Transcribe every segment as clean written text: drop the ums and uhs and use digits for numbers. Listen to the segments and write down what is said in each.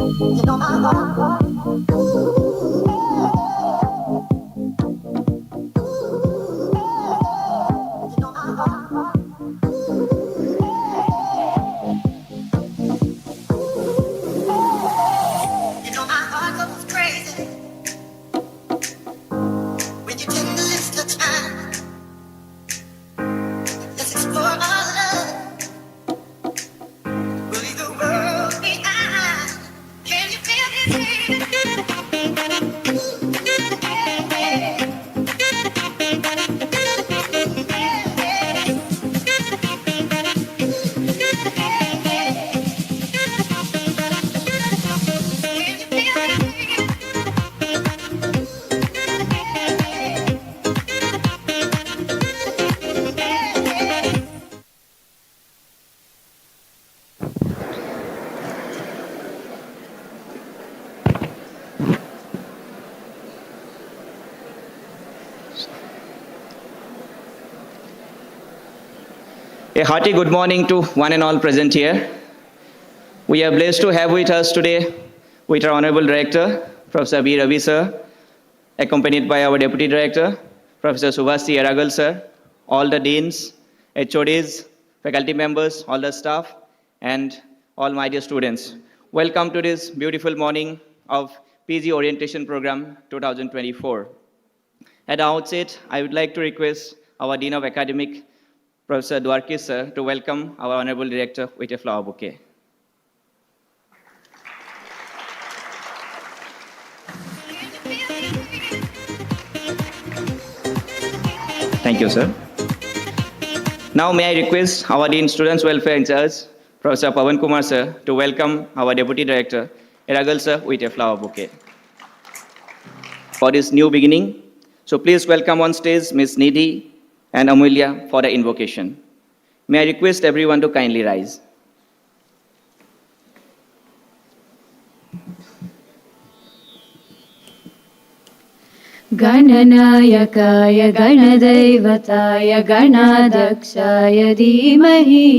You know my heart. You know my heart. You know my heart goes crazy when you take the extra time. Let's explore our love. We'll leave the world behind. Can you feel it, baby? A hearty good morning to one and all present here. We are blessed to have with us today with our Honorable Director, Professor B. Ravi sir, accompanied by our Deputy Director, Professor Subhasi Aragal sir, all the deans, HODs, faculty members, all the staff, and all my dear students. Welcome to this beautiful morning of PG Orientation Program 2024. At the outset, I would like to request our Dean of Academic, Professor Dwarkis sir, to welcome our Honorable Director with a flower bouquet. Thank you, sir. Now may I request our Dean Students Welfare in charge, Professor Pavan Kumar sir, to welcome our Deputy Director, Eragal sir, with a flower bouquet. For this new beginning, so please welcome on stage Ms. Nidhi and Amulya for the invocation. May I request everyone to kindly rise. गणनायकाय गणदैवताय गणाध्यक्षाय धीमहि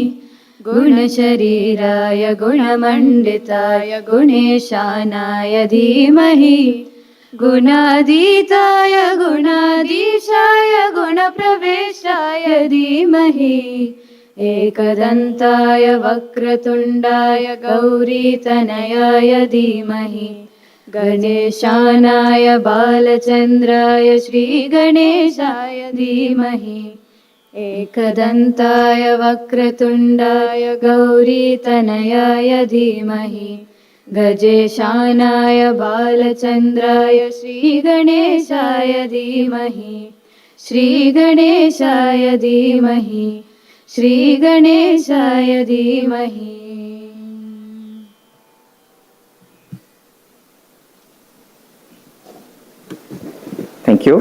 गुणशरीराय गुणमण्डिताय गुणेशानाय धीमहि गुणातीताय गुणाधीशाय गुणप्रवेशाय धीमहि एकदन्ताय वक्रतुण्डाय गौरीतनयाय धीमहि गणेशानाय बालचन्द्राय श्रीगणेशाय धीमहि एकदन्ताय वक्रतुण्डाय गौरीतनयाय धीमहि गजेशानाय बालचन्द्राय श्रीगणेशाय धीमहि श्रीगणेशाय धीमहि श्रीगणेशाय धीमहि. Thank you.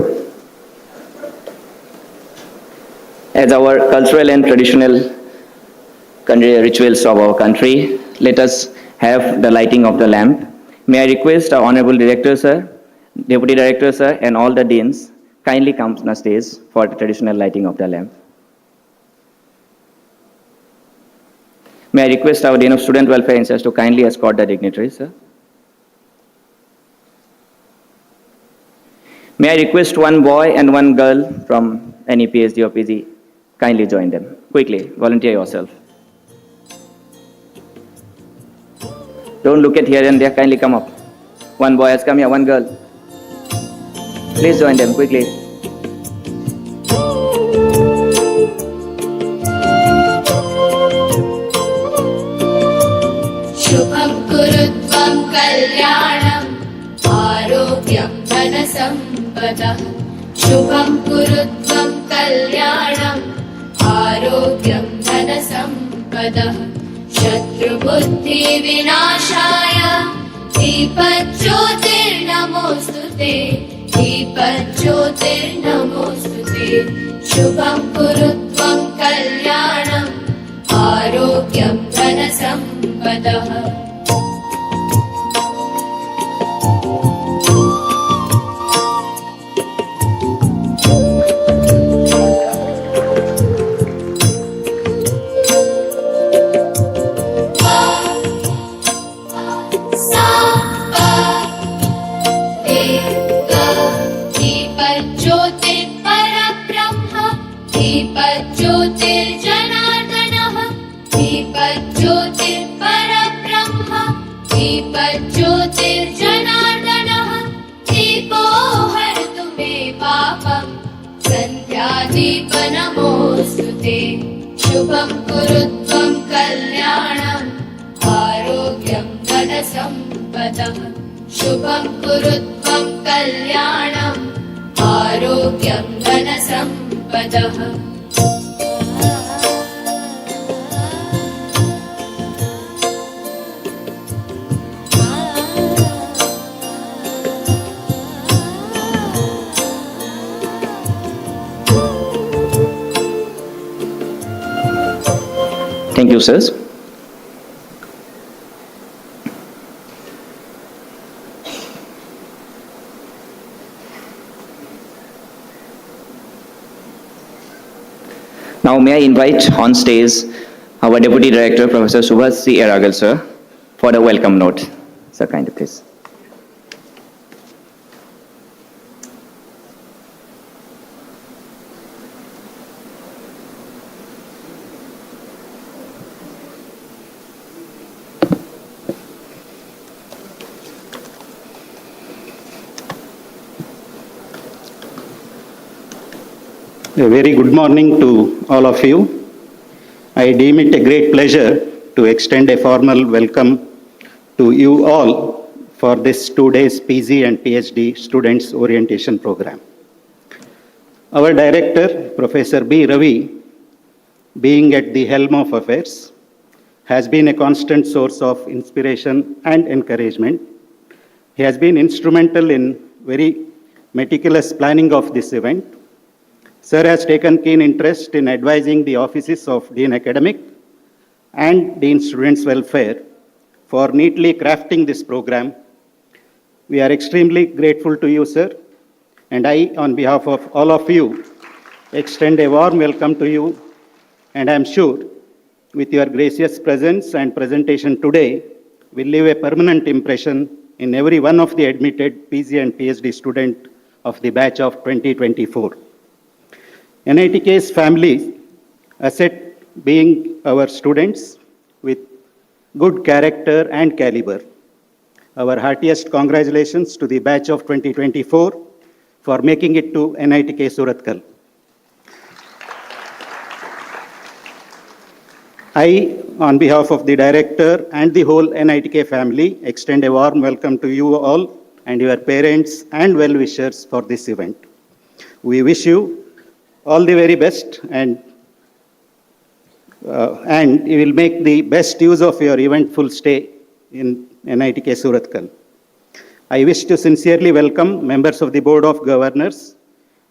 As our cultural and traditional rituals of our country, let us have the lighting of the lamp. May I request our Honorable Director sir, Deputy Director sir, and all the deans kindly come on the stage for the traditional lighting of the lamp. May I request our Dean of Student Welfare in charge to kindly escort the dignitaries, sir. May I request one boy and one girl from any PhD or PG, kindly join them. Quickly, volunteer yourself. Don't look at here and there, kindly come up. One boy has come here, one girl. Please join them, quickly. शुभं कुरुत्वं कल्याणम् आरोग्यं धनसम्पदः शुभं कुरुत्वं कल्याणम् आरोग्यं धनसम्पदः शत्रुबुद्धिविनाशाय दीपज्योतिर्नमोऽस्तु ते दीपज्योतिर्नमोऽस्तु ते शुभं कुरुत्वं कल्याणम् आरोग्यं धनसम्पदः. दीपज्योतिर्परब्रह्म दीपज्योतिर्जनार्दनः दीपज्योतिर्परब्रह्म दीपज्योतिर्जनार्दनः दीपो हरतु मे पापं सन्ध्यादीपनमोऽस्तु ते शुभं कुरुत्वं कल्याणम् आरोग्यं धनसम्पदः शुभं कुरुत्वं कल्याणम् आरोग्यं धनसम्पदः. Thank you, sirs. Now, may I invite on stage our Deputy Director, Professor Subhash C. Eragal, sir, for the welcome note. Sir, kindly please. A very good morning to all of you. I deem it a great pleasure to extend a formal welcome to you all for this 2 days PG and PhD students orientation program. Our director, Professor B. Ravi, being at the helm of affairs, has been a constant source of inspiration and encouragement. He has been instrumental in very meticulous planning of this event. Sir has taken keen interest in advising the offices of Dean Academic and Dean Students Welfare for neatly crafting this program. We are extremely grateful to you, sir, and I, on behalf of all of you, extend a warm welcome to you, and I am sure with your gracious presence and presentation today will leave a permanent impression in every one of the admitted PG and PhD student of the batch of 2024. NITK's family asset being our students with good character and caliber. Our heartiest congratulations to the batch of 2024 for making it to NITK Surathkal. I, on behalf of the director and the whole NITK family, extend a warm welcome to you all and your parents and well-wishers for this event. We wish you all the very best, and you will make the best use of your eventful stay in NITK Surathkal. I wish to sincerely welcome members of the Board of Governors,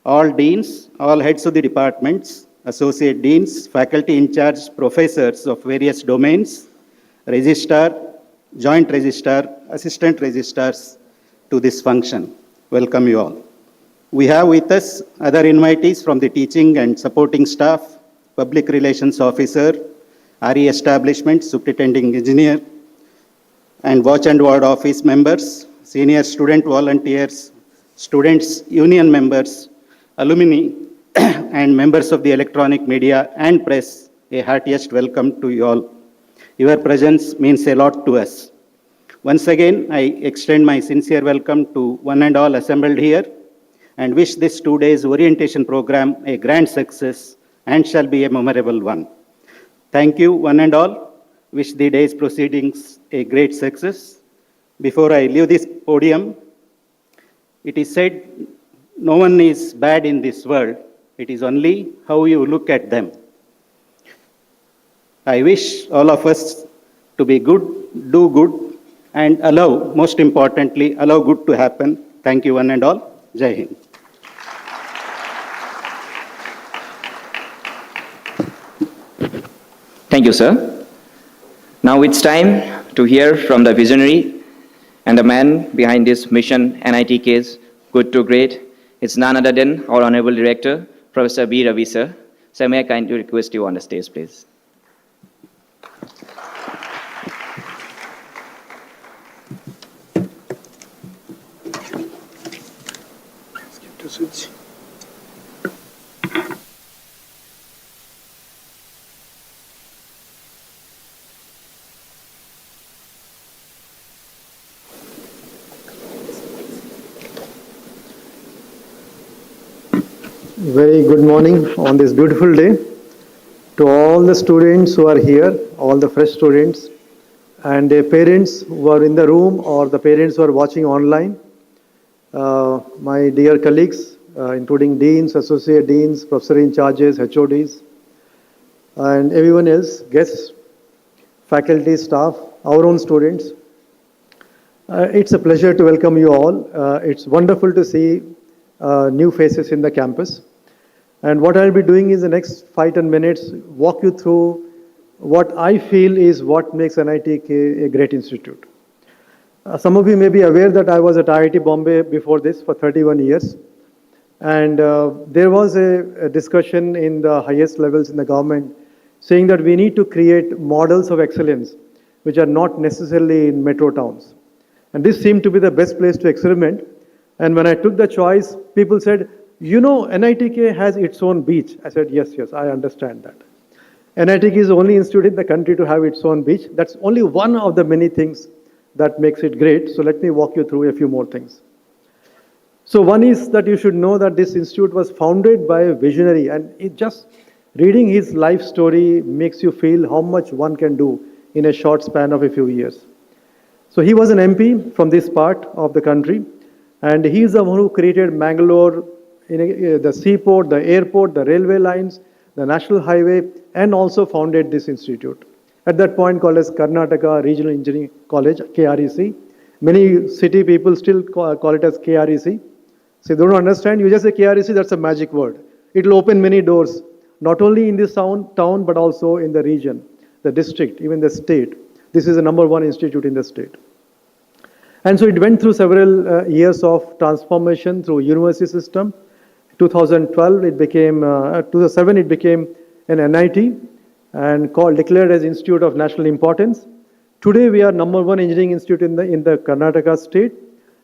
all deans, all heads of the departments, associate deans, faculty in charge, professors of various domains, registrar, joint registrar, assistant registrars to this function. Welcome you all. We have with us other invitees from the teaching and supporting staff, public relations officer, RE establishment, superintending engineer, and watch and ward office members, senior student volunteers, students union members, alumni, and members of the electronic media and press. A heartiest welcome to you all. Your presence means a lot to us. Once again, I extend my sincere welcome to one and all assembled here, and wish this 2 days orientation program a grand success and shall be a memorable one. Thank you, one and all. Wish the day's proceedings a great success. Before I leave this podium, it is said, no one is bad in this world. It is only how you look at them. I wish all of us to be good, do good, and allow, most importantly, allow good to happen. Thank you, one and all. Jai Hind. Thank you, sir. Now it's time to hear from the visionary and the man behind this mission, NITK's Good to Great. It's none other than our Honorable Director, Professor B. Ravi, sir. Sir, may I kindly request you on the stage, please. Very good morning on this beautiful day to all the students who are here, all the fresh students, and their parents who are in the room or the parents who are watching online. My dear colleagues, including deans, associate deans, professor in charges, HODs, and everyone else, guests, faculty, staff, our own students. It's a pleasure to welcome you all. It's wonderful to see new faces in the campus. And what I'll be doing is the next 5-10 minutes, walk you through what I feel is what makes NITK a great institute. Some of you may be aware that I was at IIT Bombay before this for 31 years. And there was a discussion in the highest levels in the government saying that we need to create models of excellence which are not necessarily in metro towns. And this seemed to be the best place to experiment. And when I took the choice, people said, you know, NITK has its own beach. I said, yes, yes, I understand that. NITK is the only institute in the country to have its own beach. That's only one of the many things that makes it great. So let me walk you through a few more things. So one is that you should know that this institute was founded by a visionary, and it just reading his life story makes you feel how much one can do in a short span of a few years. So he was an MP from this part of the country, and he is the one who created Mangalore, the seaport, the airport, the railway lines, the national highway, and also founded this institute. At that point called as Karnataka Regional Engineering College, KREC. Many city people still call it as KREC. So they don't understand, you just say KREC, that's a magic word. It will open many doors, not only in this town, but also in the region, the district, even the state. This is the number one institute in the state. And so it went through several years of transformation through university system. 2012, it became, 2007, it became an NIT and declared as Institute of National Importance. Today, we are number one engineering institute in the Karnataka state.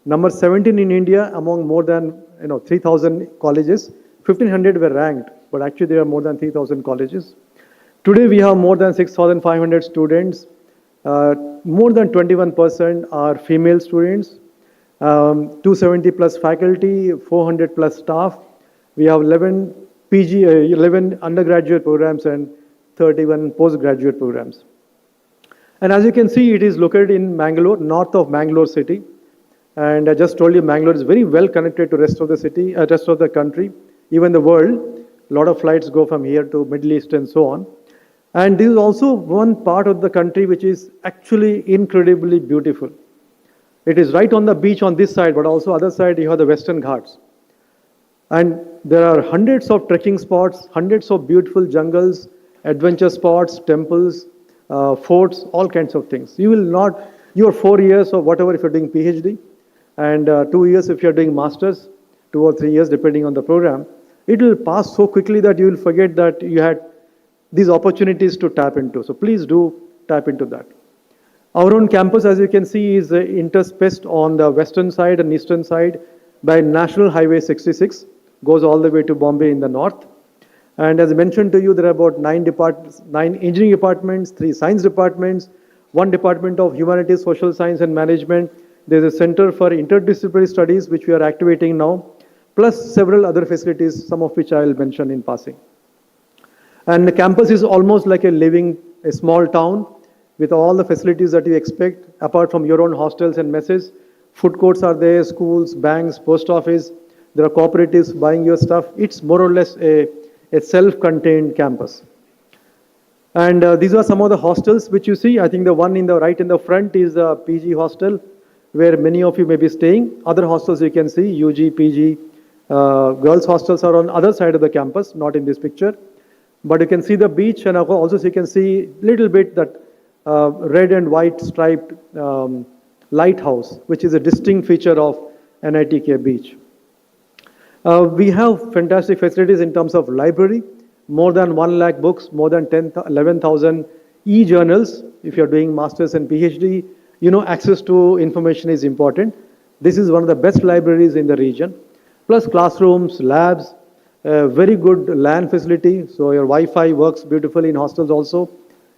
Number 17 in India among more than 3,000 colleges. 1,500 were ranked, but actually there are more than 3,000 colleges. Today we have more than 6,500 students. More than 21% are female students. 270 plus faculty, 400 plus staff. We have 11 11 undergraduate programs and 31 postgraduate programs. And as you can see, it is located in Mangalore, north of Mangalore city. And I just told you, Mangalore is very well connected to rest of the city, rest of the country, even the world. A lot of flights go from here to Middle East and so on. And this is also one part of the country which is actually incredibly beautiful. It is right on the beach on this side, but also other side you have the Western Ghats. And there are hundreds of trekking spots, hundreds of beautiful jungles, adventure spots, temples, forts, all kinds of things. You will not, your 4 years or whatever if you're doing PhD, and 2 years if you're doing masters, 2 or 3 years depending on the program, it will pass so quickly that you will forget that you had these opportunities to tap into. So please do tap into that. Our own campus, as you can see, is interspaced on the western side and eastern side by National Highway 66, goes all the way to Bombay in the north. And as I mentioned to you, there are about 9 engineering departments, 3 science departments, 1 department of humanities, social science and management. There's a center for interdisciplinary studies, which we are activating now, plus several other facilities, some of which I will mention in passing. And the campus is almost like a small town with all the facilities that you expect, apart from your own hostels and messes. Food courts are there, schools, banks, post office. There are cooperatives buying your stuff. It's more or less a self-contained campus. And these are some of the hostels which you see. I think the one in the right in the front is the PG hostel, where many of you may be staying. Other hostels you can see, UG, PG. Girls' hostels are on other side of the campus, not in this picture. But you can see the beach, and also you can see little bit that red and white striped lighthouse, which is a distinct feature of NITK beach. We have fantastic facilities in terms of library, more than 1 lakh books, more than 11,000 e-journals. If you're doing masters and PhD, you know access to information is important. This is one of the best libraries in the region. Plus classrooms, labs, very good LAN facility, so your Wi-Fi works beautifully in hostels also.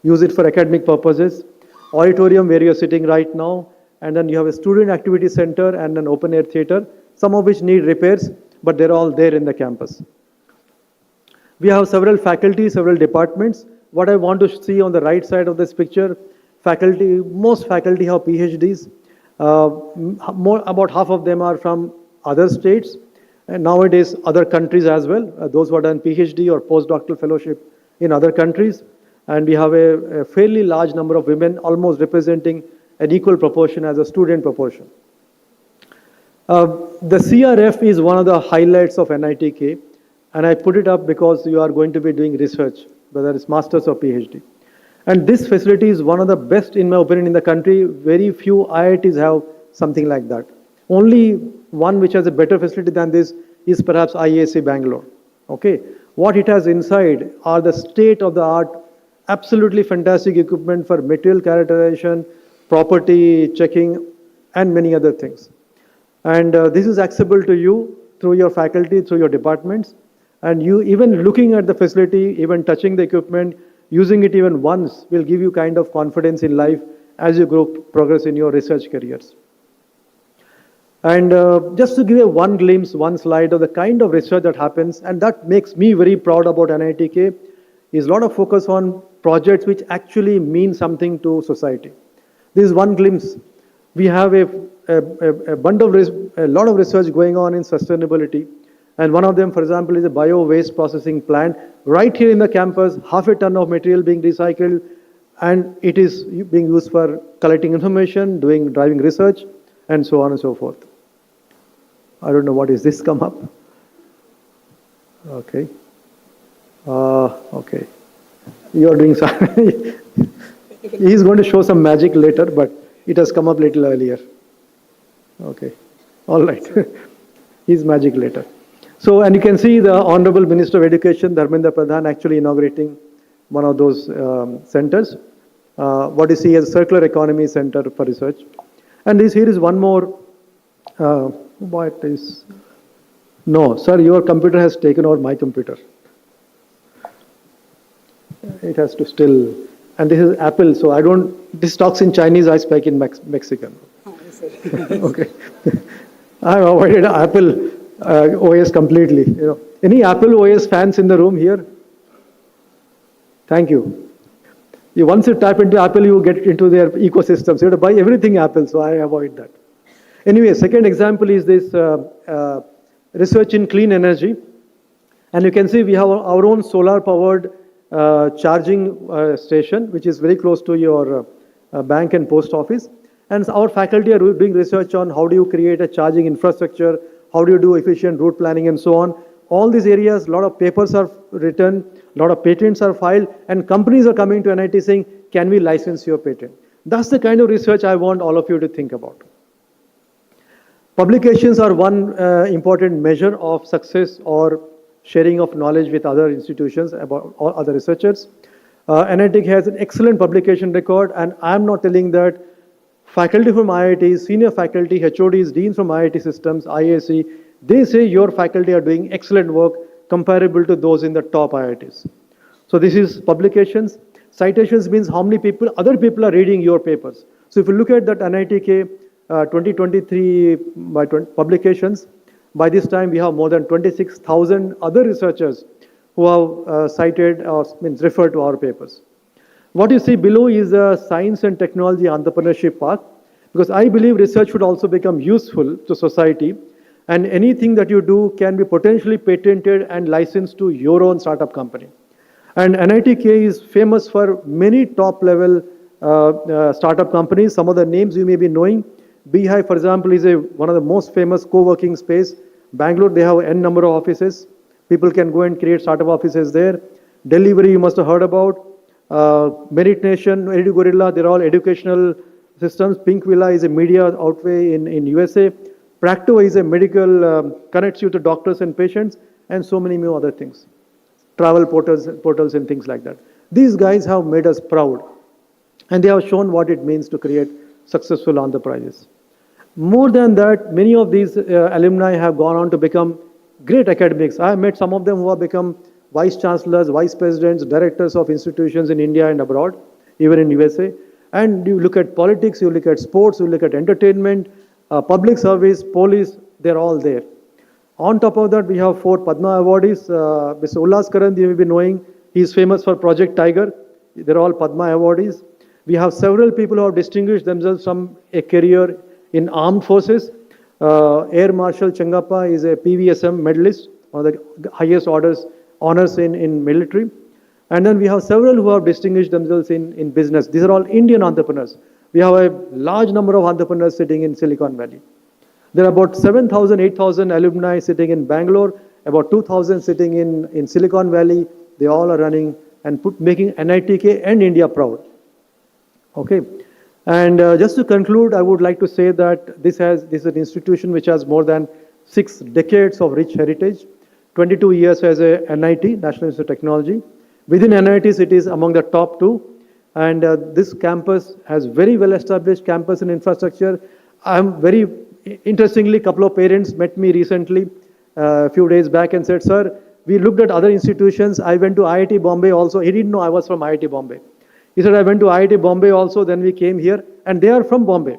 Use it for academic purposes. Auditorium where you're sitting right now, and then you have a student activity center and an open air theater, some of which need repairs, but they're all there in the campus. We have several faculty, several departments. What I want to see on the right side of this picture, faculty, most faculty have PhDs. About half of them are from other states, and nowadays other countries as well, those who have done PhD or postdoctoral fellowship in other countries. And we have a fairly large number of women, almost representing an equal proportion as a student proportion. The CRF is one of the highlights of NITK, and I put it up because you are going to be doing research, whether it's master's or PhD. And this facility is one of the best, in my opinion, in the country. Very few IITs have something like that. Only one which has a better facility than this is perhaps IAC Bangalore. Okay, what it has inside are the state-of-the-art, absolutely fantastic equipment for material characterization, property checking, and many other things. And this is accessible to you through your faculty, through your departments. And you even looking at the facility, even touching the equipment, using it even once will give you kind of confidence in life as you progress in your research careers. And just to give you one glimpse, one slide of the kind of research that happens, and that makes me very proud about NITK, is a lot of focus on projects which actually mean something to society. This is one glimpse. We have a lot of research going on in sustainability. And one of them, for example, is a bio-waste processing plant right here in the campus, half a ton of material being recycled, and it is being used for collecting information, driving research, and so on and so forth. I don't know what is this come up. Okay. Okay. You are doing something. He is going to show some magic later, but it has come up little earlier. Okay. All right. He's magic later. So, and you can see the Honorable Minister of Education, Dharmendra Pradhan, actually inaugurating one of those centers. What you see as a circular economy center for research. And here is one more. What is? No, sir, your computer has taken over my computer. It has to still. And this is Apple, so I don't. This talks in Chinese. I speak in Mexican. Okay. I have avoided Apple OS completely. You know, any Apple OS fans in the room here? Thank you. Once you tap into Apple, you get into their ecosystem. So you have to buy everything Apple. So I avoid that. Anyway, second example is this research in clean energy, and you can see we have our own solar-powered charging station, which is very close to your bank and post office. And our faculty are doing research on how do you create a charging infrastructure, how do you do efficient route planning, and so on. All these areas, a lot of papers are written, a lot of patents are filed, and companies are coming to NIT saying, can we license your patent? That's the kind of research I want all of you to think about. Publications are one important measure of success or sharing of knowledge with other institutions about or other researchers. NIT has an excellent publication record, and I'm not telling that. Faculty from IITs, senior faculty, HODs, deans from IIT systems, IAC, they say your faculty are doing excellent work comparable to those in the top IITs. So this is publications. Citations means how many people, other people are reading your papers. So if you look at that NITK 2023 publications, by this time we have more than 26,000 other researchers who have cited or means referred to our papers. What you see below is a science and technology entrepreneurship path, because I believe research should also become useful to society, and anything that you do can be potentially patented and licensed to your own startup company. And NITK is famous for many top-level startup companies. Some of the names you may be knowing. Beehive, for example, is one of the most famous co-working space. Bangalore, they have n number of offices. People can go and create startup offices there. Delivery, you must have heard about. Merit Nation, EduGorilla, they're all educational systems. Pink Villa is a media outfit in USA. Practo is a medical, connects you to doctors and patients, and so many more other things. Travel portals and things like that. These guys have made us proud, and they have shown what it means to create successful enterprises. More than that, many of these alumni have gone on to become great academics. I have met some of them who have become vice chancellors, vice presidents, directors of institutions in India and abroad, even in USA. And you look at politics, you look at sports, you look at entertainment, public service, police, they're all there. On top of that, we have 4 Padma awardees. Mr. Ullas Karan, you may be knowing, he's famous for Project Tiger. They're all Padma awardees. We have several people who have distinguished themselves from a career in armed forces. Air Marshal Changappa is a PVSM medalist, one of the highest honors in military. And then we have several who have distinguished themselves in business. These are all Indian entrepreneurs. We have a large number of entrepreneurs sitting in Silicon Valley. There are about 7,000, 8,000 alumni sitting in Bangalore, about 2,000 sitting in Silicon Valley. They all are running and making NITK and India proud. Okay. And just to conclude, I would like to say that this is an institution which has more than 6 decades of rich heritage, 22 years as a NIT, National Institute of Technology. Within NITs, it is among the top two. And this campus has very well established campus and infrastructure. I'm very interestingly, a couple of parents met me recently, a few days back, and said, "Sir, we looked at other institutions. I went to IIT Bombay also." He didn't know I was from IIT Bombay. He said, "I went to IIT Bombay also, then we came here," and they are from Bombay.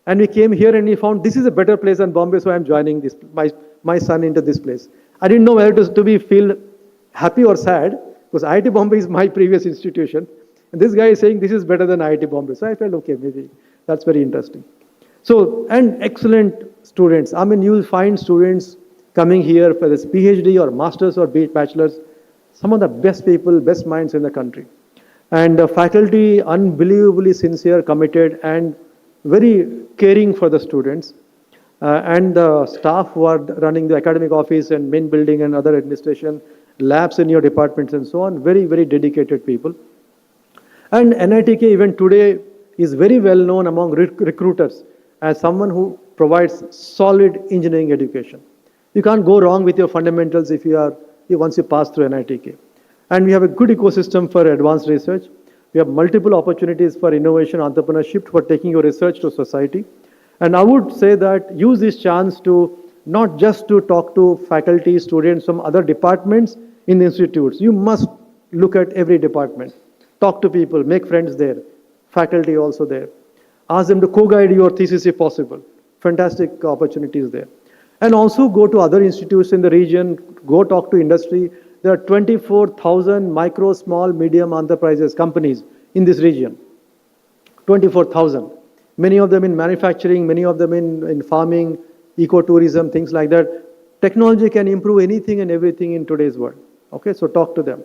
And we came here and we found this is a better place than Bombay, so I'm joining this, my son into this place. I didn't know whether to be feel happy or sad, because IIT Bombay is my previous institution. And this guy is saying this is better than IIT Bombay. So I felt, okay, maybe that's very interesting. So, and excellent students. I mean, you will find students coming here for this PhD or masters or bachelors, some of the best people, best minds in the country. And faculty unbelievably sincere, committed, and very caring for the students. And the staff who are running the academic office and main building and other administration, labs in your departments and so on, very, very dedicated people. And NITK even today is very well known among recruiters as someone who provides solid engineering education. You can't go wrong with your fundamentals if once you pass through NITK. And we have a good ecosystem for advanced research. We have multiple opportunities for innovation, entrepreneurship, for taking your research to society. And I would say that use this chance to not just to talk to faculty, students from other departments in the institutes. You must look at every department. Talk to people, make friends there, faculty also there. Ask them to co-guide your thesis if possible. Fantastic opportunities there. And also go to other institutes in the region, go talk to industry. There are 24,000 micro, small, medium enterprises, companies in this region. 24,000. Many of them in manufacturing, many of them in farming, ecotourism, things like that. Technology can improve anything and everything in today's world. Okay, so talk to them.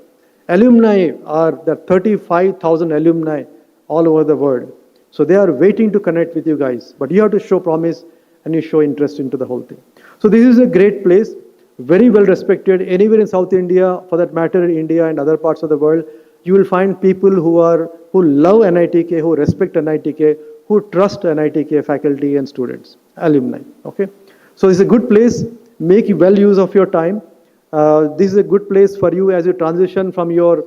Alumni are the 35,000 alumni all over the world. So they are waiting to connect with you guys. But you have to show promise and you show interest into the whole thing. So this is a great place, very well respected. Anywhere in South India, for that matter, in India and other parts of the world, you will find people who love NITK, who respect NITK, who trust NITK faculty and students, alumni. Okay, so it's a good place. Make well use of your time. This is a good place for you as you transition from your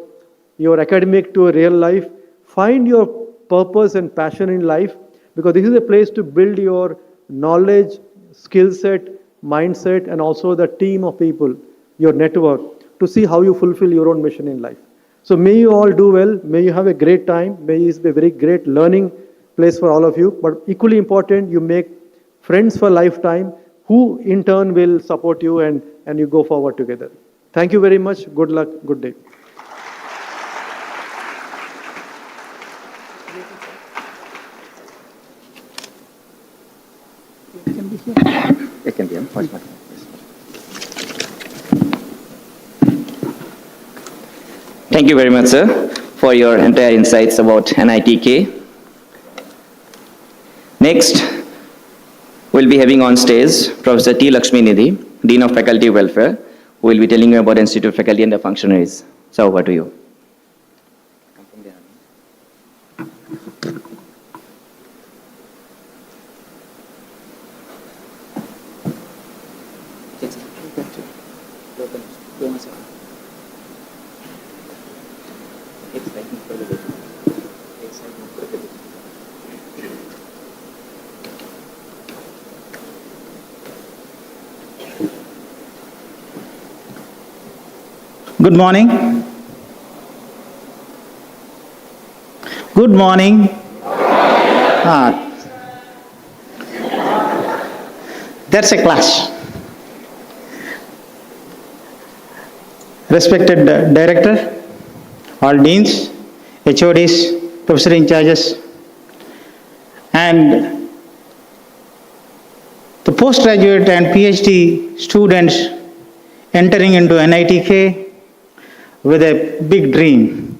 academic to a real life. Find your purpose and passion in life, because this is a place to build your knowledge, skill set, mindset, and also the team of people, your network, to see how you fulfill your own mission in life. So may you all do well. May you have a great time. May it be a very great learning place for all of you. But equally important, you make friends for lifetime who in turn will support you and you go forward together. Thank you very much. Good luck. Good day. It can be a much. Thank you very much, sir, for your entire insights about NITK. Next, we'll be having on stage Professor T. Lakshmi Nidhi, Dean of Faculty Welfare, who will be telling you about Institute faculty and the functionaries. So over to you. Good morning. Good morning. That's a class. Respected director, all deans, HODs, professor in charges, and the postgraduate and PhD students entering into NITK with a big dream.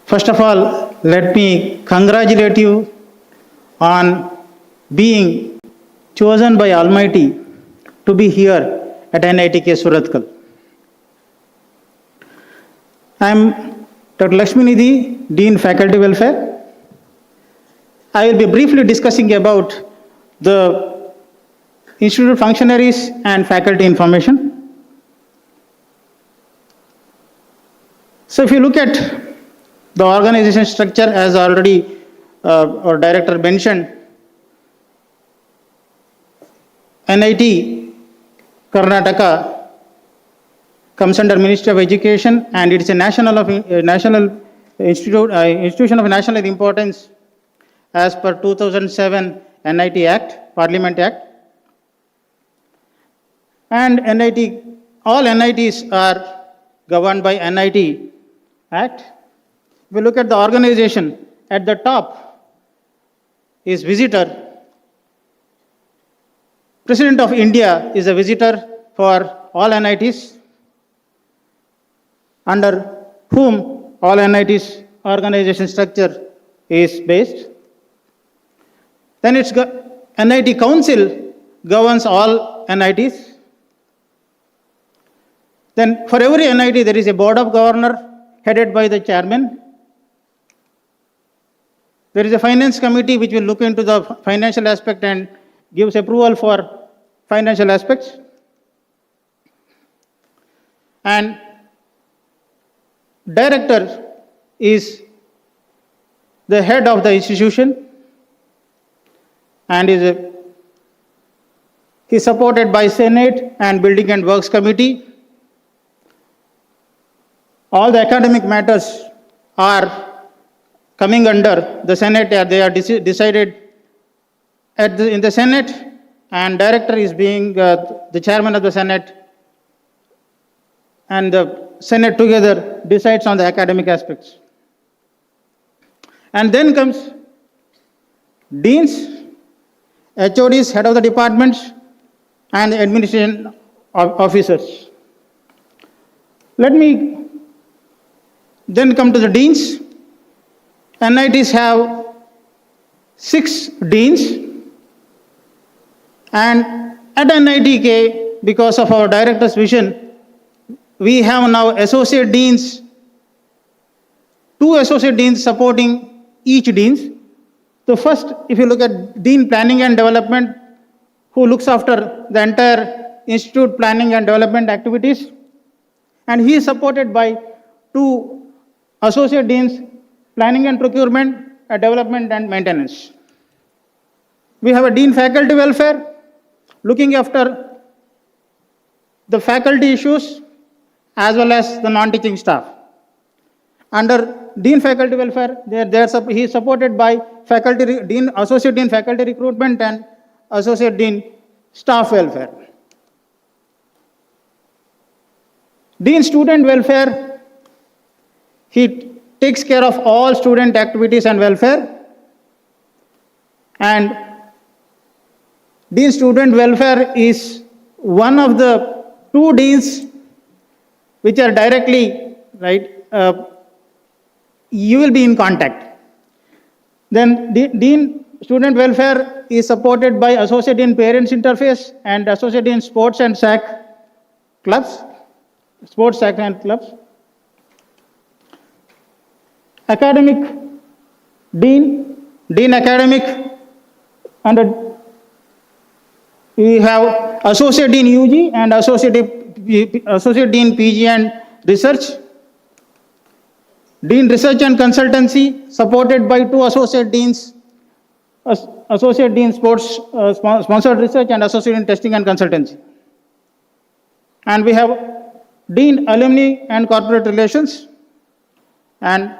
First of all, let me congratulate you on being chosen by Almighty to be here at NITK Surathkal. I am Dr. Lakshmi Nidhi, Dean Faculty Welfare. I will be briefly discussing about the institute functionaries and faculty information. So if you look at the organization structure, as already our director mentioned, NIT Karnataka comes under Ministry of Education, and it is a national institution of national importance as per 2007 NIT Act, Parliament Act. And all NITs are governed by NIT Act. If you look at the organization, at the top is visitor. President of India is a visitor for all NITs, under whom all NITs organization structure is based. Then it's NIT Council governs all NITs. Then for every NIT there is a board of governor headed by the chairman. There is a finance committee which will look into the financial aspect and gives approval for financial aspects. And director is the head of the institution and he is supported by Senate and Building and Works Committee. All the academic matters are coming under the Senate. They are decided in the Senate, and director is being the chairman of the Senate, and the Senate together decides on the academic aspects. And then comes deans, HODs, head of the departments, and the administration officers. Let me then come to the deans. NITs have 6 deans, and at NITK, because of our director's vision, we have now associate deans, 2 associate deans supporting each deans. So first, if you look at Dean Planning and Development, who looks after the entire institute planning and development activities, and he is supported by 2 associate deans, Planning and Procurement, Development and Maintenance. We have a Dean Faculty Welfare, looking after the faculty issues as well as the non-teaching staff. Under Dean Faculty Welfare, he is supported by Dean, Associate Dean Faculty Recruitment and Associate Dean Staff Welfare. Dean Student Welfare, he takes care of all student activities and welfare. And Dean Student Welfare is one of the 2 deans which are directly, you will be in contact. Then Dean Student Welfare is supported by Associate Dean Parents Interface and Associate Dean Sports and SAC clubs, Sports SAC and clubs. Academic Dean Academic, under we have Associate Dean UG and Associate Dean PG and Research. Dean Research and Consultancy, supported by 2 Associate Deans, Associate Dean Sports Sponsored Research and Associate Dean Testing and Consultancy. And we have Dean Alumni and Corporate Relations, and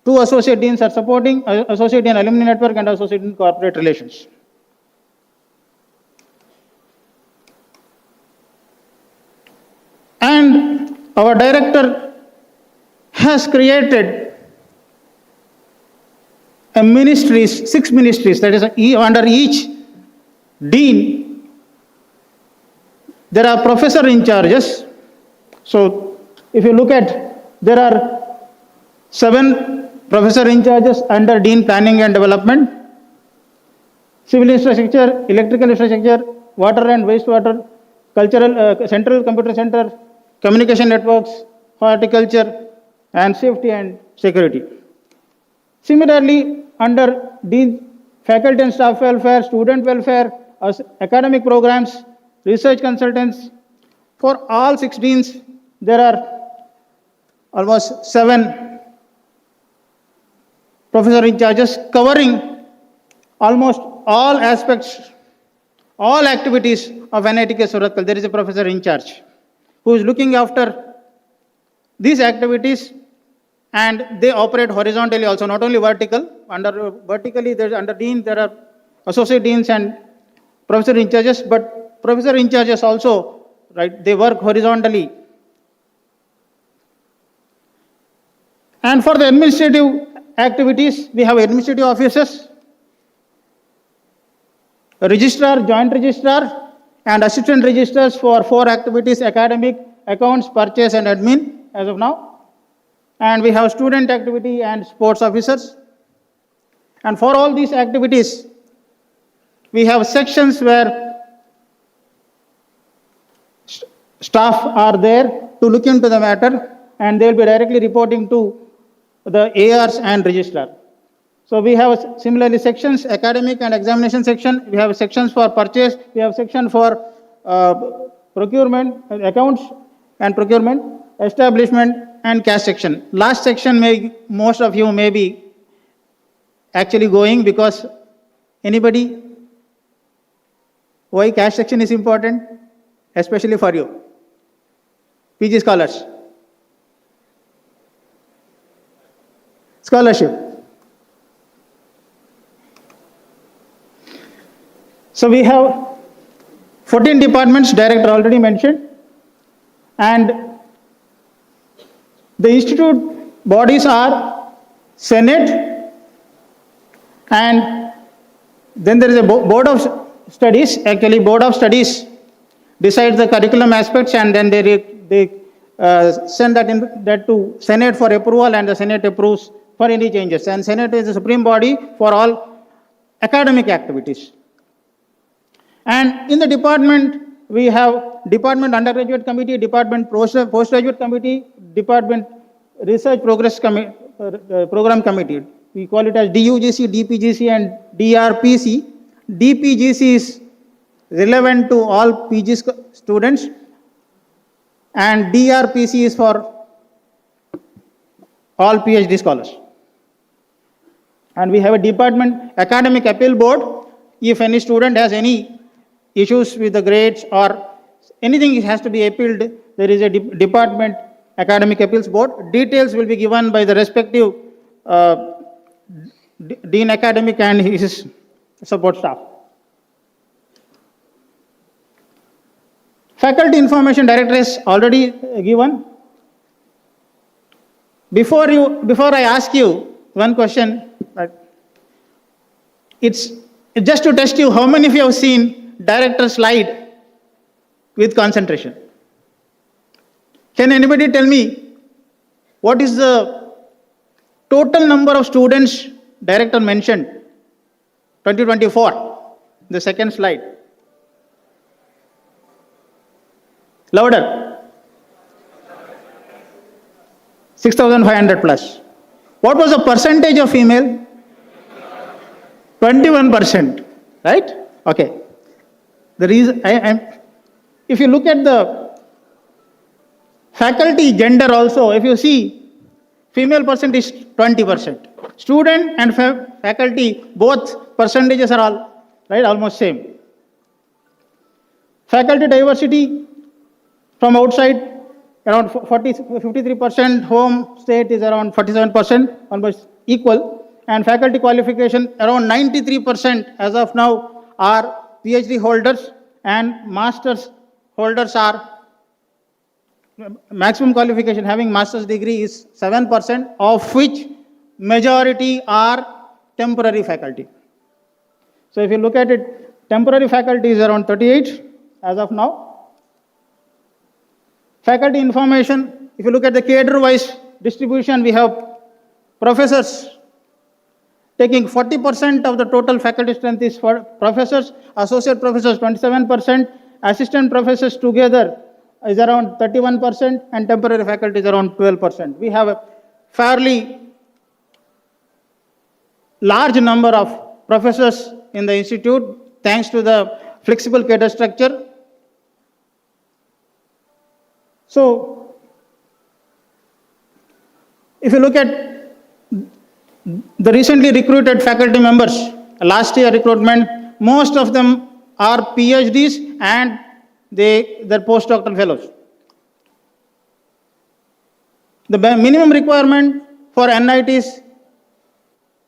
2 Associate Deans are supporting Associate Dean Alumni Network and Associate Dean Corporate Relations. And our director has created a ministries, 6 ministries, that is under each dean, there are professor in charges. So if you look at, there are 7 professor in charges under Dean Planning and Development, Civil Infrastructure, Electrical Infrastructure, Water and Wastewater, Cultural, Central Computer Center, Communication Networks, Horticulture, and Safety and Security. Similarly, under Dean Faculty and Staff Welfare, Student Welfare, academic programs, research consultants. For all 6 deans, there are almost 7 professor in charges covering almost all aspects, all activities of NITK Surathkal. There is a professor in charge who is looking after these activities, and they operate horizontally also, not only vertical. Vertically, under dean, there are associate deans and professor in charges, but professor in charges also, right, they work horizontally. And for the administrative activities, we have administrative officers, a registrar, joint registrar, and assistant registrars for 4 activities: academic, accounts, purchase, and admin as of now. And we have student activity and sports officers. And for all these activities, we have sections where staff are there to look into the matter, and they will be directly reporting to the ARs and registrar. So we have similarly sections, academic and examination section. We have sections for purchase. We have section for procurement, accounts and procurement, establishment and cash section. Last section, most of you may be actually going, because anybody, why cash section is important, especially for you, PG scholars. Scholarship. So we have 14 departments, director already mentioned, and the institute bodies are Senate, and then there is a board of studies. Actually, board of studies decides the curriculum aspects, and then they send that to Senate for approval, and the Senate approves for any changes. And Senate is the supreme body for all academic activities. And in the department, we have department undergraduate committee, department postgraduate committee, department research program committee. We call it as DUGC, DPGC, and DRPC. DPGC is relevant to all PG students, and DRPC is for all PhD scholars. And we have a department academic appeal board. If any student has any issues with the grades or anything has to be appealed, there is a department academic appeals board. Details will be given by the respective dean academic and his support staff. Faculty information director is already given. Before I ask you one question, it's just to test you, how many of you have seen director slide with concentration? Can anybody tell me what is the total number of students director mentioned 2024, the second slide? Louder. 6,500 plus. What was the percentage of female? 21%, right? Okay. The reason if you look at the faculty gender also, if you see, female percent is 20%. Student and faculty, both percentages are all, right, almost same. Faculty diversity from outside, around 53%, home state is around 47%, almost equal. And faculty qualification, around 93% as of now are PhD holders, and master's holders are, maximum qualification having master's degree is 7%, of which majority are temporary faculty. So if you look at it, temporary faculty is around 38 as of now. Faculty information, if you look at the cadre-wise distribution, we have professors taking 40% of the total faculty strength is for professors, associate professors 27%, assistant professors together is around 31%, and temporary faculty is around 12%. We have a fairly large number of professors in the institute, thanks to the flexible cadre structure. So, if you look at the recently recruited faculty members, last year recruitment, most of them are PhDs and they're postdoctoral fellows. The minimum requirement for NITs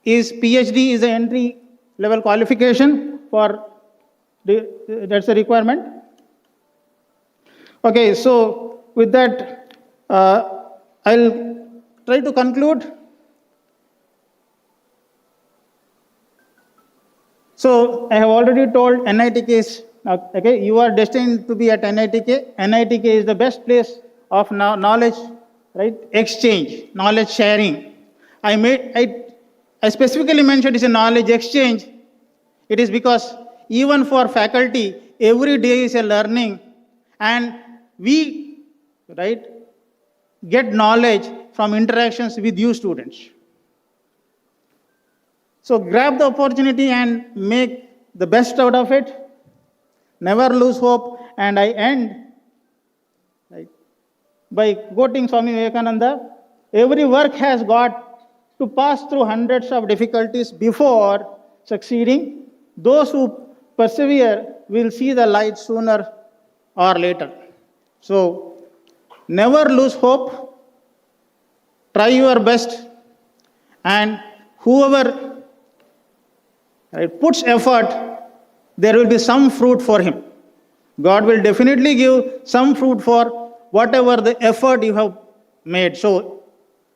is PhD is the entry level qualification for that's a requirement. Okay, so with that, I'll try to conclude. So I have already told NITK is, okay, you are destined to be at NITK. NITK is the best place of knowledge, right? Exchange, knowledge sharing. I specifically mentioned it's a knowledge exchange. It is because even for faculty, every day is a learning, and we, right, get knowledge from interactions with you students. So grab the opportunity and make the best out of it. Never lose hope. And I end, right, by quoting Swami Vivekananda, every work has got to pass through hundreds of difficulties before succeeding. Those who persevere will see the light sooner or later. So never lose hope. Try your best. And whoever, right, puts effort, there will be some fruit for him. God will definitely give some fruit for whatever the effort you have made. So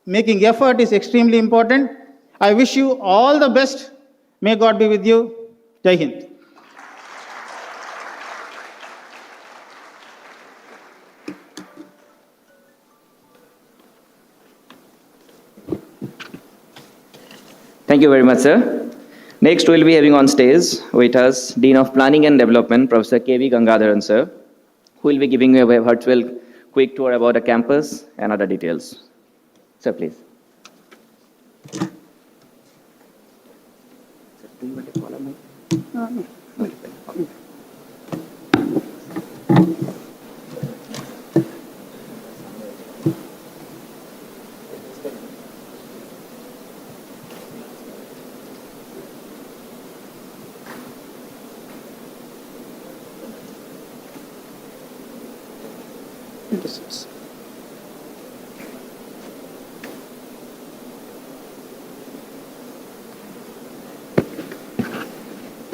making effort is extremely important. I wish you all the best. May God be with you. Jai Hind. Thank you very much, sir. Next, we'll be having on stage with us Dean of Planning and Development, Professor K.V. Gangadharan, sir, who will be giving you a virtual quick tour about the campus and other details. Sir, please.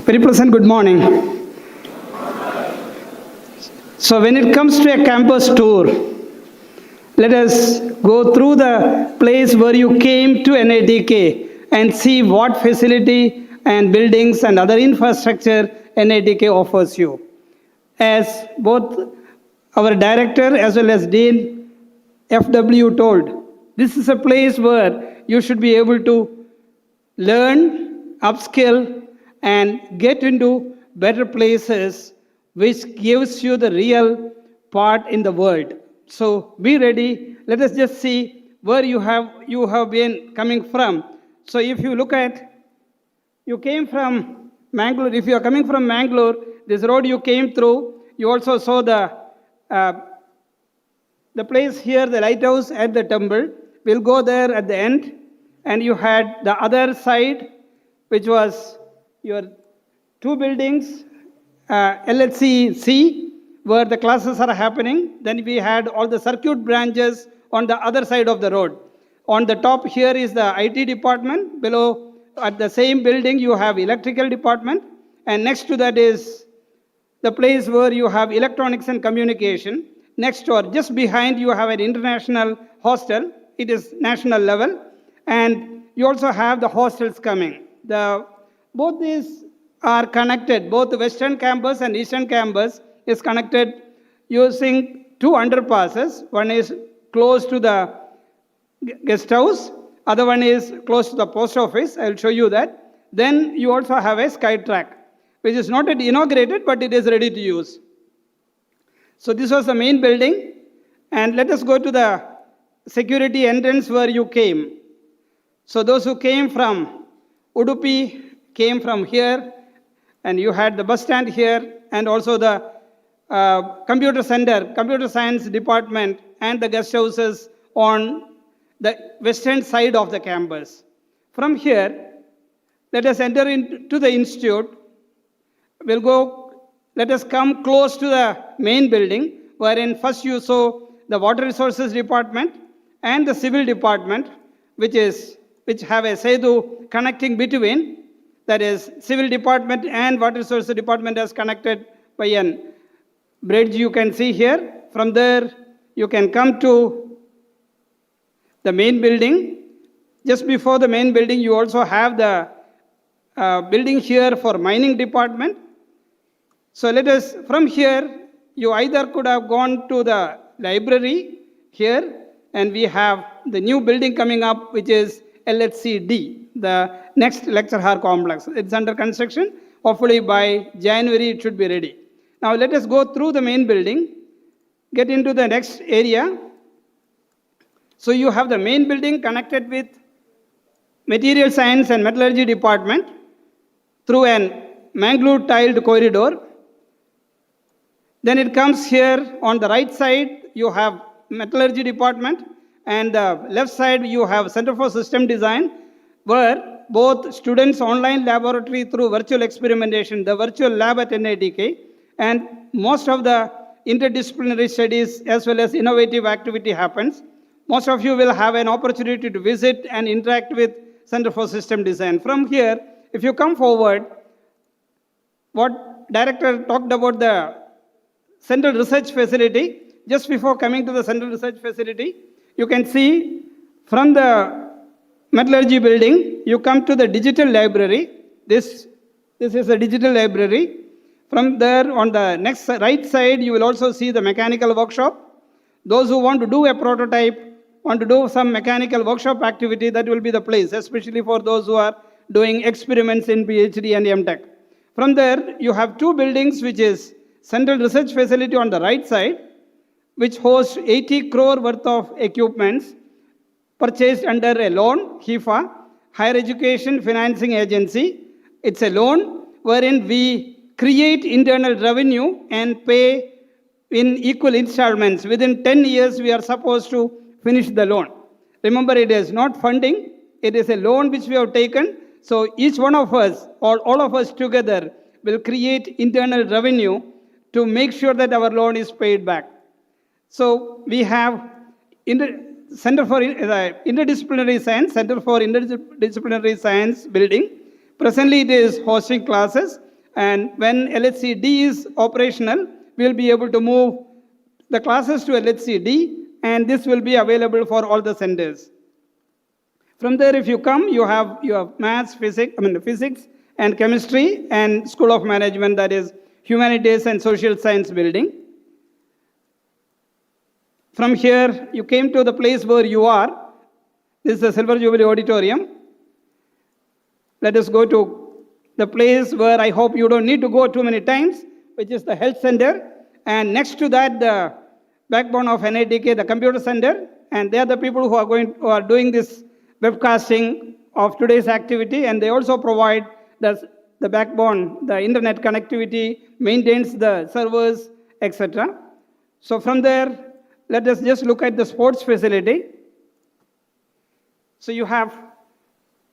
Very pleasant good morning. So when it comes to a campus tour, let us go through the place where you came to NITK and see what facility and buildings and other infrastructure NITK offers you. As both our director as well as Dean FW told, this is a place where you should be able to learn, upskill, and get into better places, which gives you the real part in the world. So be ready. Let us just see where you have been coming from. So if you look at, you came from Mangalore. If you are coming from Mangalore, this road you came through, you also saw the place here, the lighthouse at the temple. We'll go there at the end. And you had the other side, which was your two buildings, LHC C, where the classes are happening. Then we had all the circuit branches on the other side of the road. On the top here is the IT department. Below, at the same building, you have electrical department. And next to that is the place where you have electronics and communication. Next door, just behind, you have an international hostel. It is national level. And you also have the hostels coming. Both these are connected. Both the western campus and eastern campus is connected using two underpasses. One is close to the guest house. Other one is close to the post office. I'll show you that. Then you also have a sky track, which is not yet inaugurated, but it is ready to use. So this was the main building. And let us go to the security entrance where you came. So those who came from Udupi came from here, and you had the bus stand here, and also the computer center, computer science department, and the guest houses on the western side of the campus. From here, let us enter into the institute. Let us come close to the main building, wherein first you saw the water resources department and the civil department, which have a sedu connecting between, that is, civil department and water resources department is connected by an bridge you can see here. From there, you can come to the main building. Just before the main building, you also have the building here for mining department. So let us, from here, you either could have gone to the library here, and we have the new building coming up, which is LHCD, the next lecture hall complex. It's under construction. Hopefully by January it should be ready. Now let us go through the main building, get into the next area. So you have the main building connected with material science and metallurgy department through an mangrove tiled corridor. Then it comes here on the right side, you have metallurgy department, and the left side you have Center for System Design, where both students online laboratory through virtual experimentation, the virtual lab at NITK, and most of the interdisciplinary studies as well as innovative activity happens. Most of you will have an opportunity to visit and interact with Center for System Design. From here, if you come forward, what director talked about the Central Research Facility, just before coming to the Central Research Facility, you can see from the metallurgy building, you come to the digital library. This is a digital library. From there, on the next right side, you will also see the mechanical workshop. Those who want to do a prototype, want to do some mechanical workshop activity, that will be the place, especially for those who are doing experiments in PhD and MTech. From there, you have two buildings, which is Central Research Facility on the right side, which hosts 80 crore worth of equipments purchased under a loan, HIFA, Higher Education Financing Agency. It's a loan wherein we create internal revenue and pay in equal installments. Within 10 years, we are supposed to finish the loan. Remember, it is not funding, it is a loan which we have taken. So each one of us, or all of us together, will create internal revenue to make sure that our loan is paid back. So we have Center for Interdisciplinary Science, Center for Interdisciplinary Science building. Presently, it is hosting classes, and when LHCD is operational, we will be able to move the classes to LHCD, and this will be available for all the centers. From there, if you come, you have maths, physics, and chemistry, and School of Management, that is Humanities and Social Science building. From here, you came to the place where you are. This is the Silver Jubilee Auditorium. Let us go to the place where I hope you don't need to go too many times, which is the Health Center. And next to that, the backbone of NITK, the Computer Center. And they are the people who are doing this webcasting of today's activity. And they also provide the backbone, the internet connectivity, maintains the servers, etc. So from there, let us just look at the sports facility. So you have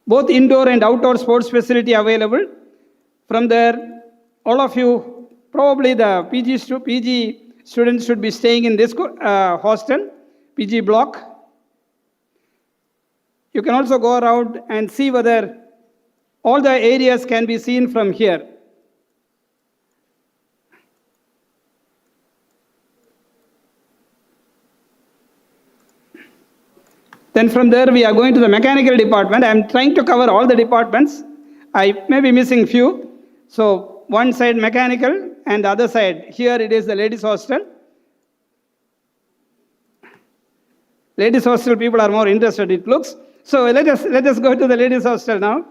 both indoor and outdoor sports facility available. From there, all of you, probably the PG students should be staying in this hostel, PG block. You can also go around and see whether all the areas can be seen from here. Then from there, we are going to the mechanical department. I am trying to cover all the departments. I may be missing few. So one side mechanical, and the other side, here it is the ladies' hostel. Ladies' hostel people are more interested, it looks. So let us go to the ladies' hostel now.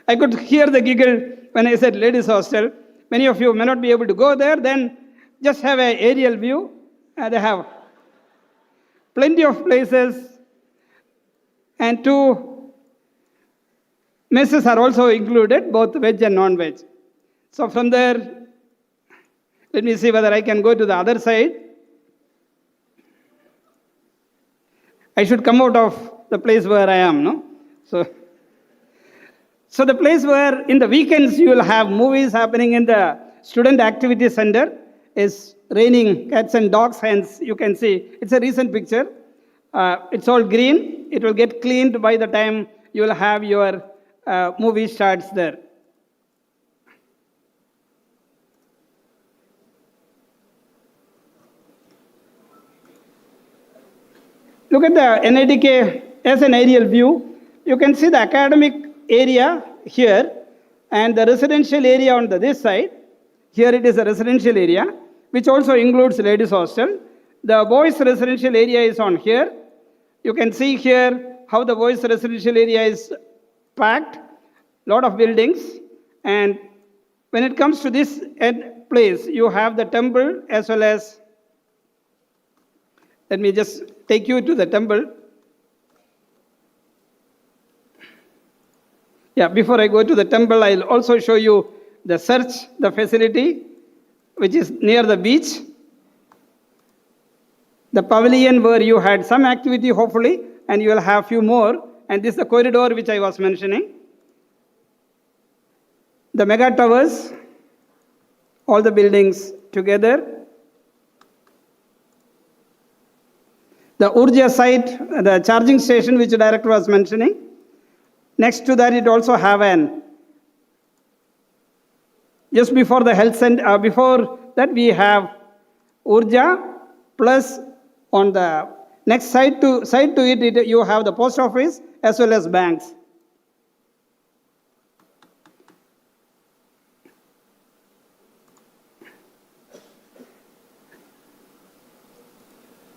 I could hear the giggle when I said ladies' hostel. Many of you may not be able to go there, then just have an aerial view. They have plenty of places, and 2 messes are also included, both veg and non-veg. So from there, let me see whether I can go to the other side. I should come out of the place where I am, no? So the place where in the weekends you will have movies happening in the student activity center is raining cats and dogs, hence you can see it's a recent picture. It's all green. It will get cleaned by the time you will have your movie starts there. Look at the NITK as an aerial view. You can see the academic area here and the residential area on this side. Here it is a residential area, which also includes ladies hostel. The boys residential area is on here. You can see here how the boys residential area is packed, lot of buildings. And when it comes to this place, you have the temple as well as, let me just take you to the temple. Yeah, before I go to the temple, I'll also show you the the facility, which is near the beach. The pavilion where you had some activity, hopefully, and you will have few more. And this is the corridor which I was mentioning. The mega towers, all the buildings together. The Urja site, the charging station which the director was mentioning. Next to that, it also have just before the health center, before that we have Urja, plus on the next side to it, you have the post office as well as banks.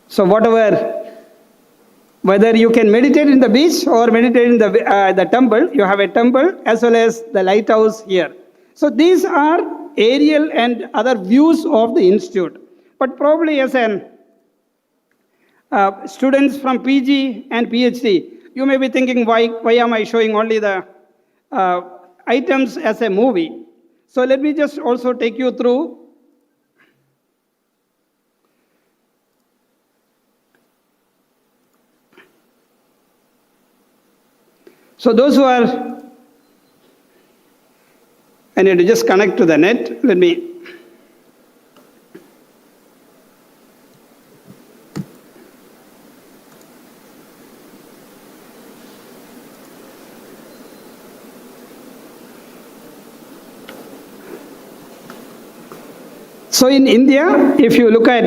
So whether you can meditate in the beach or meditate in the temple, you have a temple as well as the lighthouse here. So these are aerial and other views of the institute. But probably as students from PG and PhD, you may be thinking, why am I showing only the items as a movie? So let me just also take you through. So those who are, I need to just connect to the net. Let me. So in India, if you look at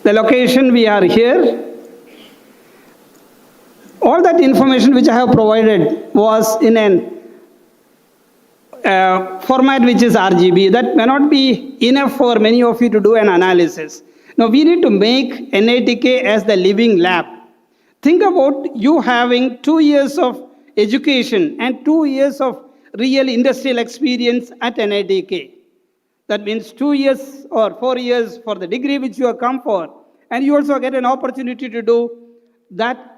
the location we are here, all that information which I have provided was in an format which is RGB. That may not be enough for many of you to do an analysis. Now we need to make NITK as the living lab. Think about you having 2 years of education and 2 years of real industrial experience at NITK. That means 2 years or 4 years for the degree which you have come for. And you also get an opportunity to do that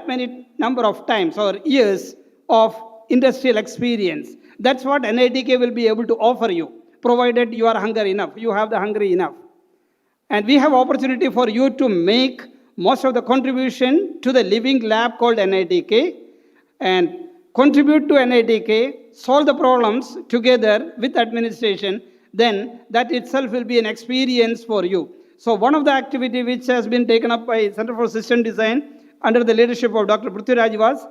many number of times or years of industrial experience. That's what NITK will be able to offer you, provided you are hungry enough, you have the hungry enough. And we have opportunity for you to make most of the contribution to the living lab called NITK and contribute to NITK, solve the problems together with administration, then that itself will be an experience for you. So one of the activity which has been taken up by Center for System Design under the leadership of Dr. Prithviraj was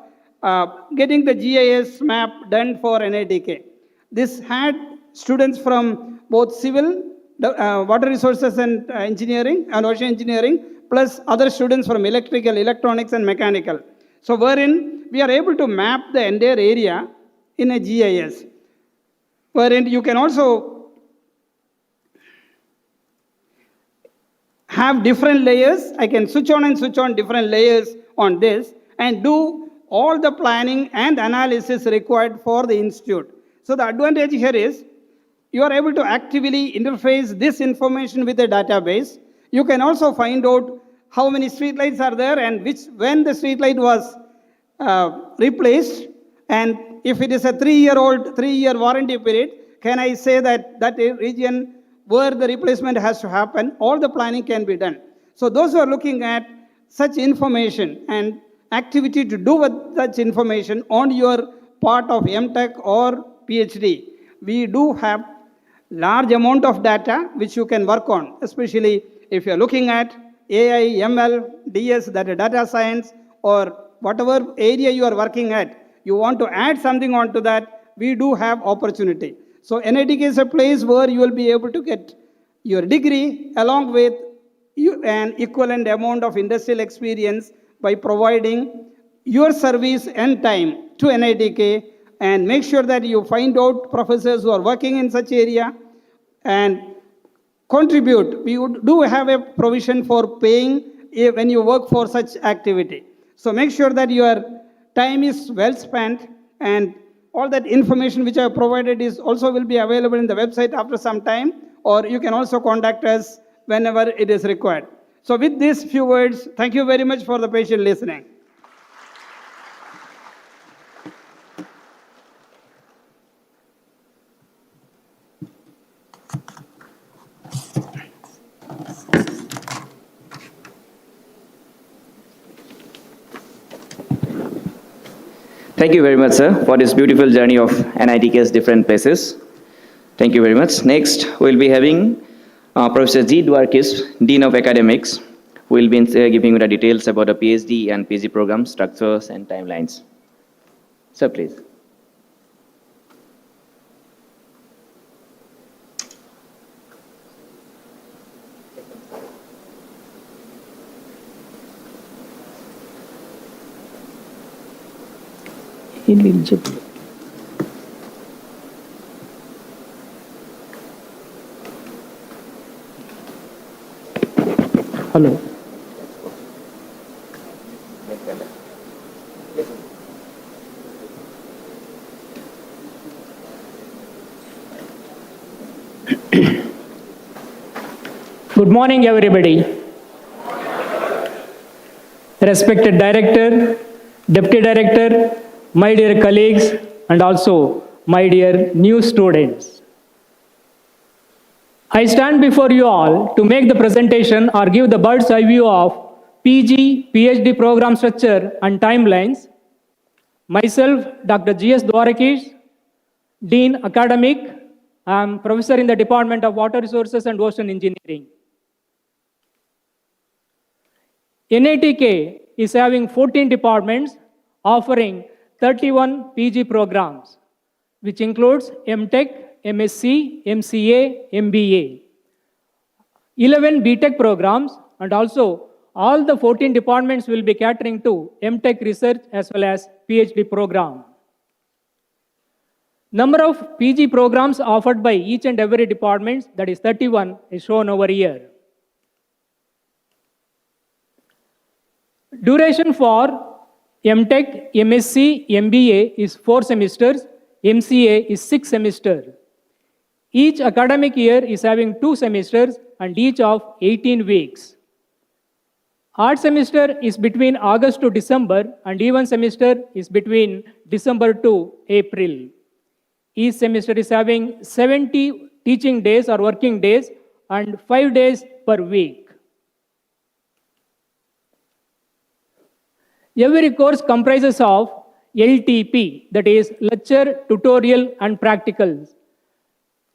getting the GIS map done for NITK. This had students from both civil, water resources and engineering and ocean engineering, plus other students from electrical, electronics and mechanical. So wherein we are able to map the entire area in a GIS, wherein you can also have different layers. I can switch on and switch on different layers on this and do all the planning and analysis required for the institute. So the advantage here is you are able to actively interface this information with a database. You can also find out how many street lights are there and when the street light was replaced. And if it is a 3-year warranty period, can I say that that region where the replacement has to happen, all the planning can be done. So those who are looking at such information and activity to do with such information on your part of MTech or PhD, we do have large amount of data which you can work on, especially if you're looking at AI, ML, DS, that is data science, or whatever area you are working at, you want to add something onto that, we do have opportunity. So NITK is a place where you will be able to get your degree along with an equivalent amount of industrial experience by providing your service and time to NITK, and make sure that you find out professors who are working in such area and contribute. We do have a provision for paying when you work for such activity. So make sure that your time is well spent, and all that information which I have provided is also will be available in the website after some time, or you can also contact us whenever it is required. So with these few words, thank you very much for the patient listening. Thank you very much, sir, for this beautiful journey of NITK's different places. Thank you very much. Next, we'll be having Professor G. Dwarkis, Dean of Academics, who will be giving you the details about the PhD and PG program structures and timelines. Sir, please. Hello. Good morning, everybody. Respected director, deputy director, my dear colleagues, and also my dear new students. I stand before you all to make the presentation or give the bird's eye view of PG, PhD program structure and timelines. Myself, Dr. G.S. Dwarkis, Dean Academic. I am professor in the Department of Water Resources and Ocean Engineering. NITK is having 14 departments offering 31 PG programs, which includes MTech, MSc, MCA, MBA, 11 BTech programs, and also all the 14 departments will be catering to MTech research as well as PhD program. Number of PG programs offered by each and every department, that is 31, is shown over here. Duration for MTech, MSc, MBA is 4 semesters, MCA is 6 semesters. Each academic year is having 2 semesters and each of 18 weeks. Odd semester is between August to December and even semester is between December to April. Each semester is having 70 teaching days or working days and 5 days per week. Every course comprises of LTP, that is lecture, tutorial and practicals.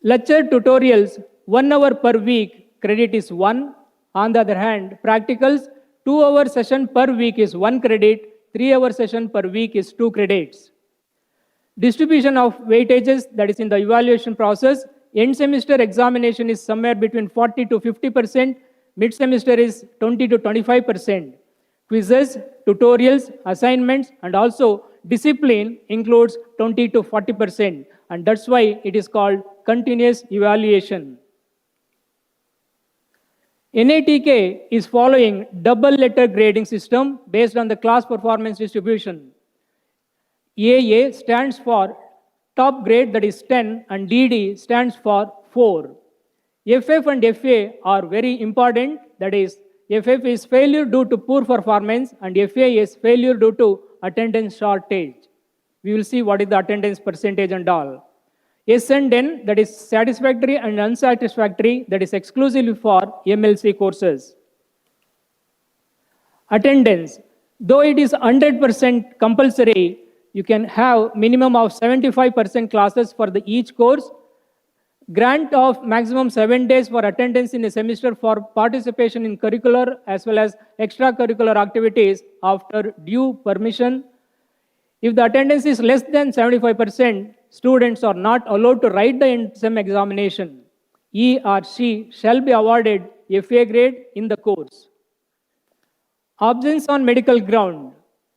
Lecture tutorials, 1 hour per week, credit is 1. On the other hand, practicals, 2-hour session per week is 1 credit, 3-hour session per week is 2 credits. Distribution of weightages, that is in the evaluation process, end semester examination is somewhere between 40 to 50%, mid semester is 20 to 25%. Quizzes, tutorials, assignments, and also discipline includes 20 to 40%, and that's why it is called continuous evaluation. NITK is following double letter grading system based on the class performance distribution. AA stands for top grade, that is 10, and DD stands for 4. FF and FA are very important, that is FF is failure due to poor performance and FA is failure due to attendance shortage. We will see what is the attendance percentage and all. S and N, that is satisfactory and unsatisfactory, that is exclusively for MLC courses. Attendance, though it is 100% compulsory, you can have minimum of 75% classes for each course. Grant of maximum 7 days for attendance in a semester for participation in curricular as well as extracurricular activities after due permission. If the attendance is less than 75%, students are not allowed to write the end-sem examination. He or she shall be awarded a fair grade in the course. Absence on medical ground.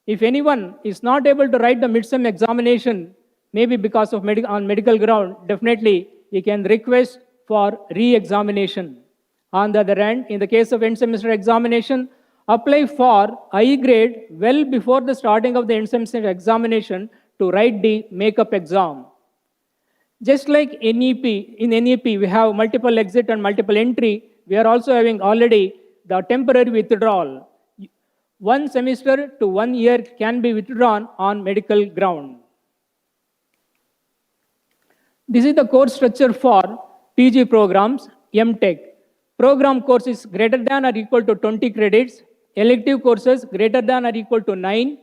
If anyone is not able to write the mid-sem examination, maybe because of on medical ground, definitely he can request for re-examination. On the other hand, in the case of end semester examination, apply for I grade well before the starting of the end semester examination to write the makeup exam. Just like NEP, in NEP we have multiple exit and multiple entry, we are also having already the temporary withdrawal. 1 semester to 1 year can be withdrawn on medical ground. This is the course structure for PG programs, MTech. Program course is greater than or equal to 20 credits. Elective courses greater than or equal to 9.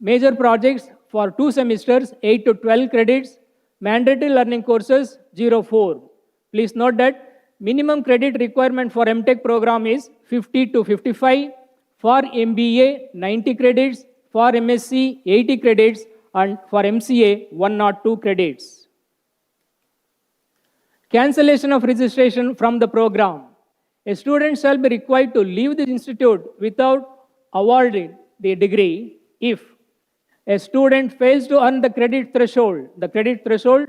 Major projects for 2 semesters, 8 to 12 credits. Mandatory learning courses, 0-4. Please note that minimum credit requirement for MTech program is 50 to 55. For MBA, 90 credits. For MSc, 80 credits. And for MCA, 102 credits. Cancellation of registration from the program. A student shall be required to leave the institute without awarding the degree if a student fails to earn the credit threshold. The credit threshold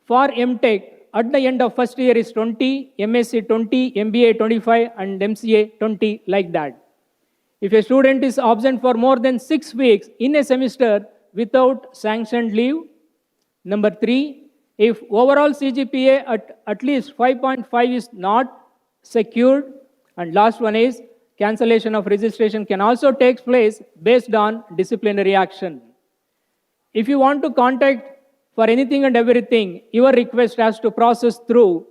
for MTech at the end of first year is 20, MSc 20, MBA 25, and MCA 20, like that. If a student is absent for more than 6 weeks in a semester without sanctioned leave. Number 3, if overall CGPA at least 5.5 is not secured. And last one is cancellation of registration can also take place based on disciplinary action. If you want to contact for anything and everything, your request has to process through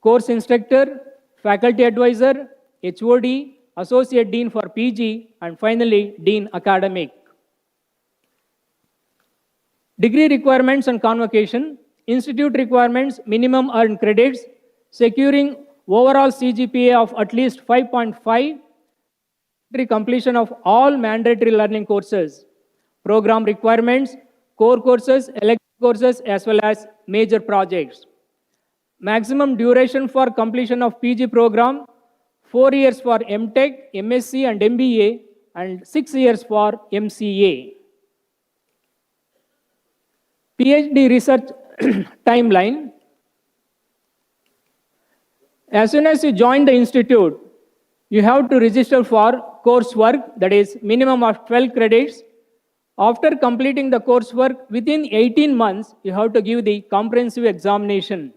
course instructor, faculty advisor, HOD, Associate Dean for PG, and finally Dean Academic. Degree requirements and convocation. Institute requirements, minimum earned credits, securing overall CGPA of at least 5.5, completion of all mandatory learning courses, program requirements, core courses, elective courses, as well as major projects. Maximum duration for completion of PG program, 4 years for MTech, MSc and MBA, and 6 years for MCA. PhD research timeline. As soon as you join the institute, you have to register for coursework, that is minimum of 12 credits. After completing the coursework, within 18 months, you have to give the comprehensive examination.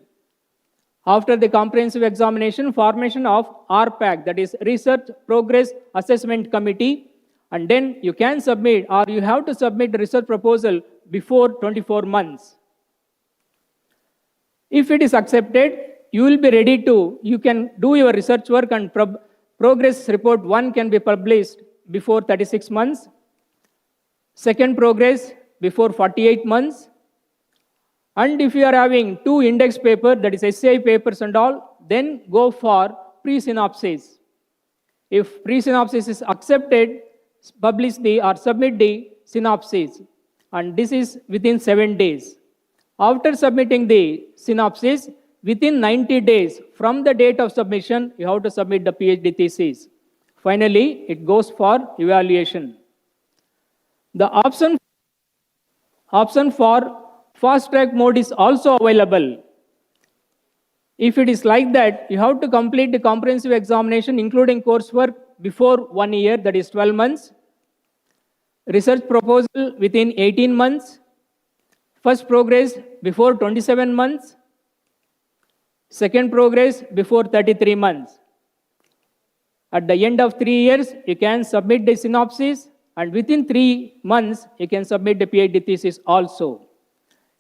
After the comprehensive examination, formation of RPAC, that is Research Progress Assessment Committee, and then you can submit, or you have to submit the research proposal before 24 months. If it is accepted, you will be ready to, you can do your research work, and progress report 1 can be published before 36 months. Second progress before 48 months. And if you are having 2 index paper, that is SCI papers and all, then go for pre-synopsis. If pre-synopsis is accepted, publish or submit the synopsis. And this is within 7 days. After submitting the synopsis, within 90 days from the date of submission, you have to submit the PhD thesis. Finally, it goes for evaluation. The option for fast track mode is also available. If it is like that, you have to complete the comprehensive examination, including coursework, before 1 year, that is 12 months. Research proposal within 18 months. First progress before 27 months. Second progress before 33 months. At the end of 3 years, you can submit the synopsis, and within 3 months, you can submit the PhD thesis also.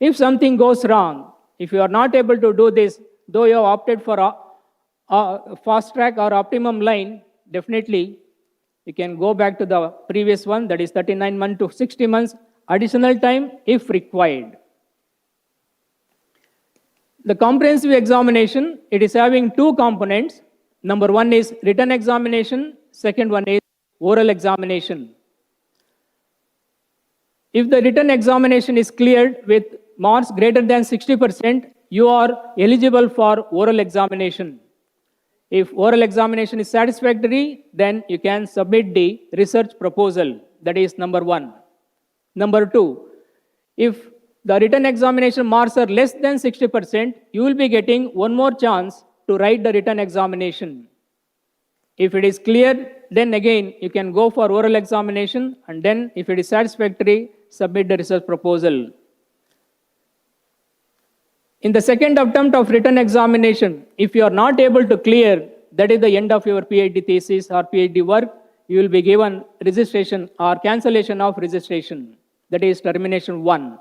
If something goes wrong, If you are not able to do this, though you have opted for a fast track or optimum line, definitely you can go back to the previous one, that is 39 months to 60 months, additional time if required. The comprehensive examination, it is having two components. Number one is written examination, second one is oral examination. If the written examination is cleared with marks greater than 60%, you are eligible for oral examination. If oral examination is satisfactory, then you can submit the research proposal. That is number one. Number two, if the written examination marks are less than 60%, you will be getting one more chance to write the written examination. If it is clear, then again you can go for oral examination, and then if it is satisfactory, submit the research proposal. In the second attempt of written examination, if you are not able to clear, that is the end of your PhD thesis or PhD work, you will be given registration or cancellation of registration. That is termination 1.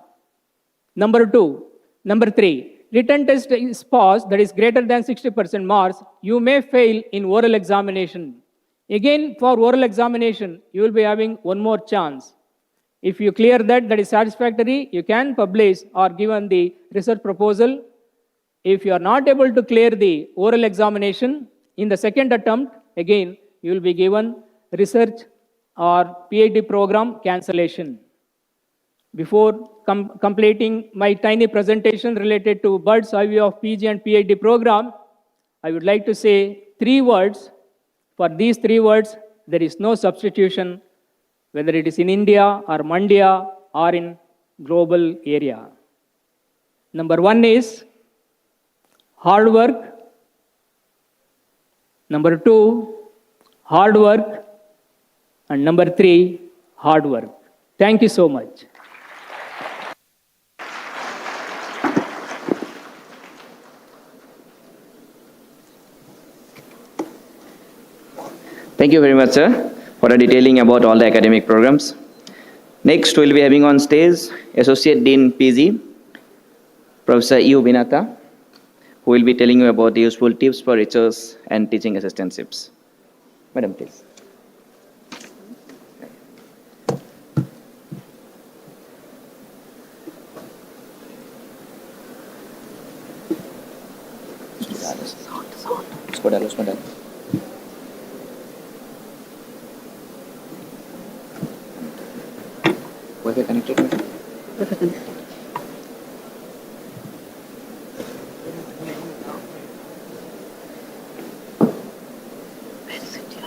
Number 3, written test is passed, that is greater than 60% marks, you may fail in oral examination. Again, for oral examination, you will be having one more chance. If you clear that, that is satisfactory, you can publish or given the research proposal. If you are not able to clear the oral examination, in the second attempt, again, you will be given research or PhD program cancellation. Before completing my tiny presentation related to bird's eye view of PG and PhD program, I would like to say 3 words. For these 3 words, there is no substitution, whether it is in India or Mandya or in global area. Number 1 is hard work. Number 2, hard work. And number 3, hard work. Thank you so much. Thank you very much, sir, for the detailing about all the academic programs. Next, we'll be having on stage Associate Dean PG, Professor U. Binata, who will be telling you about the useful tips for research and teaching assistantships. Madam, please. Wi-Fi connected? Wi-Fi connected.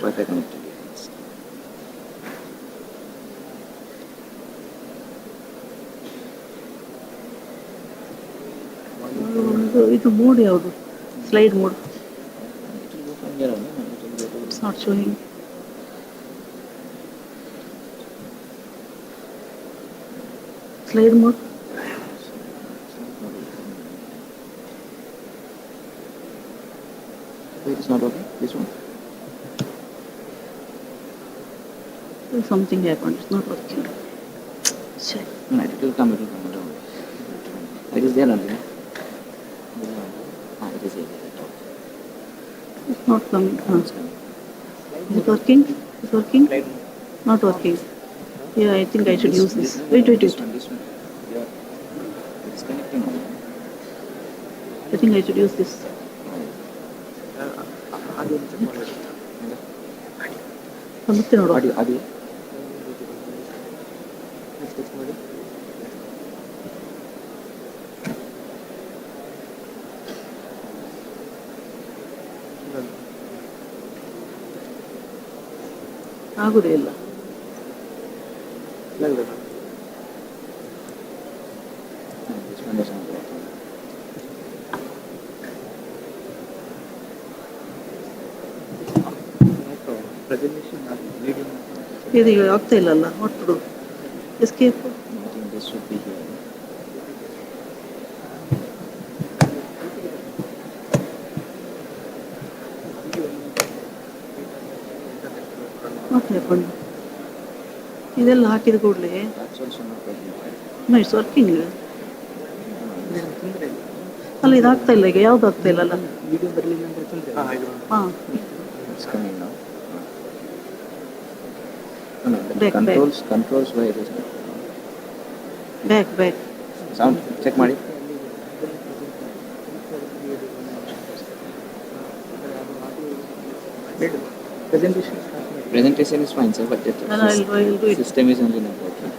Wi-Fi connected. ಇದು mode ಯಾವುದು slide mode it's not showing slide mode. Wait, it's not working. This one. Something happened. It's not working. Check. No, it will come. It will come. Don't worry. It is there only. It is here. It's not coming. Is it working? Is it working? Not working. Yeah, I think I should use this. Wait. This one. Yeah. It's connecting. I think I should use this. ಮತ್ತೆ ನೋಡು. ಅದು ಆಗುದೇ ಇಲ್ಲ. ಇದು ಆಗ್ತಾ ಇಲ್ಲಲ್ಲ ಒಟ್ಟು escape ಹಾಕೊಂಡು ಇದೆಲ್ಲ ಹಾಕಿದ ಕೂಡಲೇ ನೋ ಇಟ್ಸ್ ವರ್ಕಿಂಗ್ ಅಲ್ಲ ಇದಾಗ್ತಾ ಇಲ್ಲ ಈಗ ಯಾವ್ದು ಆಗ್ತಾ ಇಲ್ಲಲ್ಲ ಹಾಂ It's coming now. No, no, the Back, controls why it is not. Back Sound check ಮಾಡಿ. Presentation is fine, sir, but the I'll do it. system is only not working.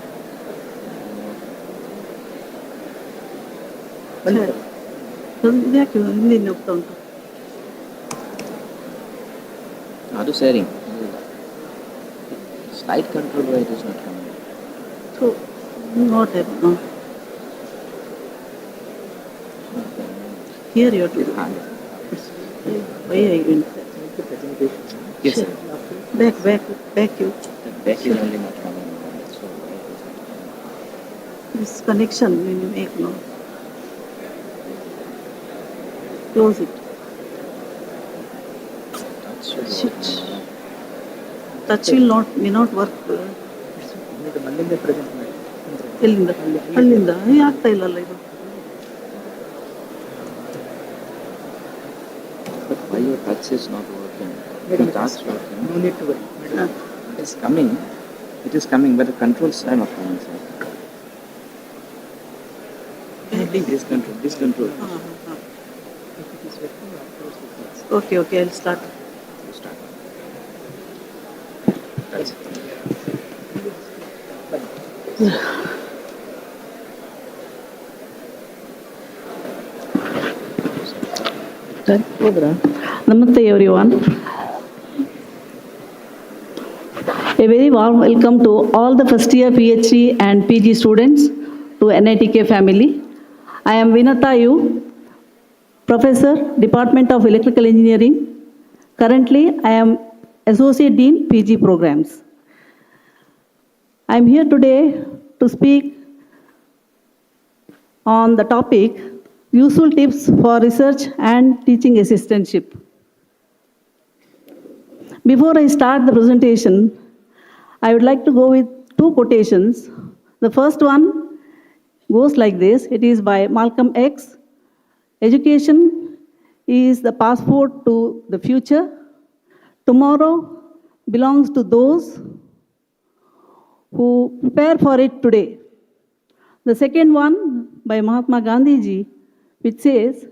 ಇದ್ಯಾಕೆ ಹಿಂದಿಂದ ಹೋಗ್ತಾ ಉಂಟು ಅದು sharing. Slide control why it is not coming. So what here you why I Yes, sir. Back you The back is only not coming. So this connection you make no close it that should Shit. work. Touch will may not work ಎಲ್ಲಿಂದ ಅಲ್ಲಿಂದ ಆಗ್ತಾ ಇಲ್ಲಲ್ಲ ಇದು But why your touch is not working? That's working. No need to worry. ಹಾಂ It is coming. It is coming, but the controls are not coming, sir. This control. Okay okay ಅಲ್ಲಿ start Start. That's it. Namaste everyone. A very warm welcome to all the first year PhD and PG students to NITK family. I am Vinata Yu, Professor, Department of Electrical Engineering. Currently, I am Associate Dean PG Programs. I am here today to speak on the topic Useful Tips for Research and Teaching Assistantship. Before I start the presentation, I would like to go with two quotations. The first one goes like this. It is by Malcolm X. Education is the passport to the future. Tomorrow belongs to those who prepare for it today. The second one by Mahatma Gandhi ji, which says,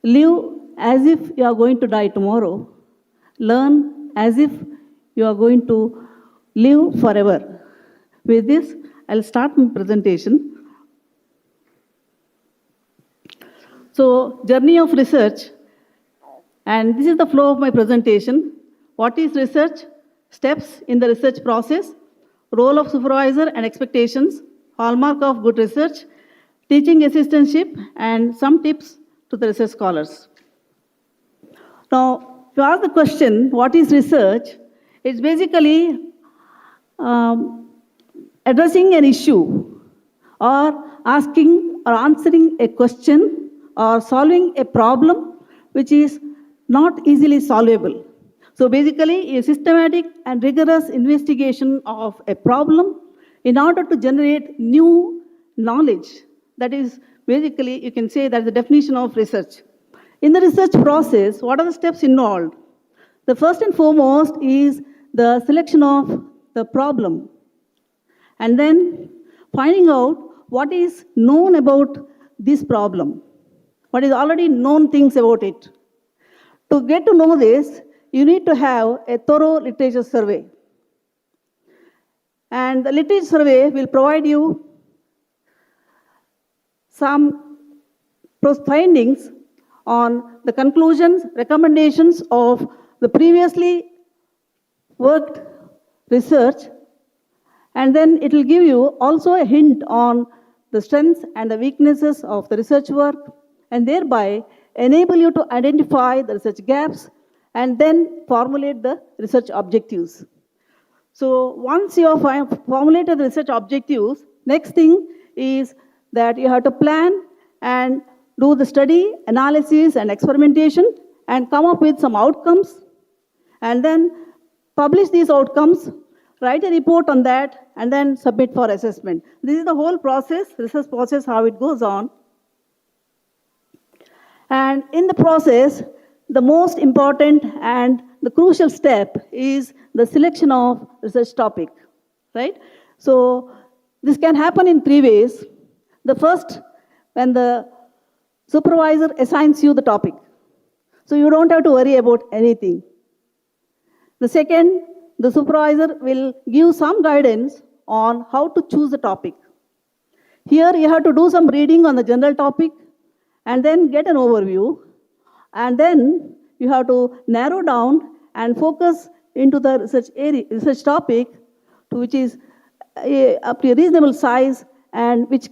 live as if you are going to die tomorrow. Learn as if you are going to live forever. With this, I'll start my presentation. So, journey of research, and this is the flow of my presentation. What is research? Steps in the research process, role of supervisor and expectations, hallmark of good research, teaching assistantship, and some tips to the research scholars. Now, to ask the question, what is research? It's basically addressing an issue or asking or answering a question or solving a problem which is not easily solvable. So basically, a systematic and rigorous investigation of a problem in order to generate new knowledge. That is basically, you can say that's the definition of research. In the research process, what are the steps involved? The first and foremost is the selection of the problem, and then finding out what is known about this problem, what is already known things about it. To get to know this, you need to have a thorough literature survey. And the literature survey will provide you some findings on the conclusions, recommendations of the previously worked research, and then it will give you also a hint on the strengths and the weaknesses of the research work, and thereby enable you to identify the research gaps and then formulate the research objectives. So once you have formulated the research objectives, next thing is that you have to plan and do the study, analysis, and experimentation, and come up with some outcomes, and then publish these outcomes, write a report on that, and then submit for assessment. This is the whole process, research process, how it goes on. And in the process, the most important and the crucial step is the selection of research topic, right? So this can happen in three ways. The first, when the supervisor assigns you the topic, so you don't have to worry about anything. The second, the supervisor will give some guidance on how to choose the topic. Here you have to do some reading on the general topic and then get an overview. And then you have to narrow down and focus into the research topic to which is up to a reasonable size and which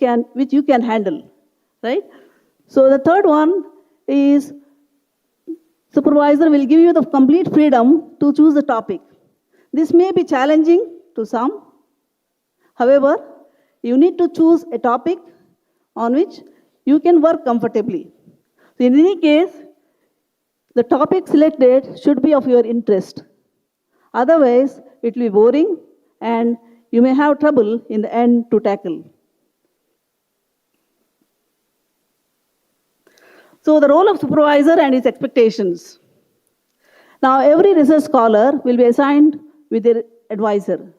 you can handle, right? So the third one is supervisor will give you the complete freedom to choose the topic. This may be challenging to some. However, you need to choose a topic on which you can work comfortably. So in any case, the topic selected should be of your interest. Otherwise, it will be boring and you may have trouble in the end to tackle. So the role of supervisor and its expectations. Now, every research scholar will be assigned with their advisor.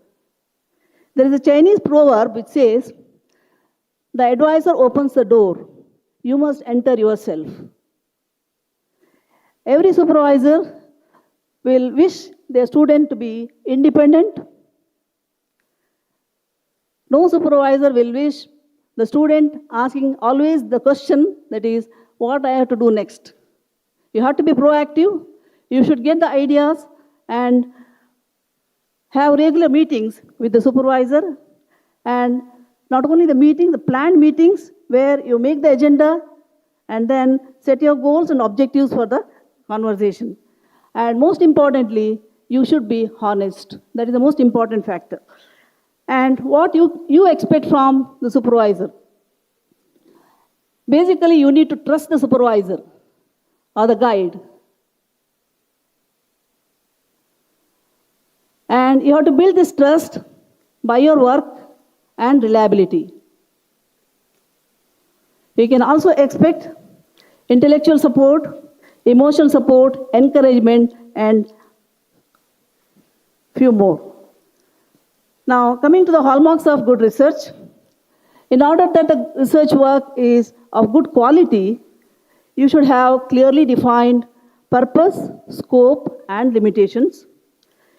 There is a Chinese proverb which says, the advisor opens the door, you must enter yourself. Every supervisor will wish their student to be independent. No supervisor will wish the student asking always the question that is, what I have to do next. You have to be proactive. You should get the ideas and have regular meetings with the supervisor. And not only the meetings, the planned meetings where you make the agenda and then set your goals and objectives for the conversation. And most importantly, you should be honest. That is the most important factor. And what you expect from the supervisor. Basically, you need to trust the supervisor or the guide. And you have to build this trust by your work and reliability. You can also expect intellectual support, emotional support, encouragement, and few more. Now, coming to the hallmarks of good research, in order that the research work is of good quality, you should have clearly defined purpose, scope, and limitations.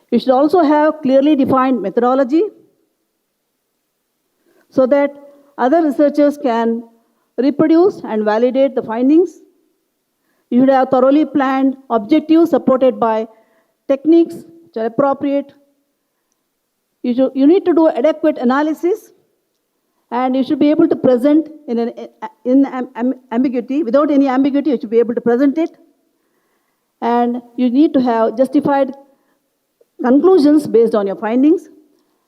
You should also have clearly defined methodology so that other researchers can reproduce and validate the findings. You should have thoroughly planned objectives supported by techniques which are appropriate. You need to do adequate analysis, and you should be able to present in ambiguity. Without any ambiguity, you should be able to present it. And you need to have justified conclusions based on your findings.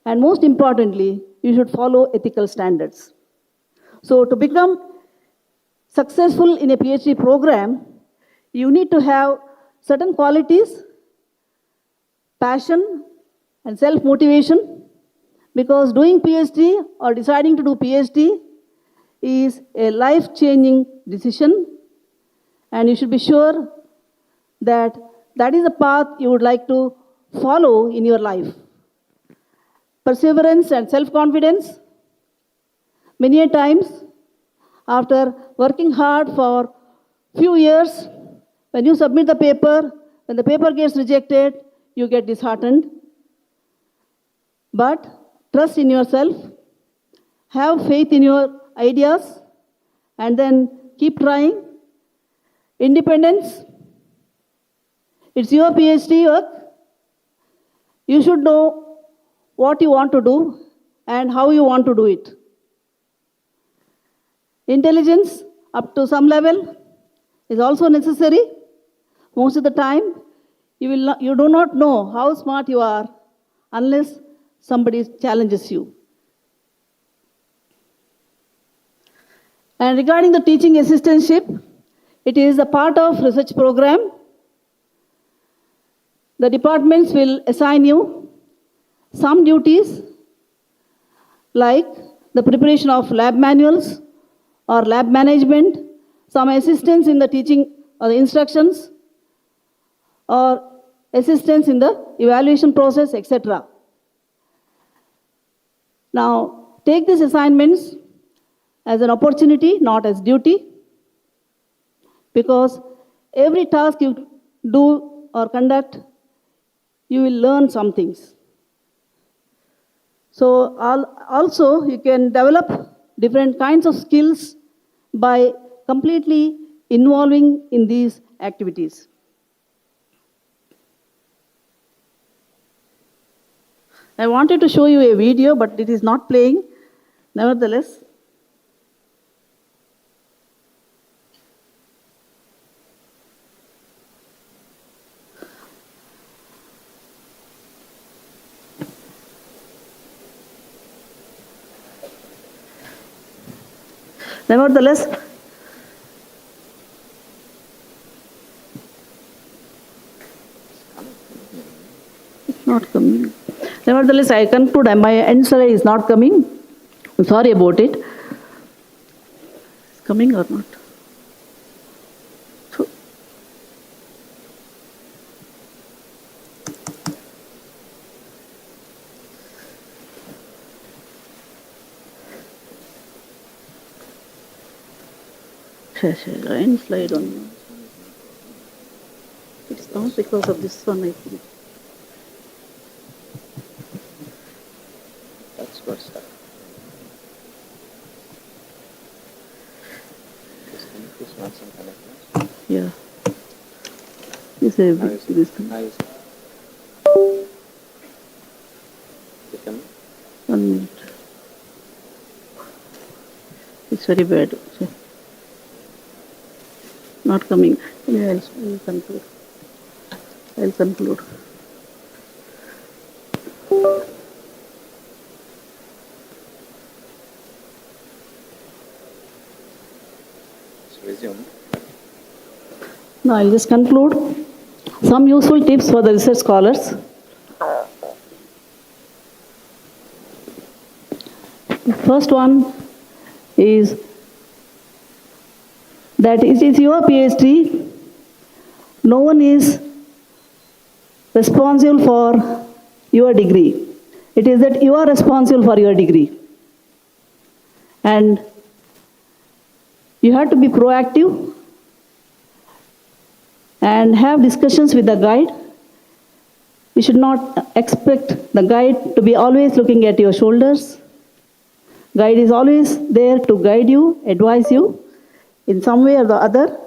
And most importantly, you should follow ethical standards. So to become successful in a PhD program, you need to have certain qualities, passion, and self-motivation, because doing PhD or deciding to do PhD is a life-changing decision, and you should be sure that that is the path you would like to follow in your life. Perseverance and self-confidence. Many a times, after working hard for few years, when you submit the paper, when the paper gets rejected, you get disheartened. But trust in yourself, have faith in your ideas, and then keep trying. Independence. It's your PhD work. You should know what you want to do and how you want to do it. Intelligence, up to some level, is also necessary. Most of the time, you do not know how smart you are unless somebody challenges you. And regarding the teaching assistantship, it is a part of research program. The departments will assign you some duties like the preparation of lab manuals or lab management, some assistance in the teaching or the instructions, or assistance in the evaluation process, etc. Now, take these assignments as an opportunity, not as duty, because every task you do or conduct, you will learn some things. So also you can develop different kinds of skills by completely involving in these activities. I wanted to show you a video, but it is not playing. Nevertheless, Nevertheless, it's not coming. Nevertheless, I conclude my answer is not coming. I'm sorry about it. It's coming or not? So- Line slide on. It's not because of this one, I think. That's good stuff. This wants some connectors. Yeah. This is this. Now you see. Is it coming? 1 minute. It's very bad. So, not coming. Yeah, I'll conclude. I'll conclude. Resume. Now I'll just conclude. Some useful tips for the research scholars. First one is that it is your PhD. No one is responsible for your degree. It is that you are responsible for your degree. And you have to be proactive and have discussions with the guide. You should not expect the guide to be always looking at your shoulders. Guide is always there to guide you, advise you in some way or the other.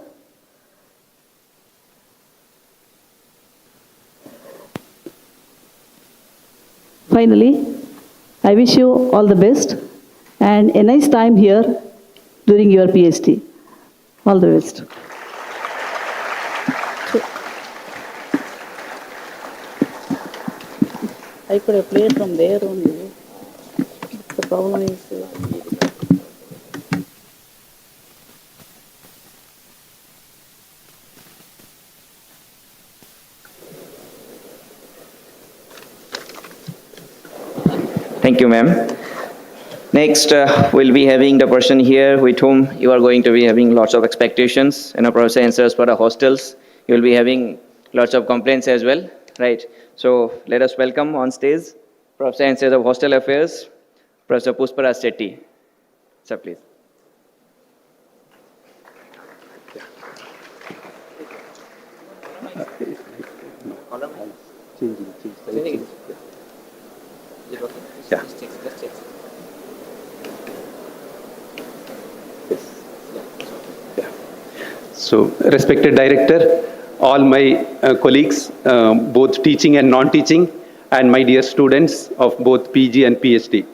Finally, I wish you all the best and a nice time here during your PhD. All the best. I could have played from there only. The problem is... Thank you, ma'am. Next, we'll be having the person here with whom you are going to be having lots of expectations. Professor answers for the hostels. You will be having lots of complaints as well, right? So let us welcome on stage Professor answers of Hostel Affairs, Professor Pushparaj Shetty. Sir, please. Yeah. So, respected director, all my colleagues, both teaching and non-teaching, and my dear students of both PG and PhD.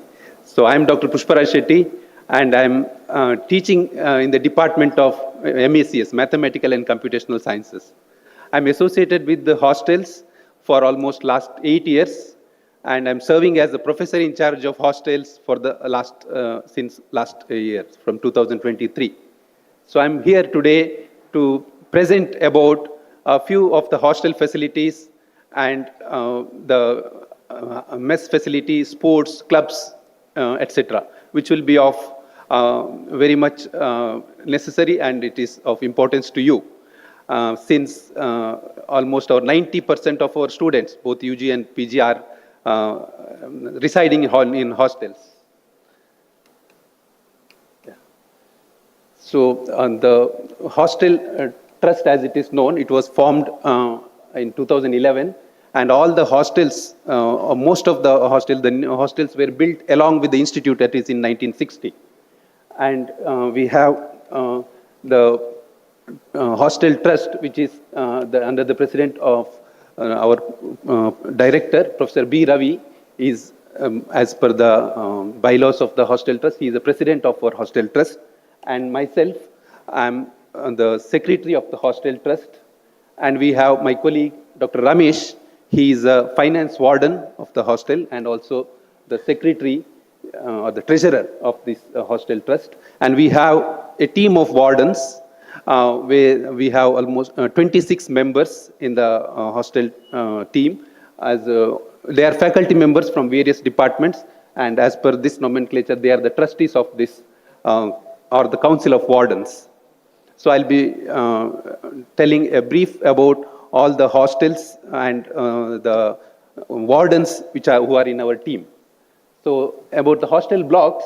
So, I am Dr. Pushparaj Shetty, and I am teaching in the Department of MACS, Mathematical and Computational Sciences. I am associated with the hostels for almost last 8 years, and I'm serving as the professor in charge of hostels for the since last year, from 2023. So I'm here today to present about a few of the hostel facilities and the mess facilities, sports, clubs, etc., which will be of very much necessary, and it is of importance to you. Since almost 90% of our students, both UG and PG, are residing in hostels. Yeah. So the hostel trust, as it is known, it was formed in 2011, and all the hostels, most of the hostels were built along with the institute, that is in 1960. And we have the hostel trust, which is under the president of our director, Professor B. Ravi, is as per the bylaws of the hostel trust, he is the president of our hostel trust. And myself, I'm the secretary of the hostel trust. And we have my colleague, Dr. Ramesh. He is a finance warden of the hostel and also the secretary or the treasurer of this hostel trust. And we have a team of wardens where we have almost 26 members in the hostel team. As they are faculty members from various departments, and as per this nomenclature, they are the trustees of this or the council of wardens. So I'll be telling a brief about all the hostels and the wardens who are in our team. So about the hostel blocks,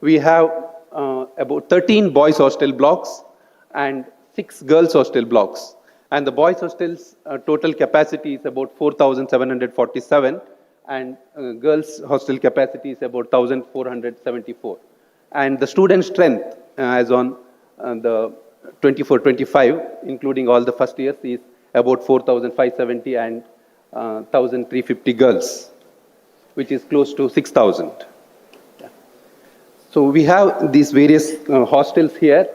we have about 13 boys hostel blocks and 6 girls hostel blocks. And the boys hostels total capacity is about 4,747, and girls hostel capacity is about 1,474. And the student strength as on the 24-25, including all the first years, is about 4,570 and 1,350 girls, which is close to 6,000. Yeah. So we have these various hostels here,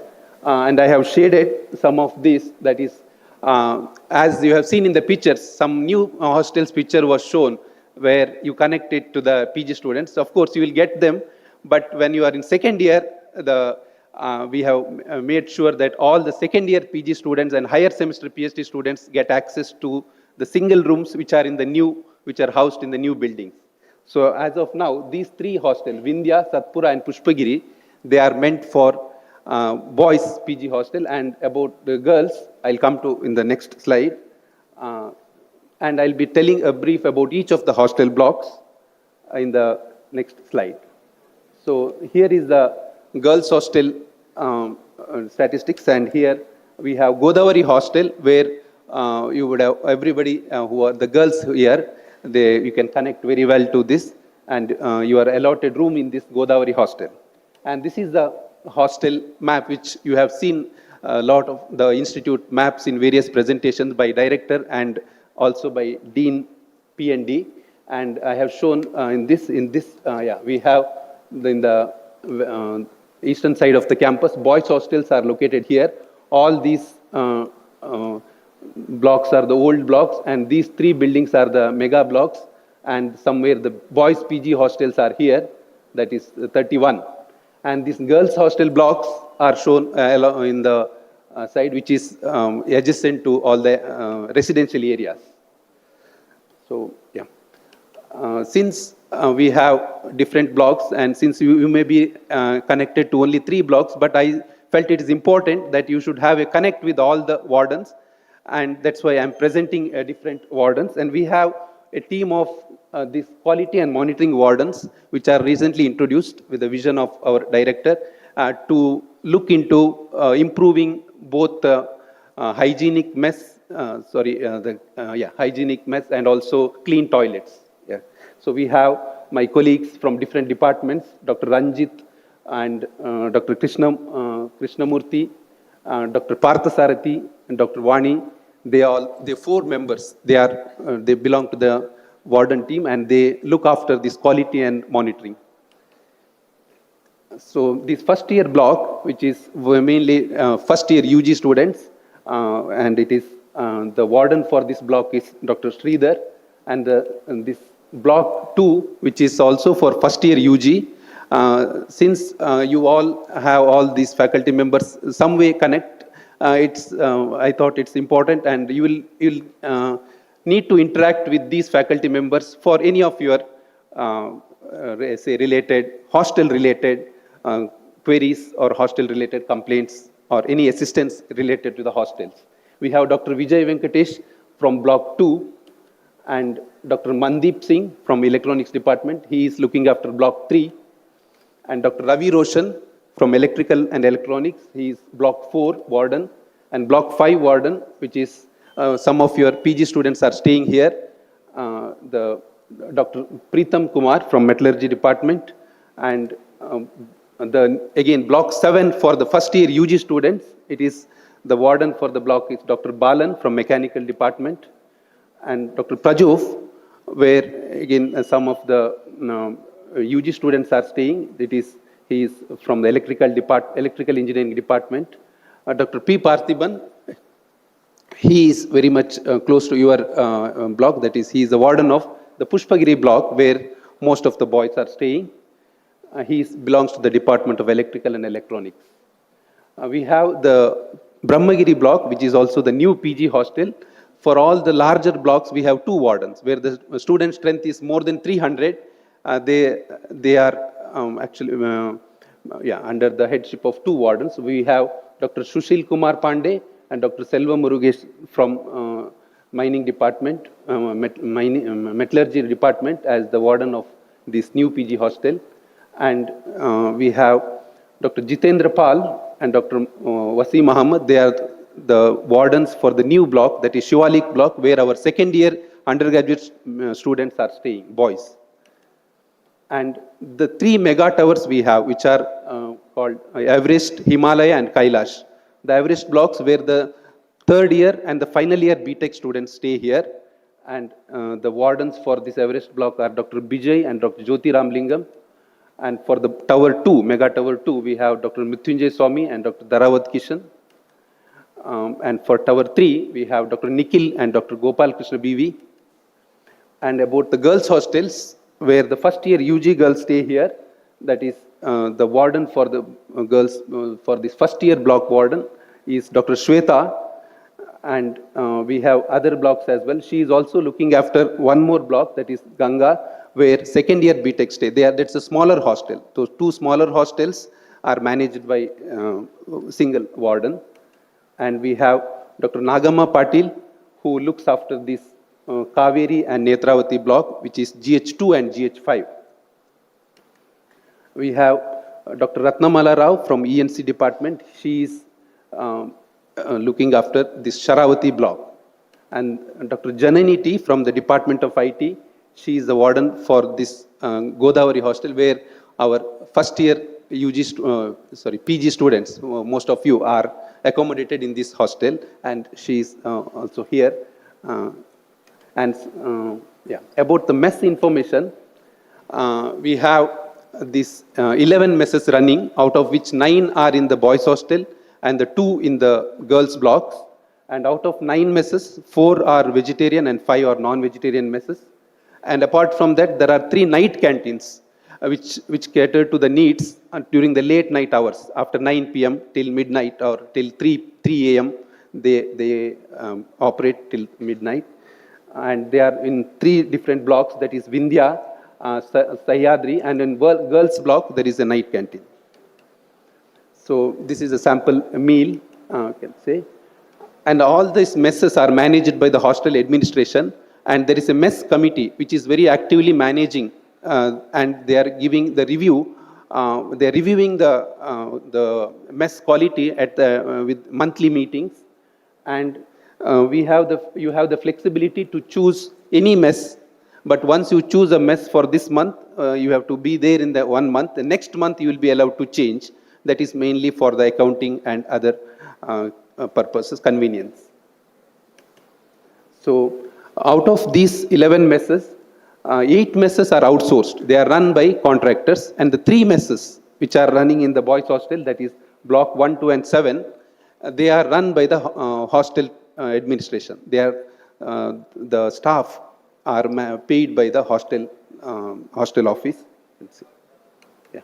and I have shaded some of these. That is, as you have seen in the pictures, some new hostels picture was shown where you connect it to the PG students. Of course, you will get them, but when you are in second year, we have made sure that all the second year PG students and higher semester PhD students get access to the single rooms which are housed in the new buildings. So as of now, these 3 hostels, Vindhya, Satpura and Pushpagiri, they are meant for boys PG hostel, and about the girls, I'll come to in the next slide. And I'll be telling a brief about each of the hostel blocks in the next slide. So here is the girls hostel statistics, and here we have Godavari hostel, where you would have everybody who are the girls here, you can connect very well to this, and you are allotted room in this Godavari hostel. And this is the hostel map, which you have seen a lot of the institute maps in various presentations by director and also by Dean P&D. And I have shown we have in the eastern side of the campus, boys hostels are located here. All these blocks are the old blocks, and these 3 buildings are the mega blocks, and somewhere the boys PG hostels are here, that is 31. And these girls hostel blocks are shown in the side, which is adjacent to all the residential areas. So, yeah. Since we have different blocks, and since you may be connected to only 3 blocks, but I felt it is important that you should have a connect with all the wardens, and that's why I'm presenting different wardens. And we have a team of these quality and monitoring wardens, which are recently introduced with the vision of our director to look into improving both hygienic mess, hygienic mess and also clean toilets. Yeah. So we have my colleagues from different departments, Dr. Ranjit and Dr. Krishnamurthy, Dr. Parthasarathi and Dr. Vani. They're 4 members. They belong to the warden team, and they look after this quality and monitoring. So this first year block, which is mainly first year UG students, and it is the warden for this block is Dr. Sridhar, and this block 2, which is also for first year UG. Since you all have all these faculty members some way connect, I thought it's important, and you'll need to interact with these faculty members for any of your say related hostel related queries or hostel-related complaints or any assistance related to the hostels. We have Dr. Vijay Venkatesh from Block 2 and Dr. Mandeep Singh from Electronics Department. He is looking after Block 3. And Dr. Ravi Roshan from Electrical and Electronics. He is Block 4 Warden and Block 5 Warden, which is some of your PG students are staying here. The Dr. Preetham Kumar from Metallurgy Department and again Block 7 for the first year UG students. It is the warden for the block is Dr. Balan from Mechanical Department and Dr. Prajov, where again some of the UG students are staying. He is from the Electrical Engineering Department. Dr. P. Parthiban, he is very much close to your block. That is, he is the warden of the Pushpagiri block, where most of the boys are staying. He belongs to the Department of Electrical and Electronics. We have the Brahmagiri block, which is also the new PG hostel. For all the larger blocks, we have 2 wardens, where the student strength is more than 300. They are actually under the headship of 2 wardens. We have Dr. Sushil Kumar Pandey and Dr. Selva Murugesh from Mining Department, Metallurgy Department as the warden of this new PG hostel. And we have Dr. Jitendra Pal and Dr. Wasim Muhammad. They are the wardens for the new block, that is Shivalik block, where our second year undergraduate students are staying, boys. And the 3 mega towers we have, which are called Everest, Himalaya and Kailash. The Everest blocks where the third year and the final year BTech students stay here. And the wardens for this Everest block are Dr. Bijay and Dr. Jyoti Ramlingam. And for the Tower 2, Mega Tower 2, we have Dr. Mrityunjay Swami and Dr. Dharawat Kishan. And for Tower 3, we have Dr. Nikhil and Dr. Gopal Krishna BV. And about the girls' hostels, where the first year UG girls stay here, that is the warden for the girls, for this first year block warden is Dr. Shweta. And we have other blocks as well. She is also looking after one more block, that is Ganga, where second year BTech stay. That's a smaller hostel. Those 2 smaller hostels are managed by single warden. And we have Dr. Nagama Patil, who looks after this Kaveri and Netravati block, which is GH2 and GH5. We have Dr. Ratnamala Rao from ENC department. She is looking after this Sharavati block. And Dr. Janani T from the Department of IT, she is the warden for this Godavari hostel, where our first year PG students, most of you are accommodated in this hostel, and she is also here. About the mess information, we have these 11 messes running, out of which 9 are in the boys hostel and the 2 in the girls blocks. And out of 9 messes, 4 are vegetarian and 5 are non-vegetarian messes. And apart from that, there are 3 night canteens which cater to the needs during the late night hours, after 9 p.m. till midnight or till 3 a.m. They operate till midnight. And they are in 3 different blocks, that is Vindhya, Sahyadri, and in girls block there is a night canteen. So this is a sample meal, I can say. And all these messes are managed by the hostel administration, and there is a mess committee which is very actively managing, and they are giving the review. They are reviewing the mess quality with monthly meetings, and you have the flexibility to choose any mess. But once you choose a mess for this month, you have to be there in the 1 month. The next month you will be allowed to change. That is mainly for the accounting and other purposes, convenience. So out of these 11 messes, 8 messes are outsourced. They are run by contractors, and the 3 messes which are running in the boys hostel, that is block 1, 2 and 7, they are run by the hostel administration. They are the staff are paid by the hostel office. Yeah.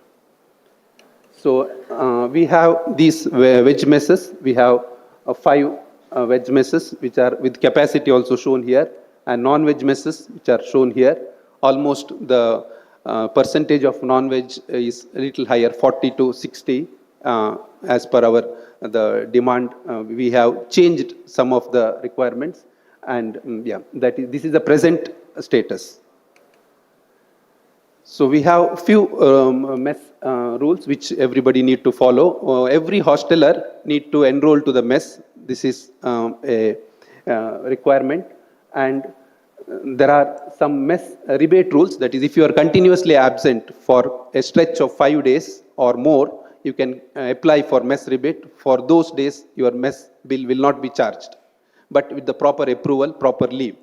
So we have these veg messes. We have 5 veg messes which are with capacity also shown here, and non-veg messes which are shown here. Almost the percentage of non-veg is a little higher, 40 to 60, as per our the demand. We have changed some of the requirements, and yeah, this is the present status. So we have few mess rules which everybody need to follow. Every hosteler need to enroll to the mess. This is a requirement, and there are some mess rebate rules. That is, if you are continuously absent for a stretch of 5 days or more, you can apply for mess rebate. For those days, your mess bill will not be charged, but with the proper approval, proper leave.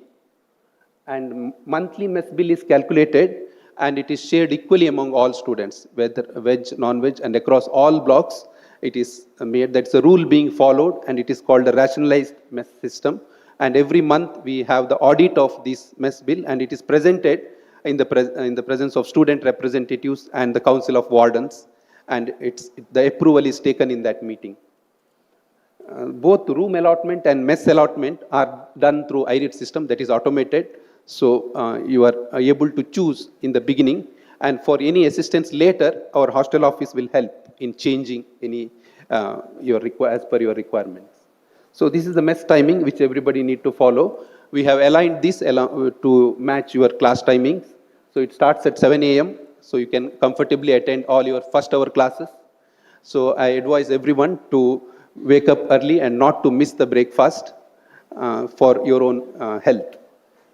And monthly mess bill is calculated, and it is shared equally among all students, whether veg, non-veg, and across all blocks. It is made, that's a rule being followed, and it is called a rationalized mess system. And every month we have the audit of this mess bill, and it is presented in the presence of student representatives and the council of wardens, and the approval is taken in that meeting. Both room allotment and mess allotment are done through IRIT system, that is automated. So you are able to choose in the beginning, and for any assistance later, our hostel office will help in changing any as per your requirements. So this is the mess timing which everybody need to follow. We have aligned this to match your class timings. So it starts at 7 a.m. So you can comfortably attend all your first hour classes. So I advise everyone to wake up early and not to miss the breakfast for your own health.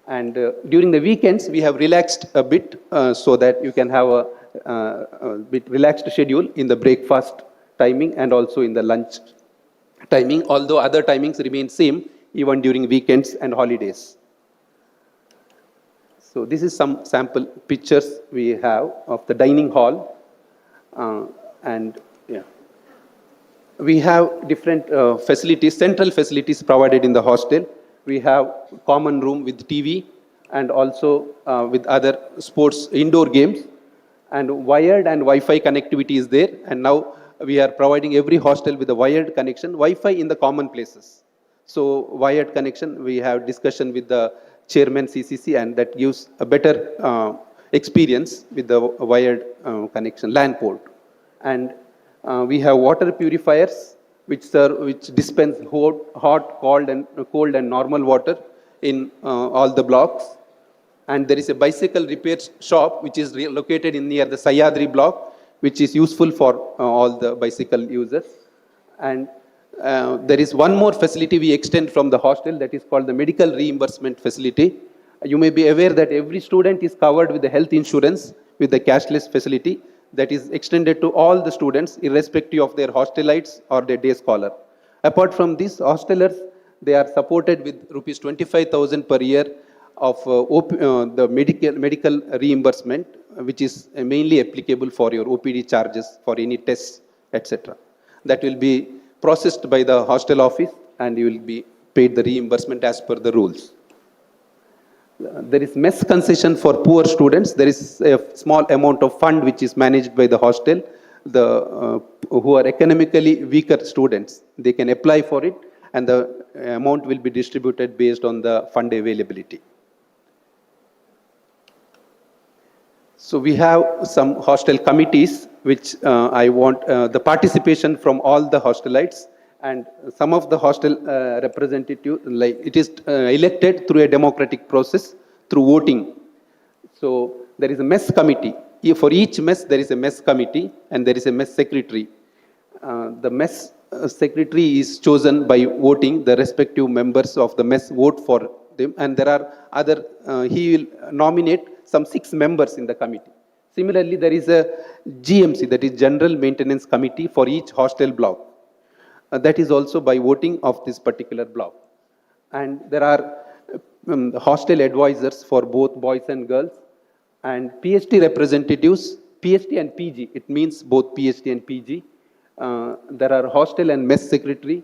And during the weekends, we have relaxed a bit so that you can have a bit relaxed schedule in the breakfast timing and also in the lunch timing, although other timings remain same even during weekends and holidays. So this is some sample pictures we have of the dining hall. And yeah, we have different facilities, central facilities provided in the hostel. We have common room with TV and also with other sports indoor games, and wired and Wi-Fi connectivity is there. And now we are providing every hostel with a wired connection, Wi-Fi in the common places. So wired connection, we have discussion with the chairman CCC, and that gives a better experience with the wired connection, LAN port. And we have water purifiers which dispense hot, cold, and normal water in all the blocks. And there is a bicycle repair shop which is located near the Sayadri block, which is useful for all the bicycle users. And there is one more facility we extend from the hostel, that is called the medical reimbursement facility. You may be aware that every student is covered with the health insurance with the cashless facility that is extended to all the students, irrespective of their hostelites or their day scholar. Apart from this, hostelers, they are supported with rupees 25,000 per year of the medical reimbursement, which is mainly applicable for your OPD charges for any tests, etc. That will be processed by the hostel office, and you will be paid the reimbursement as per the rules. There is mess concession for poor students. There is a small amount of fund which is managed by the hostel. Who are economically weaker students, they can apply for it, and the amount will be distributed based on the fund availability. So we have some hostel committees which I want the participation from all the hostelites, and some of the hostel representative, like it is elected through a democratic process through voting. So there is a mess committee. For each mess there is a mess committee, and there is a mess secretary. The mess secretary is chosen by voting. The respective members of the mess vote for them, and there are other, he will nominate some 6 members in the committee. Similarly, there is a GMC, that is General Maintenance Committee, for each hostel block. That is also by voting of this particular block. And there are hostel advisors for both boys and girls, and PhD representatives, PhD and PG, it means both PhD and PG. There are hostel and mess secretary.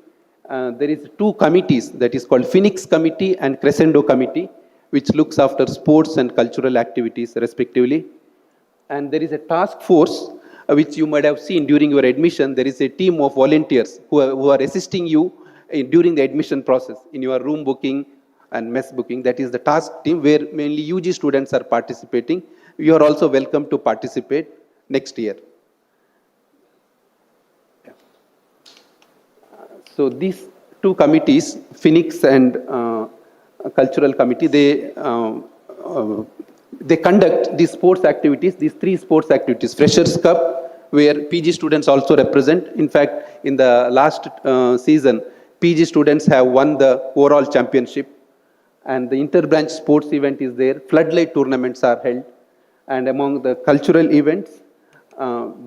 There is 2 committees, that is called Phoenix Committee and Crescendo Committee, which looks after sports and cultural activities respectively. And there is a task force which you might have seen during your admission. There is a team of volunteers who are assisting you during the admission process in your room booking and mess booking. That is the task team where mainly UG students are participating. you are also welcome to participate next year. So these two committees, Phoenix and Cultural Committee, they conduct these sports activities, these three sports activities. Freshers Cup, where PG students also represent. In fact, in the last season, PG students have won the overall championship. And the interbranch sports event is there. Floodlight tournaments are held. And among the cultural events,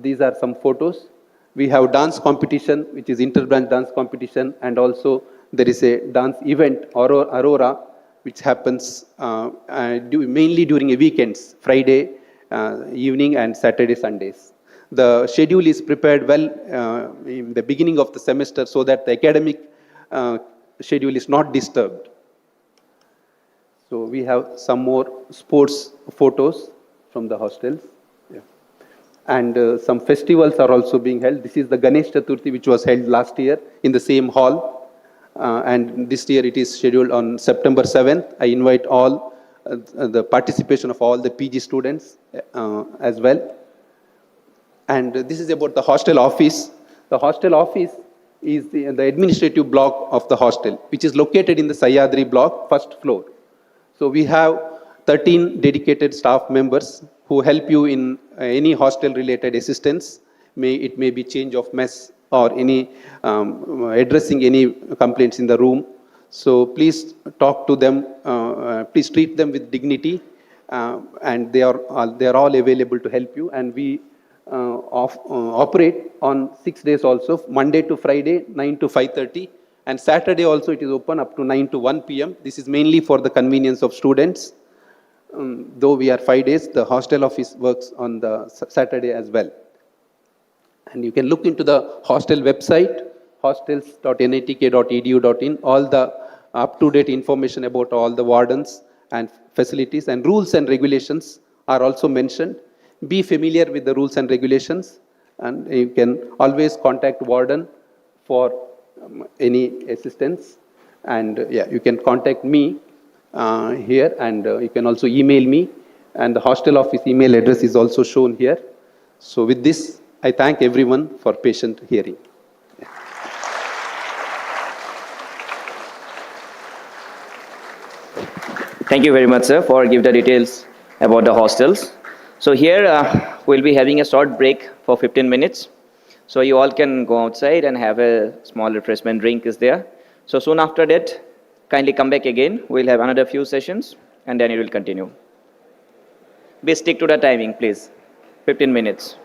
these are some photos. We have dance competition, which is interbranch dance competition, and also there is a dance event, Aurora, which happens mainly during weekends, Friday evening and Saturday, Sundays. The schedule is prepared well in the beginning of the semester so that the academic schedule is not disturbed. So we have some more sports photos from the hostels. Yeah. And some festivals are also being held. This is the Ganesh Chaturthi, which was held last year in the same hall. And this year it is scheduled on September 7th. I invite all the participation of all the PG students as well. And this is about the hostel office. The hostel office is the administrative block of the hostel, which is located in the Sayadri block, first floor. So we have 13 dedicated staff members who help you in any hostel related assistance. It may be change of mess or any addressing any complaints in the room. So please talk to them, please treat them with dignity, and they are all available to help you. And we operate on 6 days also, Monday to Friday, 9 to 5:30. And Saturday also it is open up to 9 to 1 p.m. This is mainly for the convenience of students. Though we are 5 days, the hostel office works on the Saturday as well. And you can look into the hostel website, hostels.nitk.edu.in, all the up-to-date information about all the wardens and facilities, and rules and regulations are also mentioned. Be familiar with the rules and regulations, and you can always contact warden for any assistance. And you can contact me here, and you can also email me, and the hostel office email address is also shown here. So with this, I thank everyone for patient hearing. Thank you very much, sir, for giving the details about the hostels. So here we'll be having a short break for 15 minutes. So you all can go outside and have a small refreshment drink is there. So soon after that, kindly come back again. We'll have another few sessions and then it will continue. Be stick to the timing, please. 15 minutes.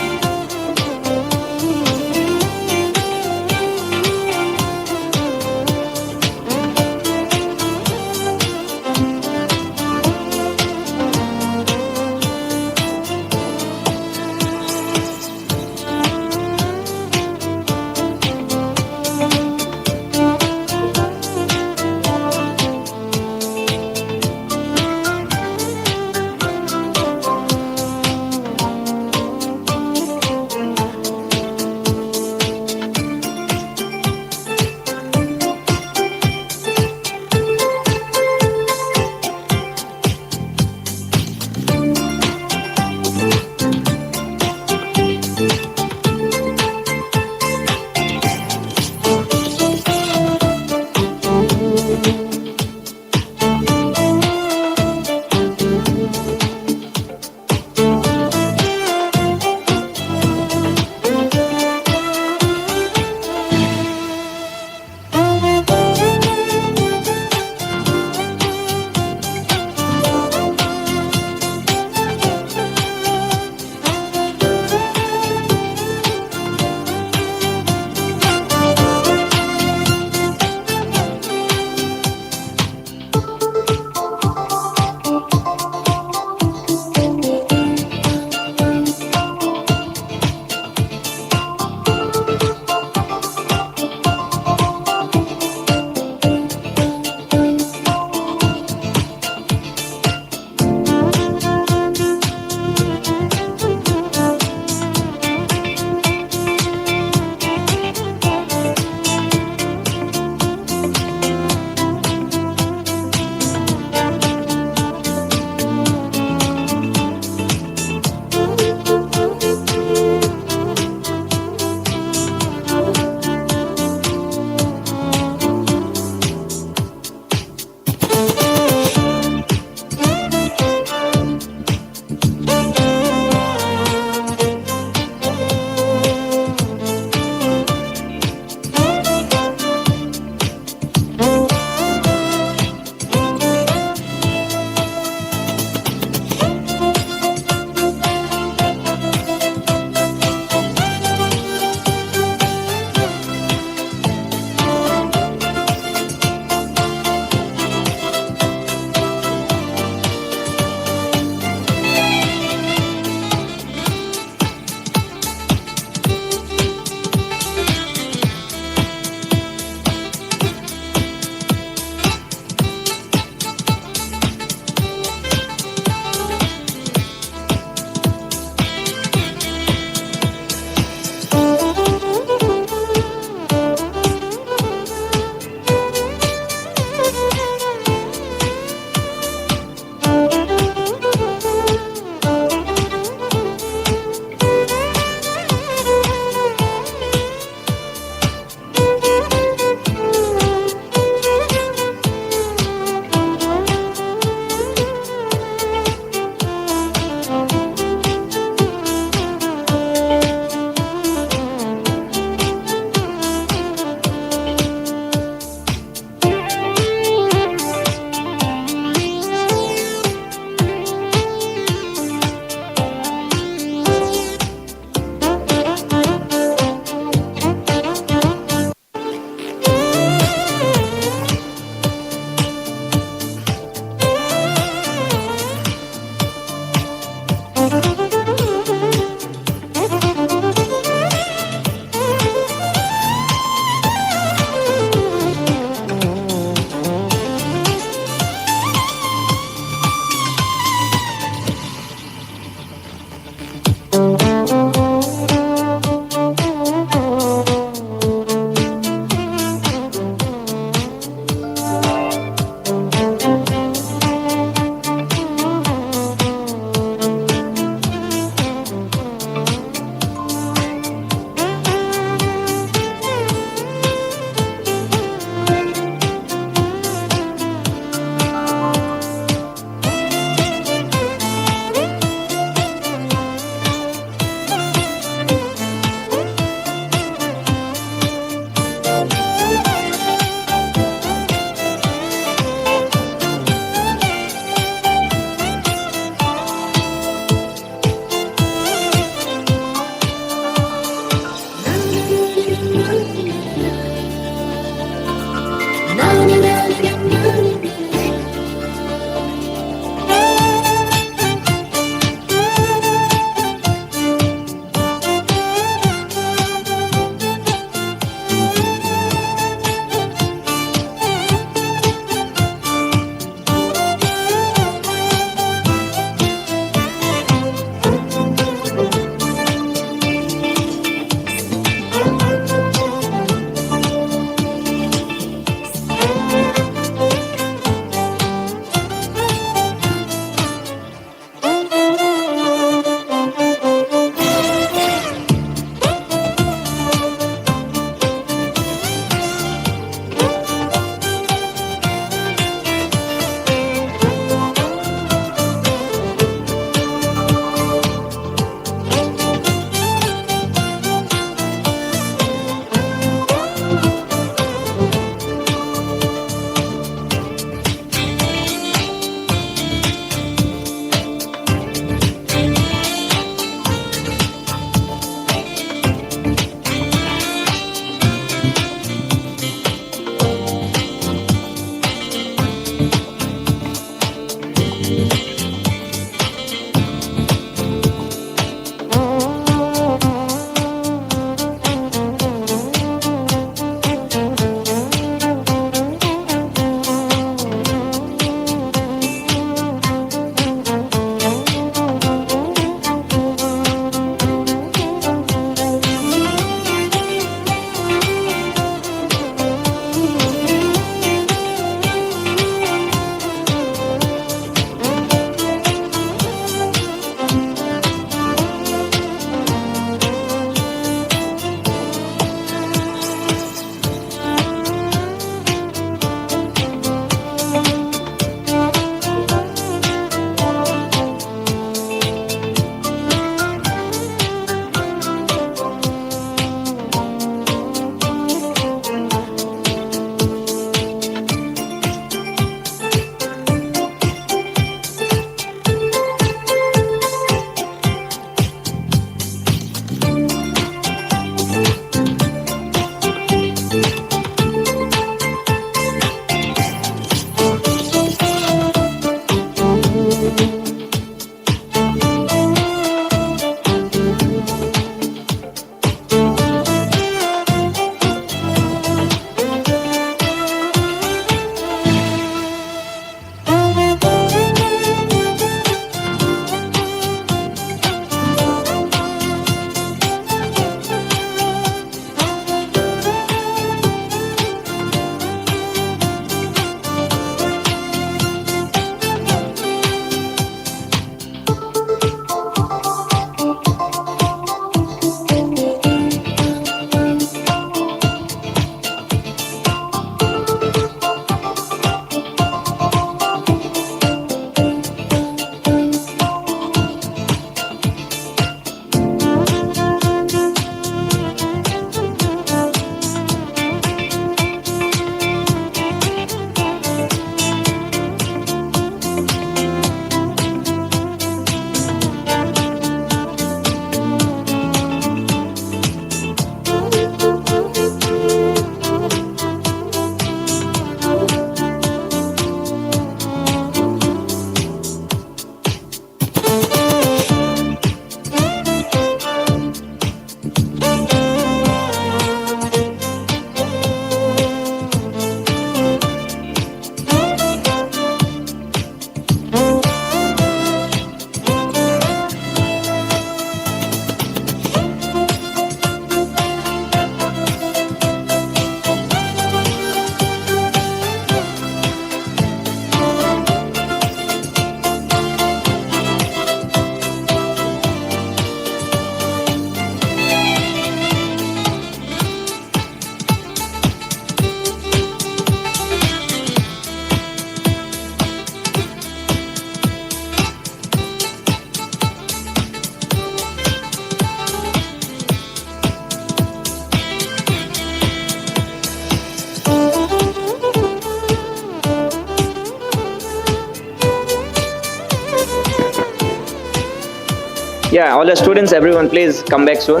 Yeah, all the students, everyone, please come back soon.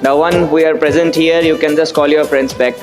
The one who are present here, you can just call your friends back.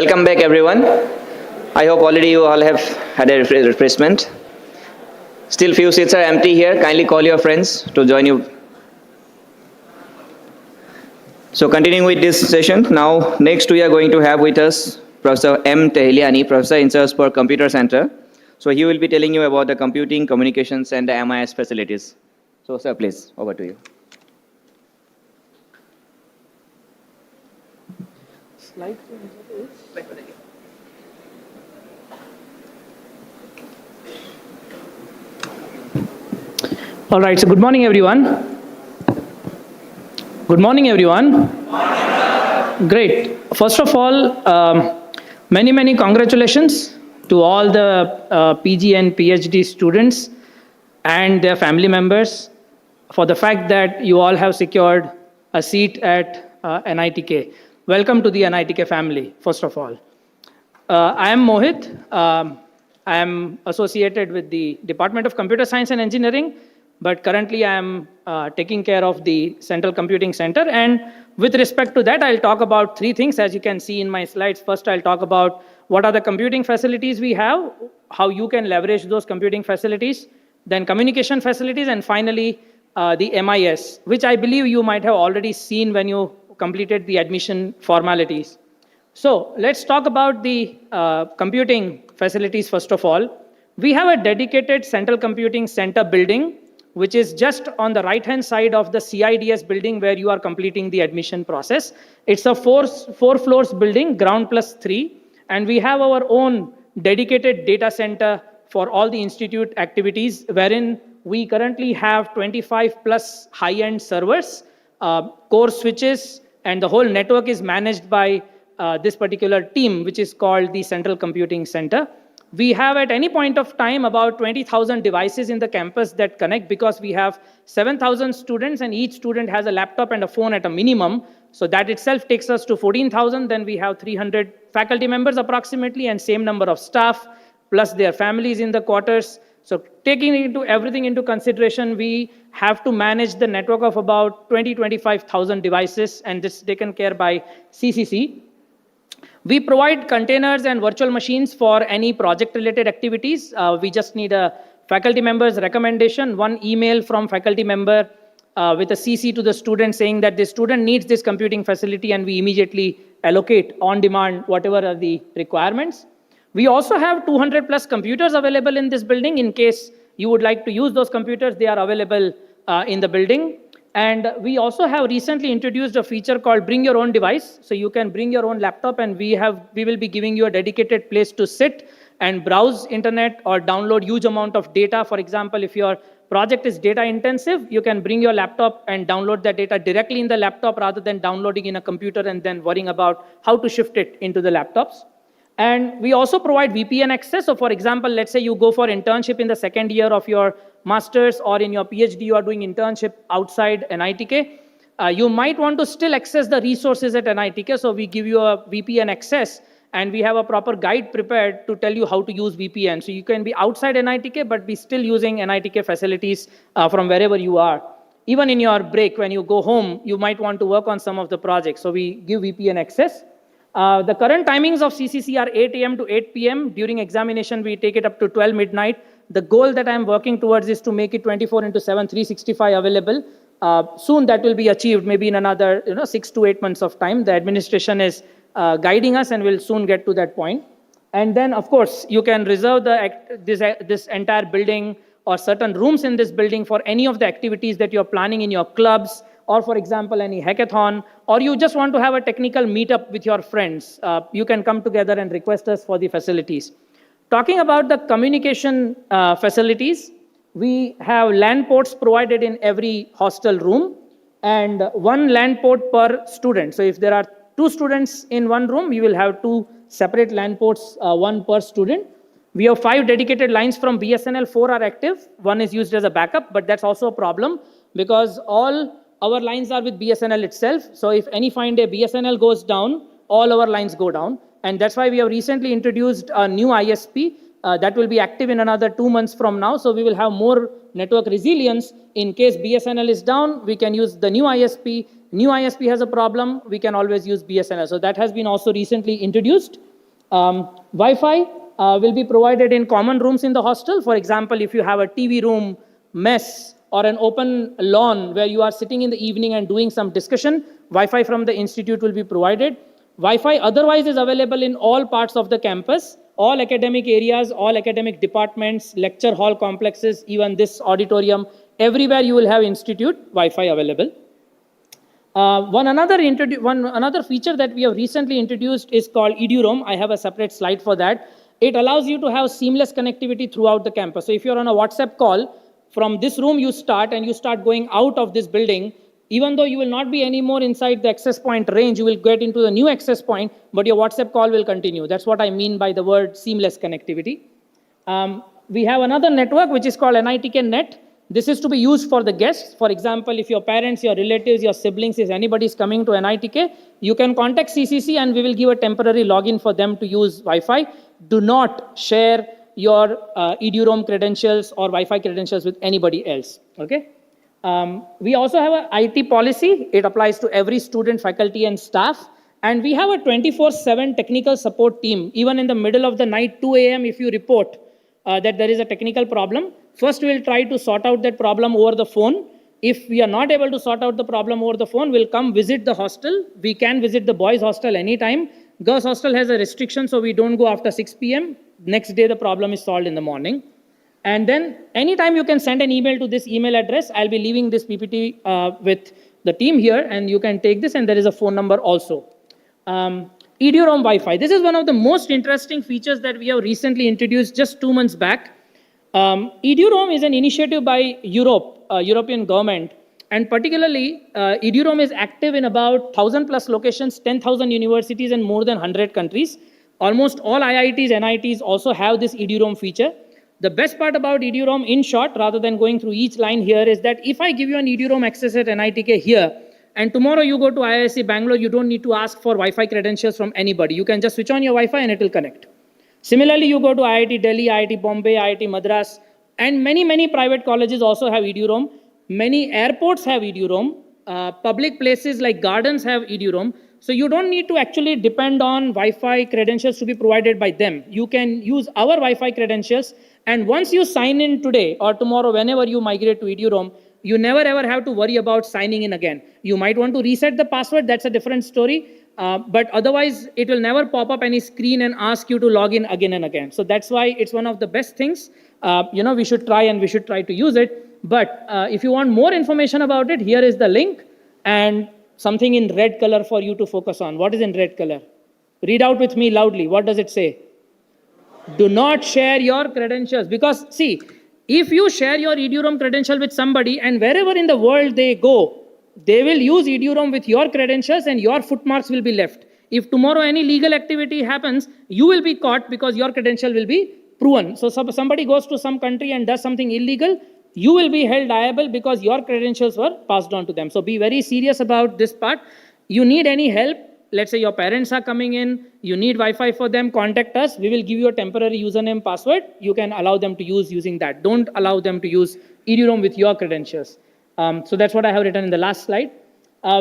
welcome back everyone. I hope already you all have had a refreshment. Still few seats are empty here. Kindly call your friends to join you. So continuing with this session, now next we are going to have with us Professor M. Tehliani, Professor in charge for Computer Center. So he will be telling you about the computing, communications and the MIS facilities. So sir, please, over to you. All right, so good morning, everyone. Good morning, everyone. Great. First of all, many congratulations to all the PG and PhD students and their family members for the fact that you all have secured a seat at NITK. Welcome to the NITK family, first of all. I am Mohit. I am associated with the Department of Computer Science and Engineering, but currently I am taking care of the Central Computing Center. And with respect to that, I'll talk about three things, as you can see in my slides. First, I'll talk about what are the computing facilities we have, how you can leverage those computing facilities, then communication facilities, and finally, the MIS, which I believe you might have already seen when you completed the admission formalities. So let's talk about the computing facilities first of all. We have a dedicated Central Computing Center building, which is just on the right-hand side of the CIDS building where you are completing the admission process. It's a four floors building, ground plus 3, and we have our own dedicated data center for all the institute activities, wherein we currently have 25 plus high-end servers, core switches, and the whole network is managed by this particular team, which is called the Central Computing Center. We have at any point of time about 20,000 devices in the campus that connect, because we have 7,000 students and each student has a laptop and a phone at a minimum. So that itself takes us to 14,000. Then we have 300 faculty members approximately and same number of staff plus their families in the quarters. So taking everything into consideration, we have to manage the network of about 25,000 devices, and this is taken care by CCC. We provide containers and virtual machines for any project-related activities. We just need a faculty member's recommendation, one email from faculty member with a CC to the student saying that the student needs this computing facility, and we immediately allocate on demand whatever are the requirements. We also have 200 plus computers available in this building. In case you would like to use those computers, they are available in the building. And we also have recently introduced a feature called Bring Your Own Device. So you can bring your own laptop, and we will be giving you a dedicated place to sit and browse internet or download huge amount of data. For example, if your project is data intensive, you can bring your laptop and download that data directly in the laptop rather than downloading in a computer and then worrying about how to shift it into the laptops. And we also provide VPN access. So for example, let's say you go for internship in the second year of your master's, or in your PhD, you are doing internship outside NITK. You might want to still access the resources at NITK. So we give you a VPN access, and we have a proper guide prepared to tell you how to use VPN. So you can be outside NITK, but be still using NITK facilities from wherever you are. Even in your break, when you go home, you might want to work on some of the projects. So we give VPN access. The current timings of CCC are 8 a.m. to 8 p.m. During examination, we take it up to 12 midnight. The goal that I'm working towards is to make it 24/7, 365 available. Soon that will be achieved, maybe in another 6 to 8 months of time. The administration is guiding us, and we'll soon get to that point. And then, of course, you can reserve this entire building or certain rooms in this building for any of the activities that you're planning in your clubs, or for example, any hackathon, or you just want to have a technical meetup with your friends. You can come together and request us for the facilities. Talking about the communication facilities, we have LAN ports provided in every hostel room, and one LAN port per student. So if there are 2 students in one room, we will have 2 separate LAN ports, one per student. We have 5 dedicated lines from BSNL, 4 are active. One is used as a backup, but that's also a problem because all our lines are with BSNL itself. So if any fine day BSNL goes down, all our lines go down. And that's why we have recently introduced a new ISP that will be active in another 2 months from now. So we will have more network resilience. In case BSNL is down, we can use the new ISP. New ISP has a problem, we can always use BSNL. So that has been also recently introduced. Wi-Fi will be provided in common rooms in the hostel. For example, if you have a TV room, mess, or an open lawn where you are sitting in the evening and doing some discussion, Wi-Fi from the institute will be provided. Wi-Fi otherwise is available in all parts of the campus, all academic areas, all academic departments, lecture hall complexes, even this auditorium, everywhere you will have institute Wi-Fi available. One another feature that we have recently introduced is called EduRoam. I have a separate slide for that. It allows you to have seamless connectivity throughout the campus. So if you're on a WhatsApp call, from this room you start and you start going out of this building, even though you will not be anymore inside the access point range, you will get into the new access point, but your WhatsApp call will continue. That's what I mean by the word seamless connectivity. We have another network which is called NITK Net. This is to be used for the guests. For example, if your parents, your relatives, your siblings, if anybody is coming to NITK, you can contact CCC and we will give a temporary login for them to use Wi-Fi. Do not share your EduRoam credentials or Wi-Fi credentials with anybody else. Okay. We also have an IT policy. It applies to every student, faculty, and staff. And we have a 24/7 technical support team. Even in the middle of the night, 2 a.m., if you report that there is a technical problem, first we'll try to sort out that problem over the phone. If we are not able to sort out the problem over the phone, we'll come visit the hostel. We can visit the boys' hostel anytime. Girls' hostel has a restriction, so we don't go after 6 p.m. Next day, the problem is solved in the morning. And then anytime you can send an email to this email address. I'll be leaving this PPT with the team here, and you can take this, and there is a phone number also. EduRoam Wi-Fi. This is one of the most interesting features that we have recently introduced just 2 months back. EduRoam is an initiative by European government, and particularly EduRoam is active in about 1,000 plus locations, 10,000 universities, and more than 100 countries. Almost all IITs, NITs also have this EduRoam feature. The best part about EduRoam, in short, rather than going through each line here, is that if I give you an EduRoam access at NITK here, and tomorrow you go to IISc Bangalore, you don't need to ask for Wi-Fi credentials from anybody. You can just switch on your Wi-Fi and it will connect. Similarly, you go to IIT Delhi, IIT Bombay, IIT Madras, and many private colleges also have EduRoam. Many airports have EduRoam. Public places like gardens have EduRoam. So you don't need to actually depend on Wi-Fi credentials to be provided by them. You can use our Wi-Fi credentials, and once you sign in today or tomorrow, whenever you migrate to EduRoam, you never ever have to worry about signing in again. You might want to reset the password, that's a different story. But otherwise, it will never pop up any screen and ask you to log in again and again. So that's why it's one of the best things. We should try to use it. But if you want more information about it, here is the link and something in red color for you to focus on. What is in red color? Read out with me loudly. What does it say? Do not share your credentials. Because see, if you share your EduRoam credential with somebody and wherever in the world they go, they will use EduRoam with your credentials and your footmarks will be left. If tomorrow any legal activity happens, you will be caught because your credential will be proven. So somebody goes to some country and does something illegal, you will be held liable because your credentials were passed on to them. So be very serious about this part. You need any help, let's say your parents are coming in, you need Wi-Fi for them, contact us. We will give you a temporary username, password. You can allow them to use using that. Don't allow them to use EduRoam with your credentials. So that's what I have written in the last slide.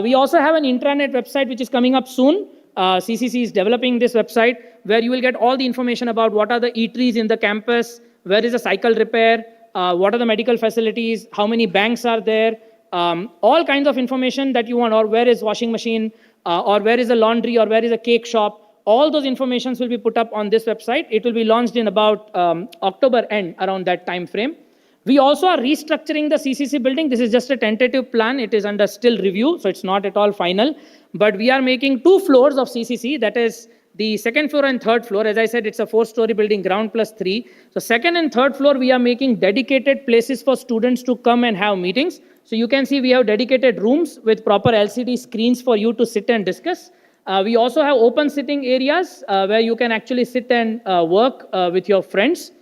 We also have an intranet website which is coming up soon. CCC is developing this website where you will get all the information about what are the eateries in the campus, where is a cycle repair, what are the medical facilities, how many banks are there, all kinds of information that you want, or where is washing machine, or where is a laundry, or where is a cake shop. All those informations will be put up on this website. It will be launched in about October end, around that time frame. We also are restructuring the CCC building. This is just a tentative plan. It is under still review, so it's not at all final. But we are making 2 floors of CCC, that is the 2nd floor and 3rd floor. As I said, it's a 4-story building, ground plus 3. So 2nd and 3rd floor, we are making dedicated places for students to come and have meetings. So you can see we have dedicated rooms with proper LCD screens for you to sit and discuss. We also have open sitting areas where you can actually sit and work with your friends.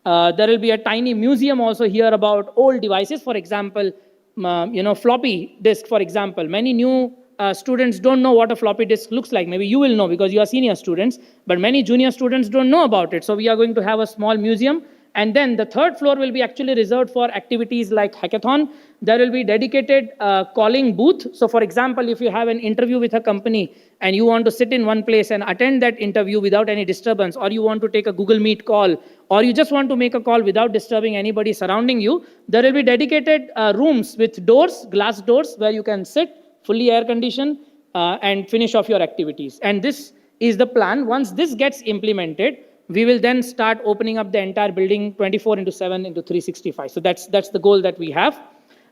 There will be a tiny museum also here about old devices. For example, floppy disk, for example. Many new students don't know what a floppy disk looks like. Maybe you will know because you are senior students, but many junior students don't know about it. So we are going to have a small museum And then the third floor will be actually reserved for activities like hackathon. There will be dedicated calling booth. So for example, if you have an interview with a company and you want to sit in one place and attend that interview without any disturbance, or you want to take a Google Meet call, or you just want to make a call without disturbing anybody surrounding you, there will be dedicated rooms with doors, glass doors, where you can sit, fully air conditioned, and finish off your activities. And this is the plan. Once this gets implemented, we will then start opening up the entire building 24 into 7 into 365. So that's the goal that we have.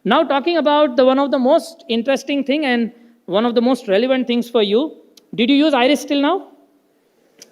Now talking about the one of the most interesting thing and one of the most relevant things for you. Did you use IRIS till now?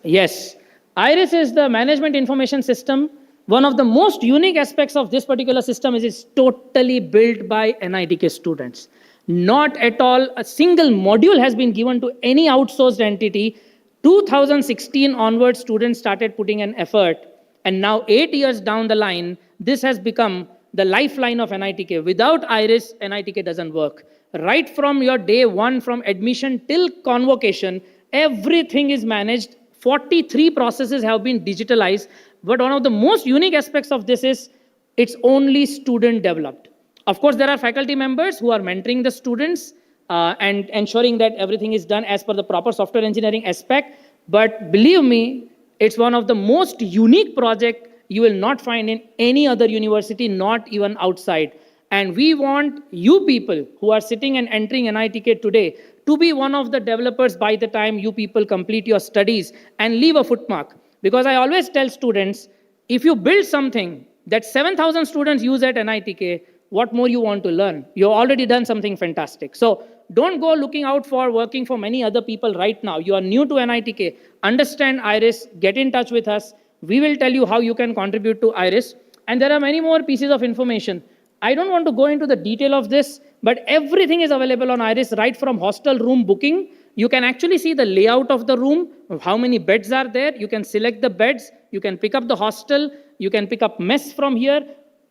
Yes. IRIS is the management information system. One of the most unique aspects of this particular system is it's totally built by NITK students. Not at all a single module has been given to any outsourced entity. 2016 onwards, students started putting an effort, and now 8 years down the line, this has become the lifeline of NITK. Without IRIS, NITK doesn't work. Right from your day one, from admission till convocation, everything is managed. 43 processes have been digitalized, but one of the most unique aspects of this is it's only student developed. Of course, there are faculty members who are mentoring the students, and ensuring that everything is done as per the proper software engineering aspect. But believe me, it's one of the most unique project you will not find in any other university, not even outside. And we want you people who are sitting and entering NITK today to be one of the developers by the time you people complete your studies and leave a footmark. Because I always tell students, if you build something that 7,000 students use at NITK, what more you want to learn? You've already done something fantastic. So don't go looking out for working for many other people right now. You are new to NITK. Understand IRIS. Get in touch with us. We will tell you how you can contribute to IRIS. And there are many more pieces of information. I don't want to go into the detail of this, but everything is available on IRIS, right from hostel room booking. You can actually see the layout of the room, how many beds are there. You can select the beds. You can pick up the hostel. You can pick up mess from here.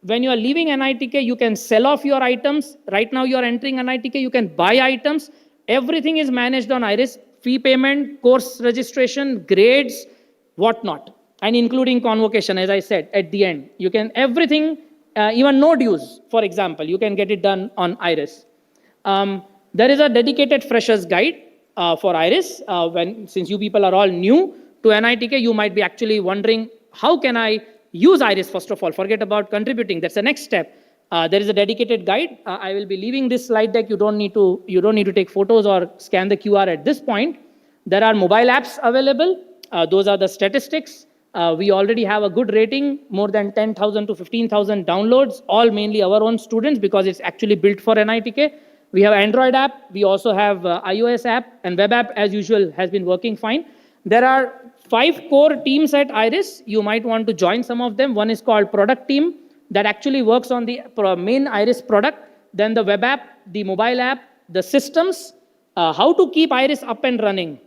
When you are leaving NITK, you can sell off your items. Right now you are entering NITK, you can buy items. Everything is managed on IRIS. Fee payment, course registration, grades, whatnot. And including convocation, as I said, at the end. You can, everything, even no dues, for example, you can get it done on IRIS. There is a dedicated freshers guide for IRIS. Since you people are all new to NITK, you might be actually wondering, how can I use IRIS first of all? Forget about contributing. That's the next step. There is a dedicated guide. I will be leaving this slide deck. You don't need to take photos or scan the QR at this point. There are mobile apps available. Those are the statistics. We already have a good rating, more than 10,000 to 15,000 downloads, all mainly our own students because it's actually built for NITK. We have Android app. We also have iOS app, and web app as usual has been working fine. There are 5 core teams at IRIS. You might want to join some of them. One is called product team that actually works on the main IRIS product. Then the web app, the mobile app, the systems, how to keep IRIS up and running.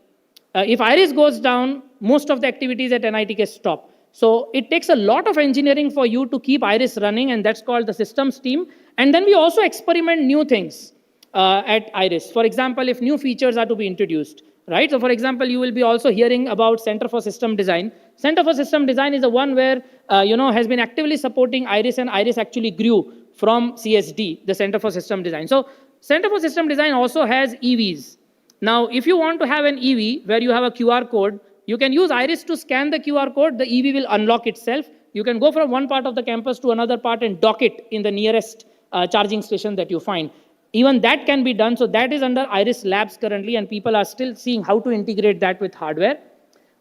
If IRIS goes down, most of the activities at NITK stop. So it takes a lot of engineering for you to keep IRIS running, and that's called the systems team. And then we also experiment new things at IRIS. For example, if new features are to be introduced. Right? So for example, you will be also hearing about Center for System Design. Center for System Design is the one where, has been actively supporting IRIS, and IRIS actually grew from CSD, the Center for System Design. So Center for System Design also has EVs. Now, if you want to have an EV where you have a QR code, you can use IRIS to scan the QR code. The EV will unlock itself. You can go from one part of the campus to another part and dock it in the nearest charging station that you find. Even that can be done. So that is under IRIS Labs currently, and people are still seeing how to integrate that with hardware.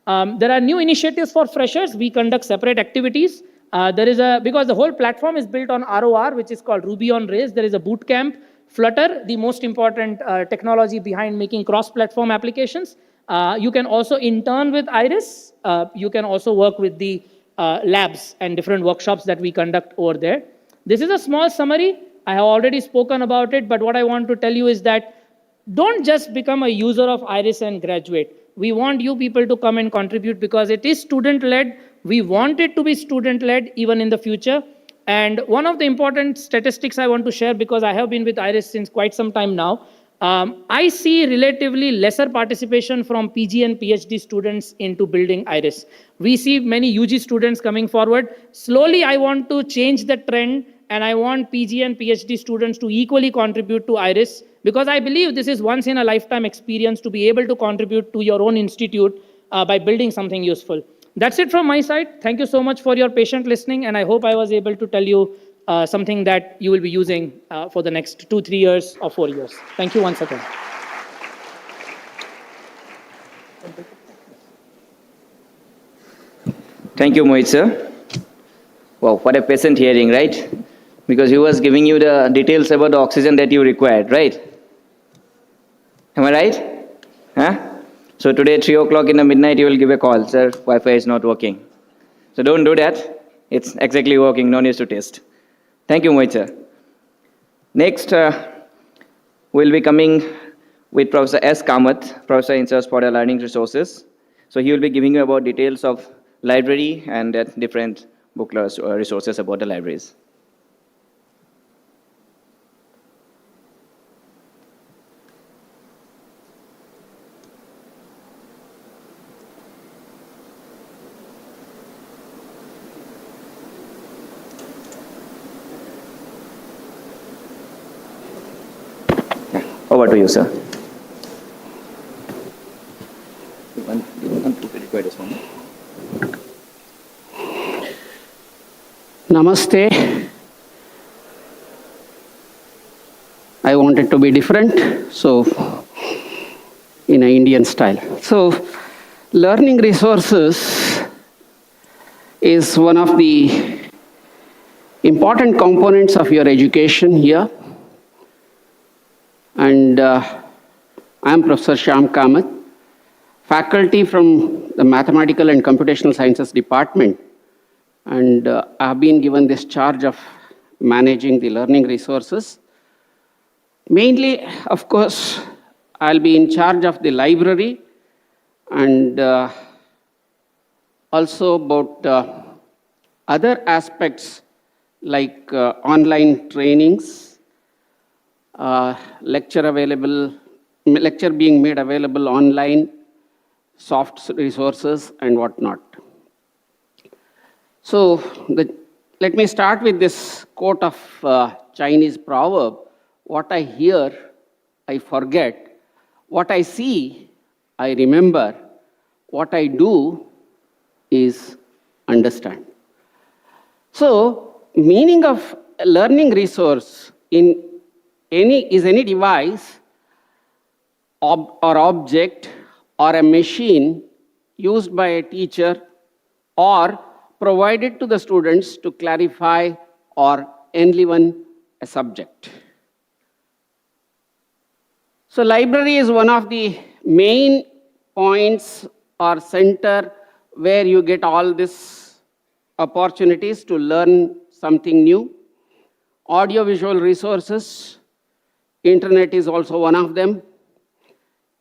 There are new initiatives for freshers. We conduct separate activities. Because the whole platform is built on ROR, which is called Ruby on Rails. There is a boot camp. Flutter, the most important technology behind making cross-platform applications. You can also intern with IRIS. You can also work with the labs and different workshops that we conduct over there. This is a small summary. I have already spoken about it, but what I want to tell you is that don't just become a user of IRIS and graduate. We want you people to come and contribute because it is student-led. We want it to be student-led even in the future. And one of the important statistics I want to share, because I have been with IRIS since quite some time now, I see relatively lesser participation from PG and PhD students into building IRIS. We see many UG students coming forward. Slowly, I want to change the trend, and I want PG and PhD students to equally contribute to IRIS, because I believe this is once in a lifetime experience to be able to contribute to your own institute by building something useful. That's it from my side. Thank you so much for your patient listening, and I hope I was able to tell you something that you will be using for the next 2, 3 years or 4 years. Thank you once again. Thank you, Mohit sir. Wow, what a patient hearing, right? Because he was giving you the details about the oxygen that you required, right? Am I right? Huh? So today, 3 o'clock in the midnight, you will give a call, sir, Wi-Fi is not working. So don't do that. It's exactly working, no need to test. Thank you, Mohit sir. Next, we'll be coming with Professor S. Kamath, Professor in charge for the learning resources. So he will be giving you about details of library and different book resources about the libraries. Over to you, sir. Namaste. I wanted to be different, so in an Indian style. So, learning resources is one of the important components of your education here. And I am Professor Shyam Kamath, faculty from the Mathematical and Computational Sciences Department. And I have been given this charge of managing the learning resources. Mainly, of course, I'll be in charge of the library and also about other aspects like online trainings, lecture being made available online, soft resources, and whatnot. So let me start with this quote of Chinese proverb: what I hear, I forget. What I see, I remember. What I do is understand. So, meaning of a learning resource is any device or object or a machine used by a teacher or provided to the students to clarify or enliven a subject. So library is one of the main points or center where you get all these opportunities to learn something new. Audiovisual resources, internet is also one of them.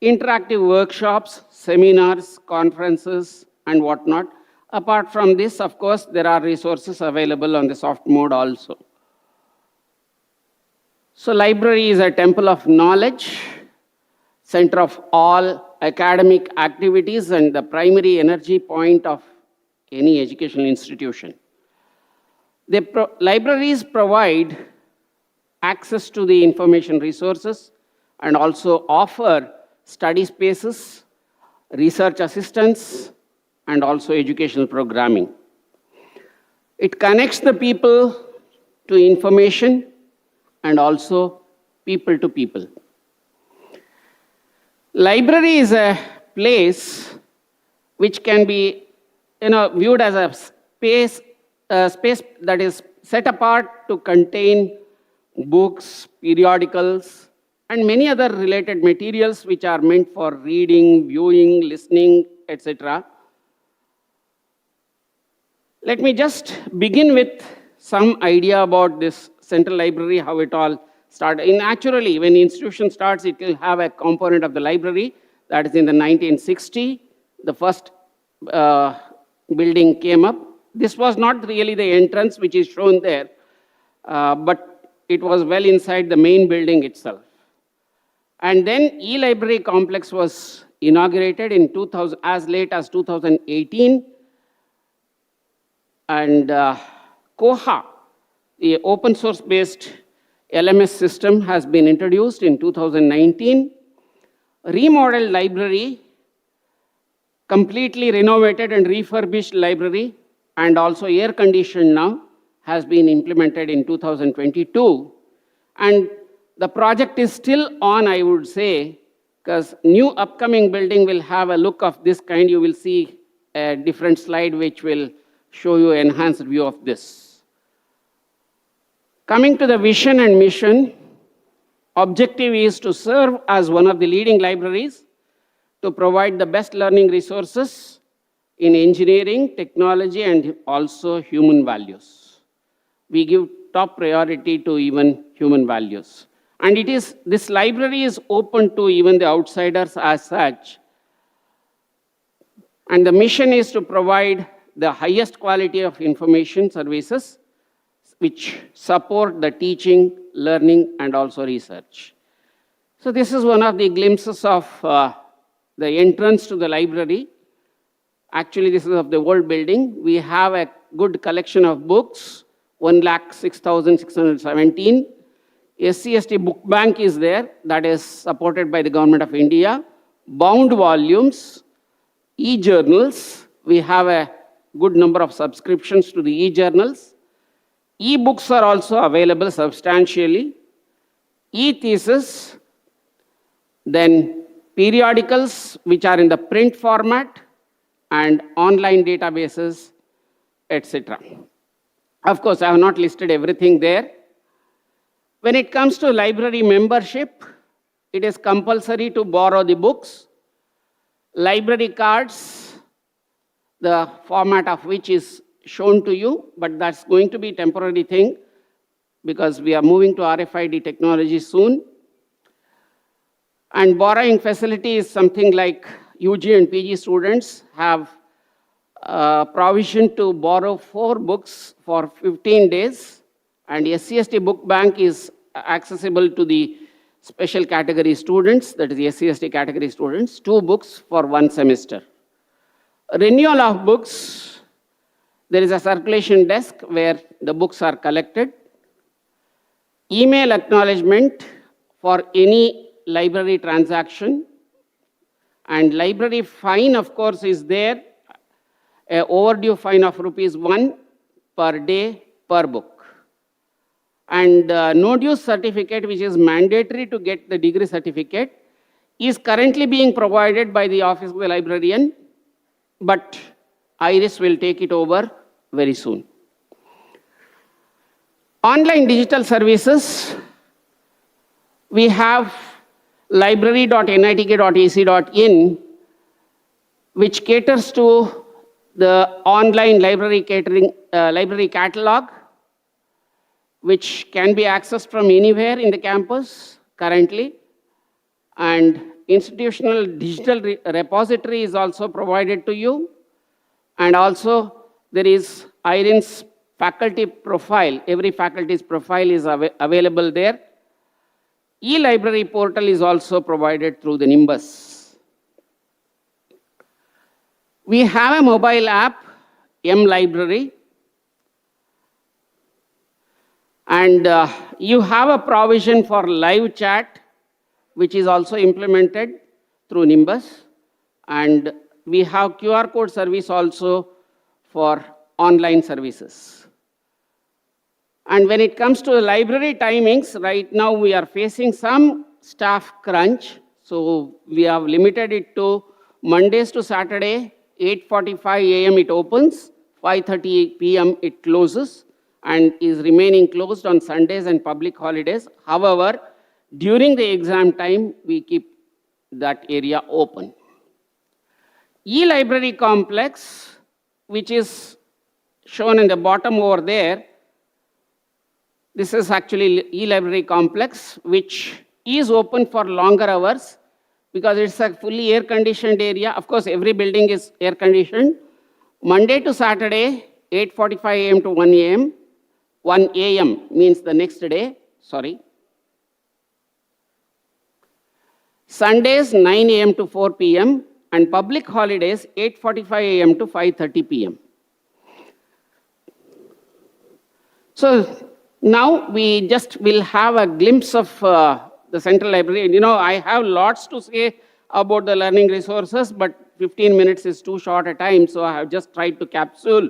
Interactive workshops, seminars, conferences, and whatnot. Apart from this, of course, there are resources available on the soft mode also. So library is a temple of knowledge, center of all academic activities, and the primary energy point of any educational institution. Libraries provide access to the information resources and also offer study spaces, research assistance, and also educational programming. It connects the people to information and also people to people. Library is a place which can be viewed as a space that is set apart to contain books, periodicals, and many other related materials which are meant for reading, viewing, listening, etc. Let me just begin with some idea about this central library, how it all started. Naturally, when the institution starts, it will have a component of the library. That is in the 1960, the first building came up. This was not really the entrance which is shown there, but it was well inside the main building itself. And then e-library complex was inaugurated in 2000, as late as 2018. And Koha, the open source based LMS system, has been introduced in 2019. Remodeled library, completely renovated and refurbished library, and also air conditioned now, has been implemented in 2022. And the project is still on, I would say, because new upcoming building will have a look of this kind. You will see a different slide which will show you enhanced view of this. Coming to the vision and mission, objective is to serve as one of the leading libraries to provide the best learning resources in engineering, technology, and also human values. We give top priority to even human values. And this library is open to even the outsiders as such. And the mission is to provide the highest quality of information services which support the teaching, learning, and also research. So this is one of the glimpses of the entrance to the library. Actually, this is of the old building. We have a good collection of books, 106,617. SCST book bank is there, that is supported by the Government of India. Bound volumes, e-journals. We have a good number of subscriptions to the e-journals. E-books are also available substantially. E-thesis, then periodicals which are in the print format, and online databases, etc. Of course, I have not listed everything there. When it comes to library membership, it is compulsory to borrow the books. Library cards, the format of which is shown to you, but that's going to be a temporary thing because we are moving to RFID technology soon. And borrowing facility is something like UG and PG students have provision to borrow 4 books for 15 days, and SCST book bank is accessible to the special category students, that is the SCST category students, 2 books for 1 semester. Renewal of books, there is a circulation desk where the books are collected. Email acknowledgement for any library transaction. And library fine, of course, is there, an overdue fine of ₹1 per day per book. And no due certificate, which is mandatory to get the degree certificate, is currently being provided by the Office of the Librarian, but IRIS will take it over very soon. Online digital services, we have library.nitk.ac.in, which caters to the online library library catalog, which can be accessed from anywhere in the campus currently. And institutional digital repository is also provided to you. And also there is IRIN's faculty profile. Every faculty's profile is available there. E-library portal is also provided through the Nimbus. We have a mobile app, M-Library, and you have a provision for live chat, which is also implemented through Nimbus, and we have QR code service also for online services. And when it comes to the library timings, right now we are facing some staff crunch. So we have limited it to Mondays to Saturday, 8:45 a.m. it opens, 5:30 p.m. it closes, and is remaining closed on Sundays and public holidays. However, during the exam time, we keep that area open. E-library complex, which is shown in the bottom over there, this is actually e-library complex, which is open for longer hours because it's a fully air-conditioned area. Of course, every building is air-conditioned. Monday to Saturday, 8:45 a.m. to 1 a.m. 1 a.m. means the next day, sorry. Sundays 9 a.m. to 4 p.m. and public holidays 8:45 a.m. to 5:30 p.m. So now we just will have a glimpse of the central library. You know, I have lots to say about the learning resources, but 15 minutes is too short a time, so I have just tried to capsule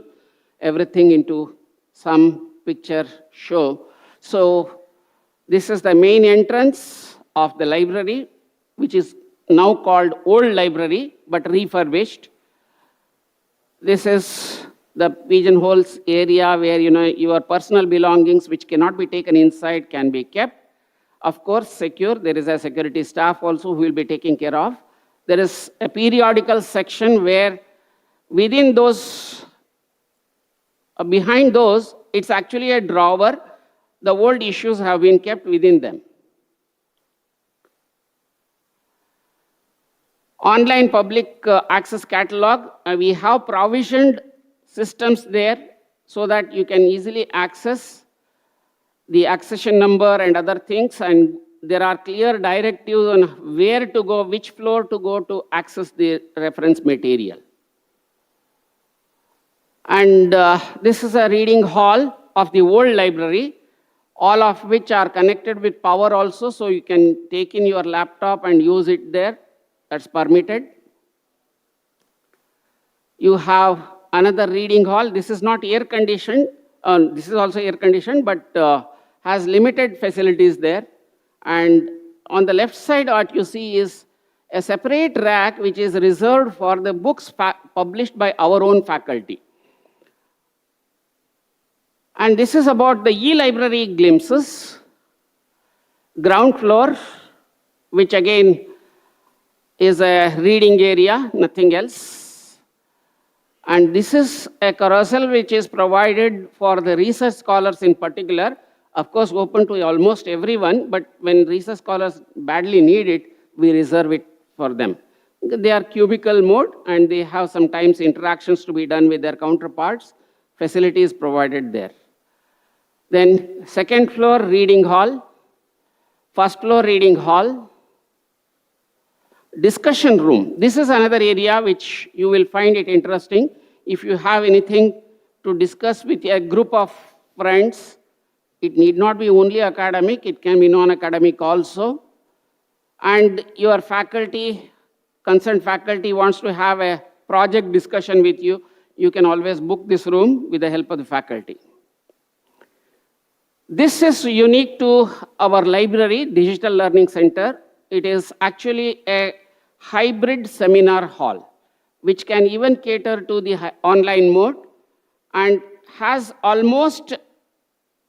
everything into some picture show. So this is the main entrance of the library, which is now called Old Library, but refurbished. This is the pigeonholes area where, you know, your personal belongings which cannot be taken inside can be kept. Of course, secure. There is a security staff also who will be taking care of. There is a periodical section where within those, behind those, it's actually a drawer. The old issues have been kept within them. Online public access catalog, we have provisioned systems there so that you can easily access the accession number and other things, and there are clear directives on where to go, which floor to go to access the reference material. And this is a reading hall of the old library, all of which are connected with power also, so you can take in your laptop and use it there. That's permitted. You have another reading hall. This is not air conditioned. This is also air conditioned, but has limited facilities there. And on the left side, what you see is a separate rack which is reserved for the books published by our own faculty. And this is about the e-library glimpses. Ground floor, which again is a reading area, nothing else. And this is a carousel which is provided for the research scholars in particular, of course open to almost everyone, but when research scholars badly need it, we reserve it for them. They are cubicle mode and they have sometimes interactions to be done with their counterparts. Facility is provided there. Then second floor reading hall, first floor reading hall, discussion room. This is another area which you will find it interesting. If you have anything to discuss with a group of friends, it need not be only academic, it can be non-academic also. And your faculty, concerned faculty wants to have a project discussion with you, you can always book this room with the help of the faculty. This is unique to our library, Digital Learning Center. It is actually a hybrid seminar hall, which can even cater to the online mode and has almost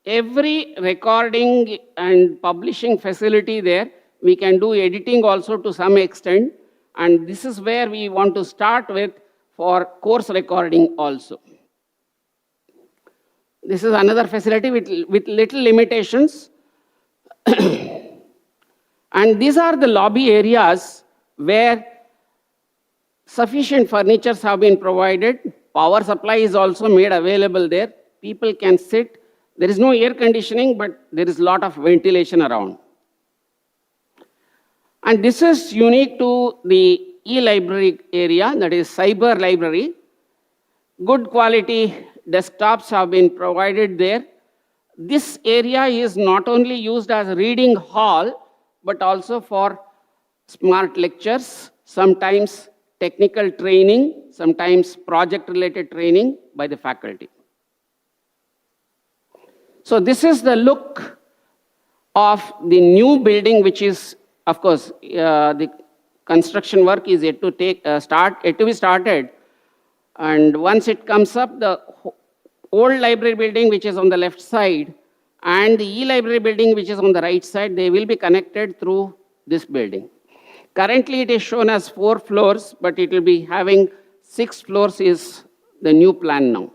every recording and publishing facility there. We can do editing also to some extent, and this is where we want to start with for course recording also. This is another facility with little limitations. And these are the lobby areas where sufficient furnitures have been provided. Power supply is also made available there. People can sit. There is no air conditioning, but there is a lot of ventilation around. And this is unique to the e-library area, that is cyber library. Good quality desktops have been provided there. This area is not only used as a reading hall, but also for smart lectures, sometimes technical training, sometimes project-related training by the faculty. So this is the look of the new building, which is, of course, the construction work is yet to be started. And once it comes up, the old library building, which is on the left side, and the e-library building, which is on the right side, they will be connected through this building. Currently, it is shown as 4 floors, but it will be having 6 floors is the new plan now.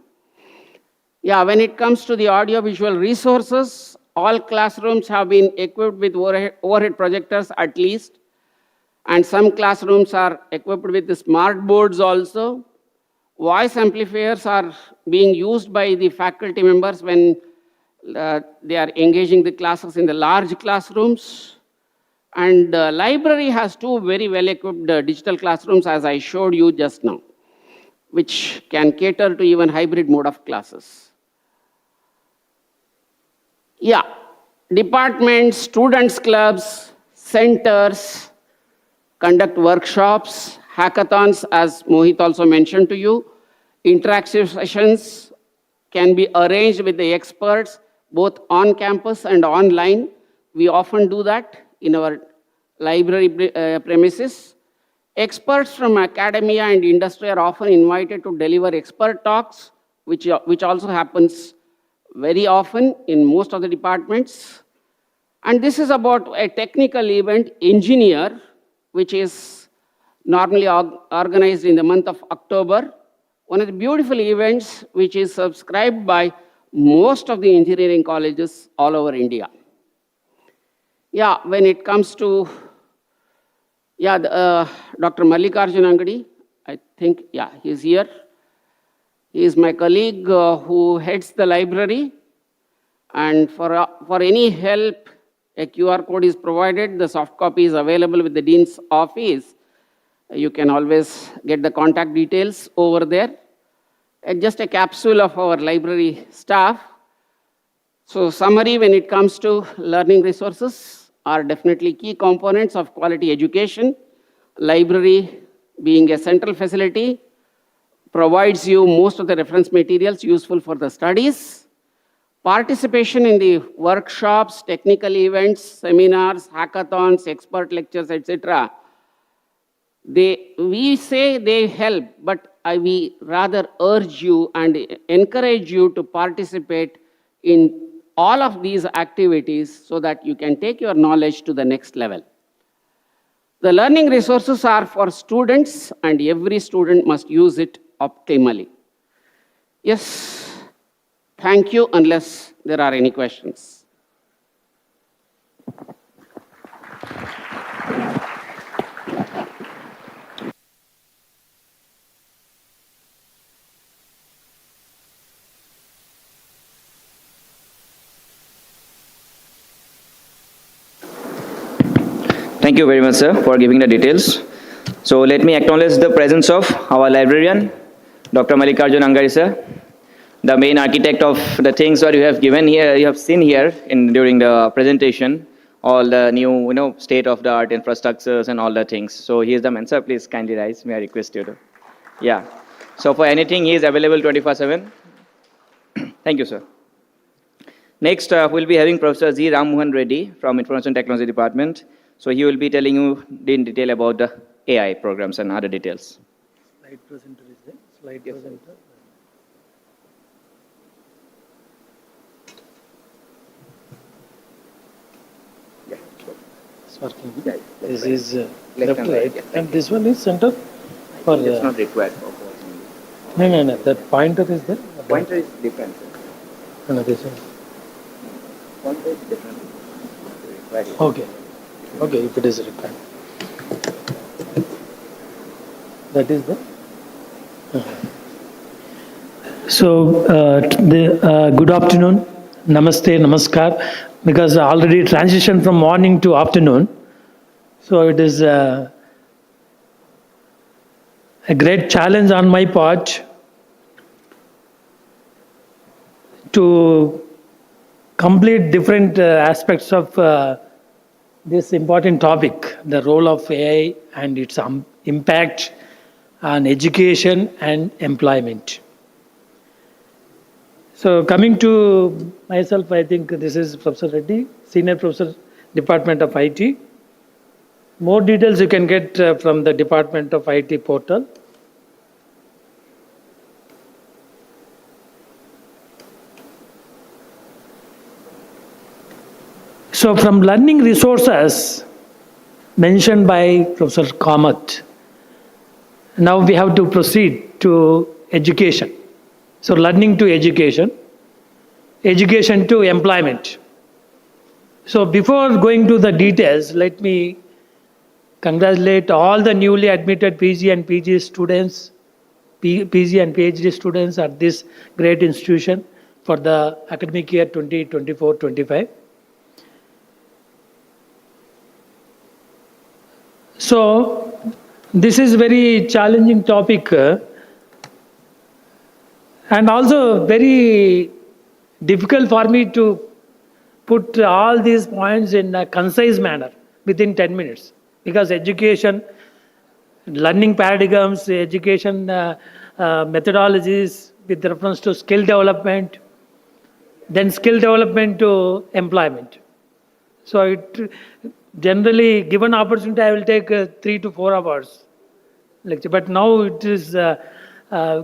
Yeah, when it comes to the audiovisual resources, all classrooms have been equipped with overhead projectors at least, and some classrooms are equipped with the smart boards also. Voice amplifiers are being used by the faculty members when they are engaging the classes in the large classrooms. And library has two very well-equipped digital classrooms, as I showed you just now, which can cater to even hybrid mode of classes. Yeah, departments, students' clubs, centers conduct workshops, hackathons, as Mohit also mentioned to you. Interactive sessions can be arranged with the experts, both on campus and online. We often do that in our library premises. Experts from academia and industry are often invited to deliver expert talks, which also happens very often in most of the departments. And this is about a technical event, Engineer, which is normally organized in the month of October. One of the beautiful events which is subscribed by most of the engineering colleges all over India. Yeah, when it comes to, Dr. Mallikarjun Angadi, I think, he's here. He is my colleague who heads the library. And for any help, a QR code is provided. The soft copy is available with the Dean's office. You can always get the contact details over there. And just a capsule of our library staff. So summary, when it comes to learning resources, are definitely key components of quality education. Library, being a central facility, provides you most of the reference materials useful for the studies. Participation in the workshops, technical events, seminars, hackathons, expert lectures, etc. We say they help, but we rather urge you and encourage you to participate in all of these activities so that you can take your knowledge to the next level. The learning resources are for students, and every student must use it optimally. Yes, thank you, unless there are any questions. Thank you very much, sir, for giving the details. So let me acknowledge the presence of our librarian, Dr. Mallikarjun Angadi, sir, the main architect of the things that you have given here, you have seen here during the presentation, all the new, state-of-the-art infrastructures and all the things. So he is the man, sir. Please kindly rise. May I request you to? Yeah. So for anything, he is available 24/7. Thank you, sir. Next, we'll be having Professor Z. Ram Mohan Reddy from Information Technology Department. So he will be telling you in detail about the AI programs and other details. Slide presenter is there. Slide presenter. It's working. This is left, right, and this one is center. For it's not required for no. That pointer is there. Pointer is different. Sir. No, this one. Pointer is different. Okay. Okay, if it is required. That is the. So, good afternoon, namaste, namaskar, because I already transitioned from morning to afternoon. So it is a great challenge on my part to complete different aspects of this important topic, the role of AI and its impact on education and employment. So coming to myself, I think this is Professor Reddy, Senior Professor, Department of IT. More details you can get from the Department of IT portal. So from learning resources mentioned by Professor Kamath, now we have to proceed to education. So learning to education, education to employment. So before going to the details, let me congratulate all the newly admitted PG and PG students, PG and PhD students at this great institution for the academic year 2024-25. So this is very challenging topic and also very difficult for me to put all these points in a concise manner within 10 minutes because education, learning paradigms, education methodologies with reference to skill development, then skill development to employment. So it generally given opportunity I will take 3 to 4 hours lecture, but now it is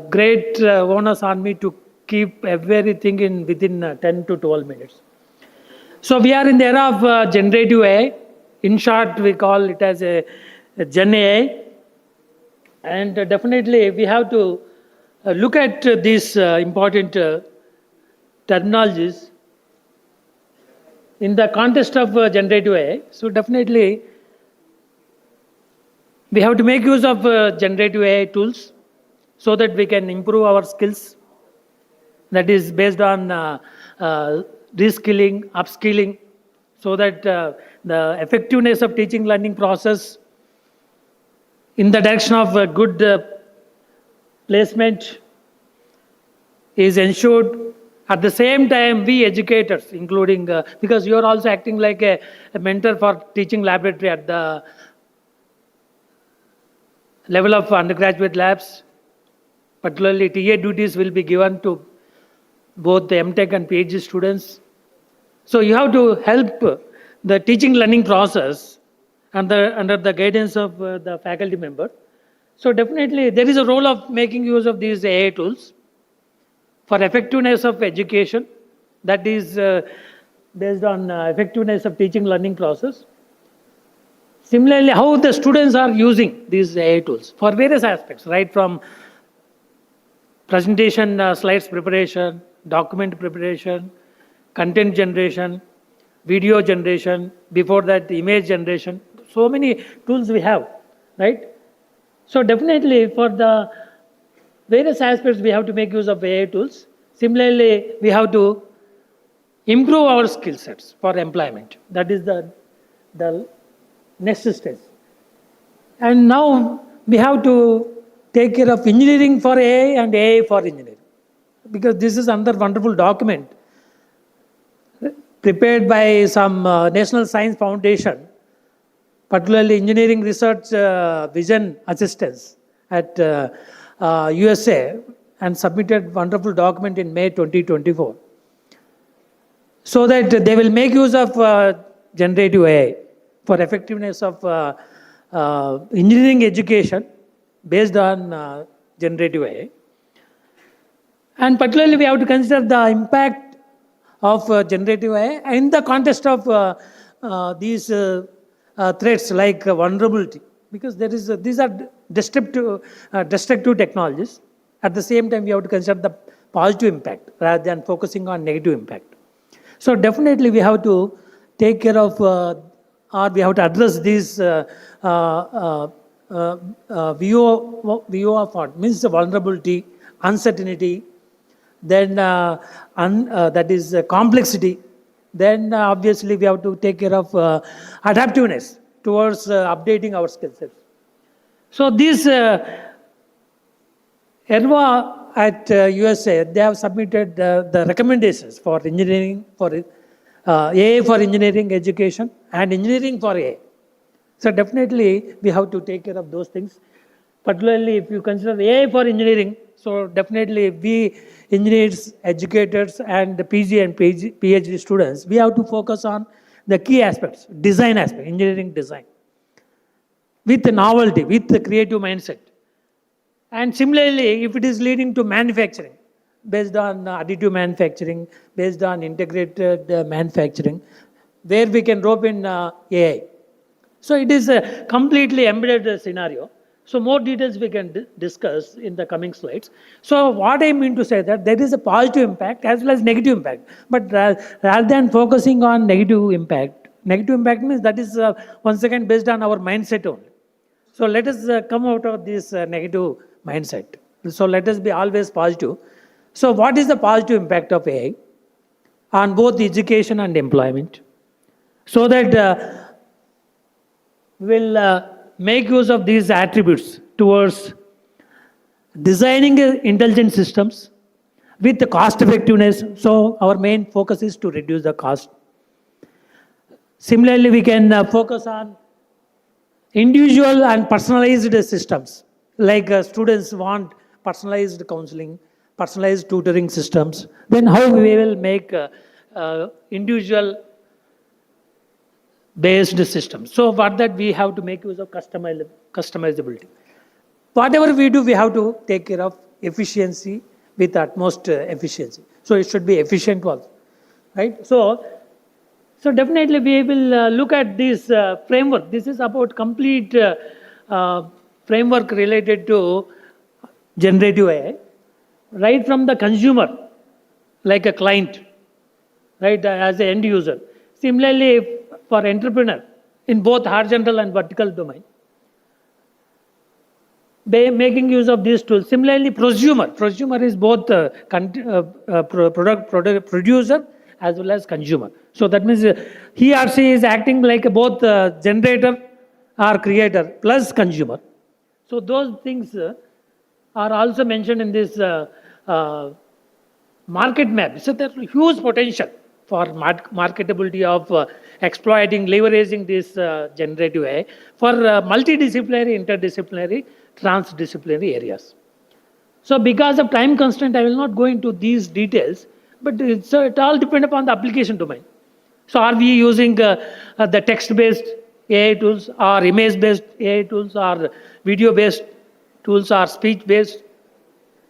great onus on me to keep everything in within 10 to 12 minutes. So we are in the era of generative AI. In short, we call it as a Gen AI. And definitely we have to look at these important terminologies in the context of generative AI. So definitely we have to make use of generative AI tools so that we can improve our skills. That is based on reskilling, upskilling, so that the effectiveness of teaching learning process in the direction of good placement is ensured. At the same time, we educators, including, because you are also acting like a mentor for teaching laboratory at the level of undergraduate labs, particularly TA duties will be given to both the MTech and PhD students. So you have to help the teaching learning process under the guidance of the faculty member. So definitely there is a role of making use of these AI tools for effectiveness of education, that is based on effectiveness of teaching learning process. Similarly, how the students are using these AI tools for various aspects, right from presentation slides preparation, document preparation, content generation, video generation, before that image generation. So many tools we have, right? So definitely for the various aspects we have to make use of AI tools. Similarly, we have to improve our skill sets for employment. That is the next stage. And now we have to take care of engineering for AI and AI for engineering, because this is another wonderful document prepared by some National Science Foundation, particularly Engineering Research Vision Assistance at USA, and submitted wonderful document in May 2024. So that they will make use of generative AI for effectiveness of engineering education based on generative AI. And particularly we have to consider the impact of generative AI in the context of these threats like vulnerability, because these are destructive technologies. At the same time, we have to consider the positive impact rather than focusing on negative impact. So definitely we have to take care of or we have to address these VO of what means the vulnerability, uncertainty, then that is complexity. Then obviously we have to take care of adaptiveness towards updating our skill sets. So this ERWA at USA, they have submitted the recommendations for engineering, for AI for engineering education and engineering for AI. So definitely we have to take care of those things. Particularly if you consider AI for engineering, so definitely we engineers, educators and the PG and PhD students, we have to focus on the key aspects, design aspect, engineering design, with the novelty, with the creative mindset. And similarly, if it is leading to manufacturing, based on additive manufacturing, based on integrated manufacturing, where we can rope in AI. So it is a completely embedded scenario. So more details we can discuss in the coming slides. So what I mean to say that there is a positive impact as well as negative impact. But rather than focusing on negative impact means that is once again based on our mindset only. So let us come out of this negative mindset. So let us be always positive. So what is the positive impact of AI on both education and employment? So that we will make use of these attributes towards designing intelligent systems with the cost effectiveness. So our main focus is to reduce the cost. Similarly, we can focus on individual and personalized systems. Like students want personalized counseling, personalized tutoring systems. Then how we will make individual based systems. So for that we have to make use of customizability. Whatever we do, we have to take care of efficiency with utmost efficiency. So it should be efficient also, right? So definitely we will look at this framework. This is about complete framework related to generative AI, right from the consumer, like a client, right, as an end user. Similarly, for entrepreneur, in both horizontal and vertical domain, making use of these tools. Similarly, prosumer is both product producer as well as consumer. So that means he or she is acting like both generator or creator plus consumer. So those things are also mentioned in this market map. So there's huge potential for marketability of exploiting, leveraging this generative AI for multidisciplinary, interdisciplinary, transdisciplinary areas. So because of time constraint, I will not go into these details, but it all depends upon the application domain. So are we using the text-based AI tools, or image-based AI tools, or video-based tools, or speech-based?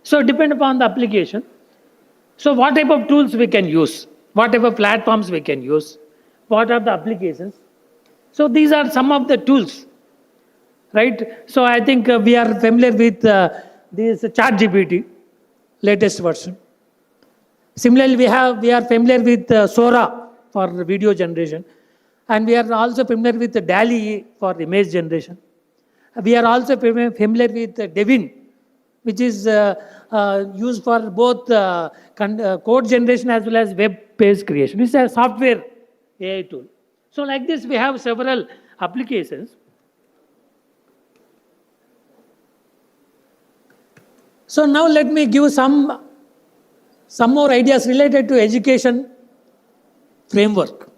So depend upon the application. So what type of tools we can use? What type of platforms we can use? What are the applications? So these are some of the tools, right? So I think we are familiar with this ChatGPT, latest version. Similarly, we are familiar with Sora for video generation, and we are also familiar with DALL-E for image generation. We are also familiar with Devin, which is used for both code generation as well as web-based creation. It's a software AI tool. So like this, we have several applications. So now let me give some more ideas related to education framework.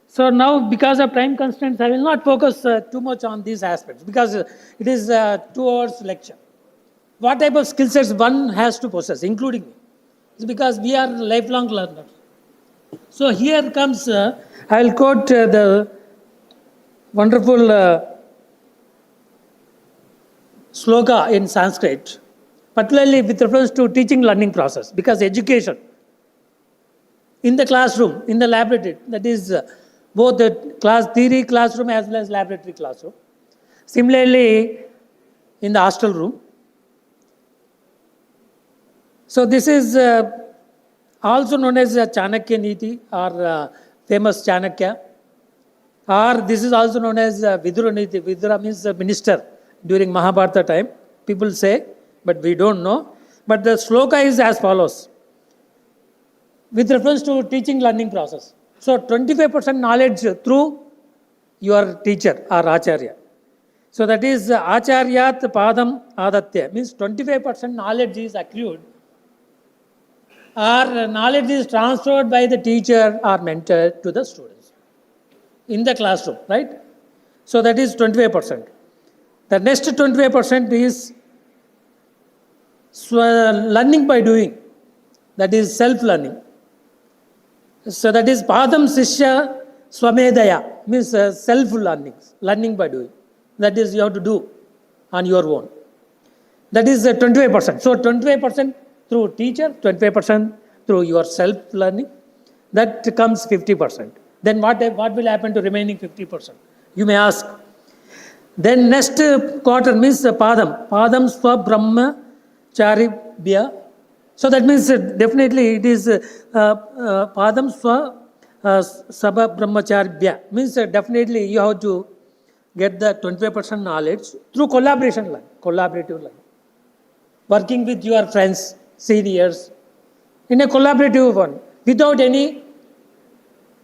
So now, because of time constraints, I will not focus too much on these aspects because it is 2 hours lecture. What type of skill sets one has to possess, including me? It's because we are lifelong learners. So here comes, I will quote the wonderful sloka in Sanskrit, particularly with reference to teaching learning process, because education in the classroom, in the laboratory, that is both the class theory classroom as well as laboratory classroom. Similarly, in the hostel room. So this is also known as Chanakya Niti, or famous Chanakya, or this is also known as Vidura Niti. Vidura means minister during Mahabharata time, people say, but we don't know. But the sloka is as follows, with reference to teaching learning process. So 25% knowledge through your teacher or acharya. So that is acharyat padam adatya, means 25% knowledge is accrued, or knowledge is transferred by the teacher or mentor to the students in the classroom, right? So that is 25%. The next 25% is learning by doing, that is self-learning. So that is padam sishya swamedaya, means self-learning, learning by doing. That is you have to do on your own. That is 25%. So 25% through teacher, 25% through your self-learning. That comes 50%. Then what will happen to remaining 50%? You may ask. Then next quarter means padam swa brahma charibhya. So that means definitely it is padam swa sabha brahmacharibhya, means definitely you have to get the 25% knowledge through collaborative learning, working with your friends, seniors, in a collaborative one, without any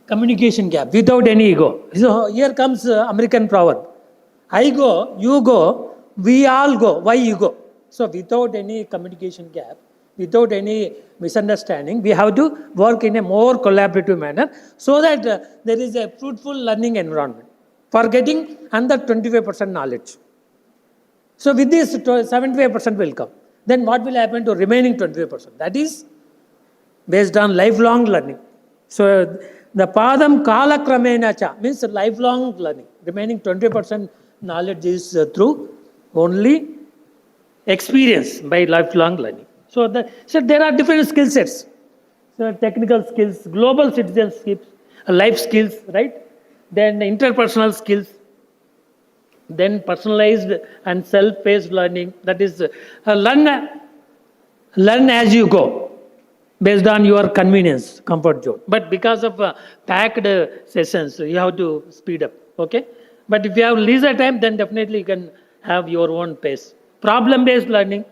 communication gap, without any ego. So here comes American proverb, I go, you go, we all go. Why you go? So without any communication gap, without any misunderstanding, we have to work in a more collaborative manner so that there is a fruitful learning environment for getting under 25% knowledge. So with this, 75% will come. Then what will happen to remaining 25%? That is based on lifelong learning. So the padam kala kramena cha means lifelong learning. Remaining 20% knowledge is through only experience by lifelong learning. So there are different skill sets. So technical skills, global citizenship, life skills, right? Then interpersonal skills, then personalized and self-paced learning. That is learn as you go, based on your convenience, comfort zone. But because of packed sessions, you have to speed up, okay? But if you have leisure time, then definitely you can have your own pace. Problem-based learning,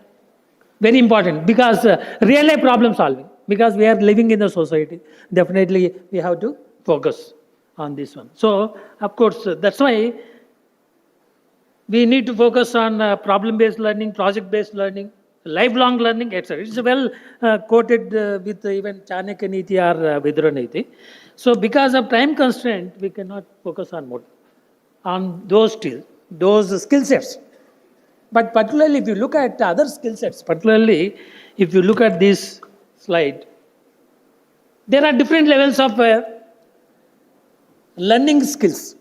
very important, because real-life problem solving, because we are living in the society, definitely we have to focus on this one. So, of course, that's why we need to focus on problem-based learning, project-based learning, lifelong learning, etc. It's well quoted with even Chanakya Niti or Vidura Niti. So because of time constraint, we cannot focus on more, on those skill sets. But particularly if you look at other skill sets, particularly if you look at this slide, there are different levels of learning skills,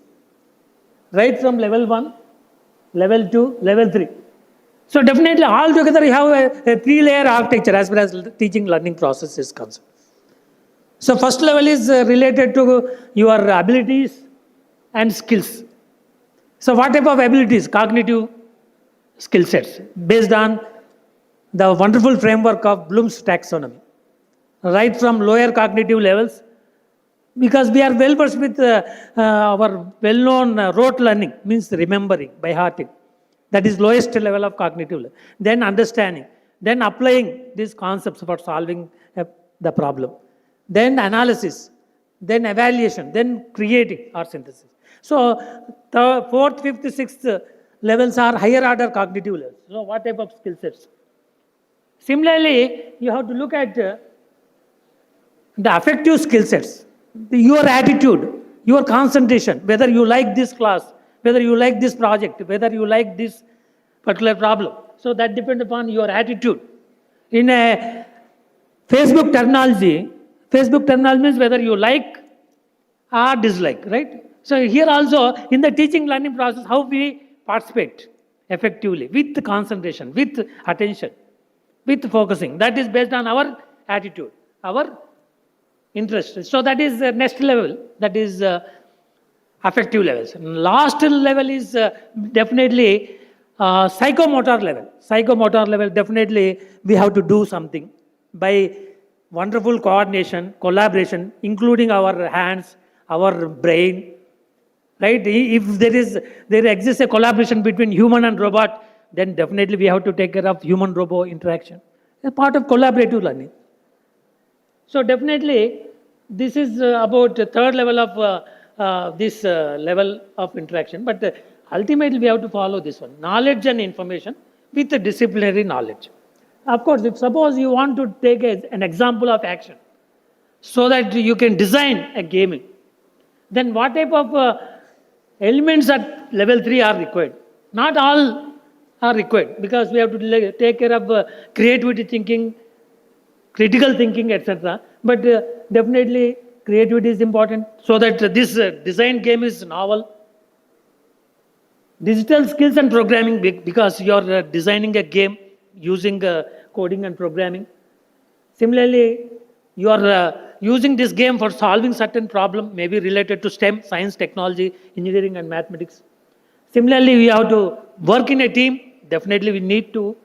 right from level 1, level 2, level 3. So definitely all together you have a three-layer architecture as far as teaching learning process is concerned. So first level is related to your abilities and skills. So what type of abilities? Cognitive skill sets based on the wonderful framework of Bloom's taxonomy. Right from lower cognitive levels, because we are well versed with our well-known rote learning, means remembering by hearting. That is lowest level of cognitive level. Then understanding, then applying these concepts for solving the problem. Then analysis, then evaluation, then creating or synthesis. So the fourth, fifth, sixth levels are higher order cognitive levels. So what type of skill sets? Similarly, you have to look at the affective skill sets, your attitude, your concentration, whether you like this class, whether you like this project, whether you like this particular problem. So that depends upon your attitude. In a Facebook terminology means whether you like or dislike, right? So here also in the teaching learning process, how we participate effectively with concentration, with attention, with focusing. That is based on our attitude, our interest. So that is the next level, that is affective levels. Last level is definitely psychomotor level. Psychomotor level, definitely we have to do something by wonderful coordination, collaboration, including our hands, our brain, right? If there exists a collaboration between human and robot, then definitely we have to take care of human-robot interaction. A part of collaborative learning. So definitely, this is about the third level of this level of interaction. But ultimately, we have to follow this one: knowledge and information with the disciplinary knowledge. Of course, if suppose you want to take an example of action, so that you can design a gaming, then what type of elements at level 3 are required? Not all are required, because we have to take care of creativity thinking, critical thinking, etc. But definitely creativity is important, so that this design game is novel. Digital skills and programming, because you are designing a game using coding and programming. Similarly, you are using this game for solving certain problem, maybe related to STEM, science, technology, engineering and mathematics. Similarly, we have to work in a team. Definitely we need to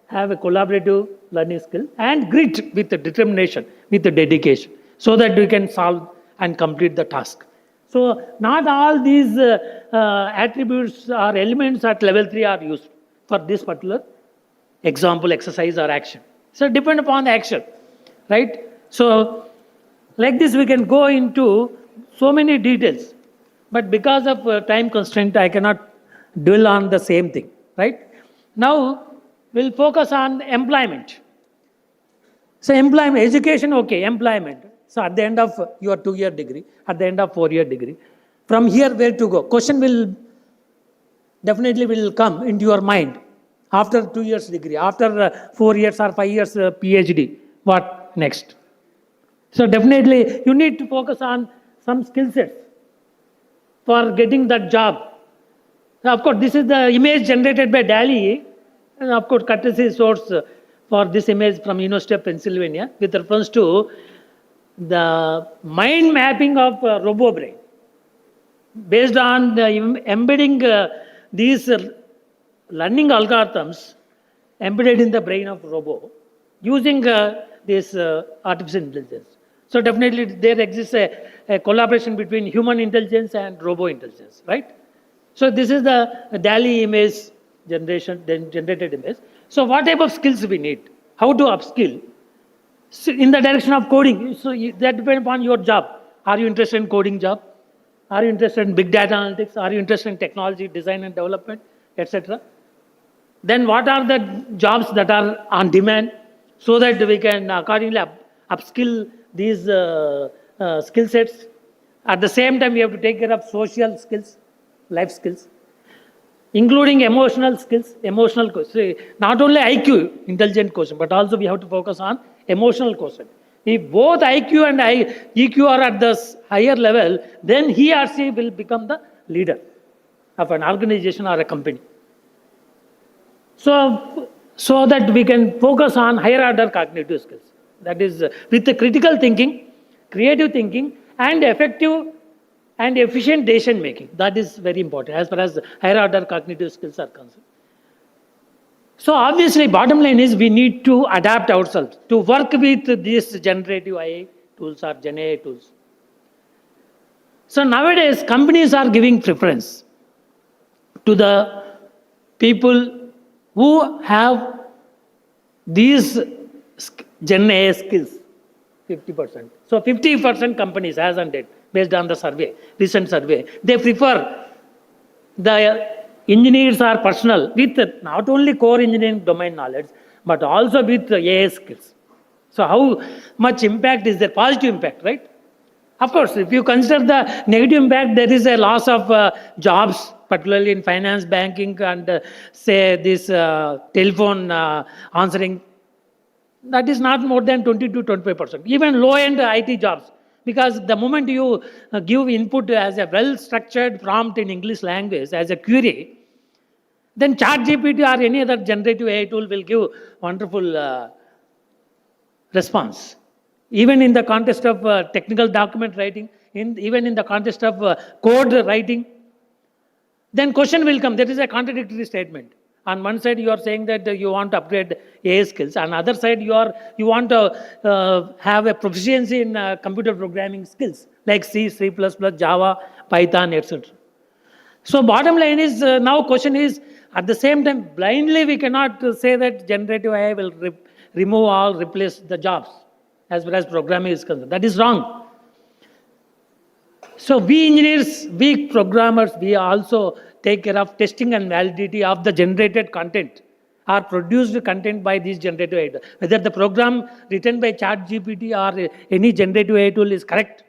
have a collaborative learning skill and grit with the determination, with the dedication, so that we can solve and complete the task. So not all these attributes or elements at level 3 are used for this particular example, exercise or action. So depend upon the action, right? So like this we can go into so many details, but because of time constraint I cannot dwell on the same thing, right? Now, we'll focus on employment. So employment, education, okay, employment. So at the end of your 2-year degree, at the end of 4-year degree, from here where to go? Question will definitely will come into your mind after 2 years degree, after 4 years or 5 years PhD. What next? So definitely you need to focus on some skill sets for getting that job. Now, of course, this is the image generated by DALI, and of course, courtesy source for this image from University of Pennsylvania with reference to the mind mapping of RoboBrain based on the embedding these learning algorithms embedded in the brain of robo using this artificial intelligence. So definitely there exists a collaboration between human intelligence and robo intelligence, right? So this is the DALI image generation, then generated image. So what type of skills we need? How to upskill? So in the direction of coding. So that depends upon your job. Are you interested in coding job? Are you interested in big data analytics? Are you interested in technology, design and development, etc.? Then what are the jobs that are on demand so that we can accordingly upskill these skill sets? At the same time, we have to take care of social skills, life skills, including emotional skills, not only IQ, intelligent quotient, but also we have to focus on emotional quotient. If both IQ and EQ are at the higher level, then he or she will become the leader of an organization or a company. So that we can focus on higher order cognitive skills. That is with the critical thinking, creative thinking, and effective and efficient decision making. That is very important as far as higher order cognitive skills are concerned. So obviously, bottom line is we need to adapt ourselves to work with these generative AI tools or Gen AI tools. So nowadays, companies are giving preference to the people who have these Gen AI skills, 50%. So 50% companies, as on date, based on the survey, recent survey, they prefer the engineers or personnel with not only core engineering domain knowledge, but also with AI skills. So how much impact is there? Positive impact, right? Of course, if you consider the negative impact, there is a loss of jobs, particularly in finance, banking, and say this telephone answering. That is not more than 20 to 25%. Even low-end IT jobs, because the moment you give input as a well-structured prompt in English language as a query, then ChatGPT or any other generative AI tool will give wonderful response. Even in the context of technical document writing, even in the context of code writing, then question will come. There is a contradictory statement. On one side, you are saying that you want to upgrade AI skills. On the other side, you want to have a proficiency in computer programming skills like C, C++, Java, Python, etc. So bottom line is, now question is, at the same time, blindly we cannot say that generative AI will remove or replace the jobs as far as programming is concerned. That is wrong. So we engineers, we programmers, we also take care of testing and validity of the generated content or produced content by these generative AI. Whether the program written by ChatGPT or any generative AI tool is correct.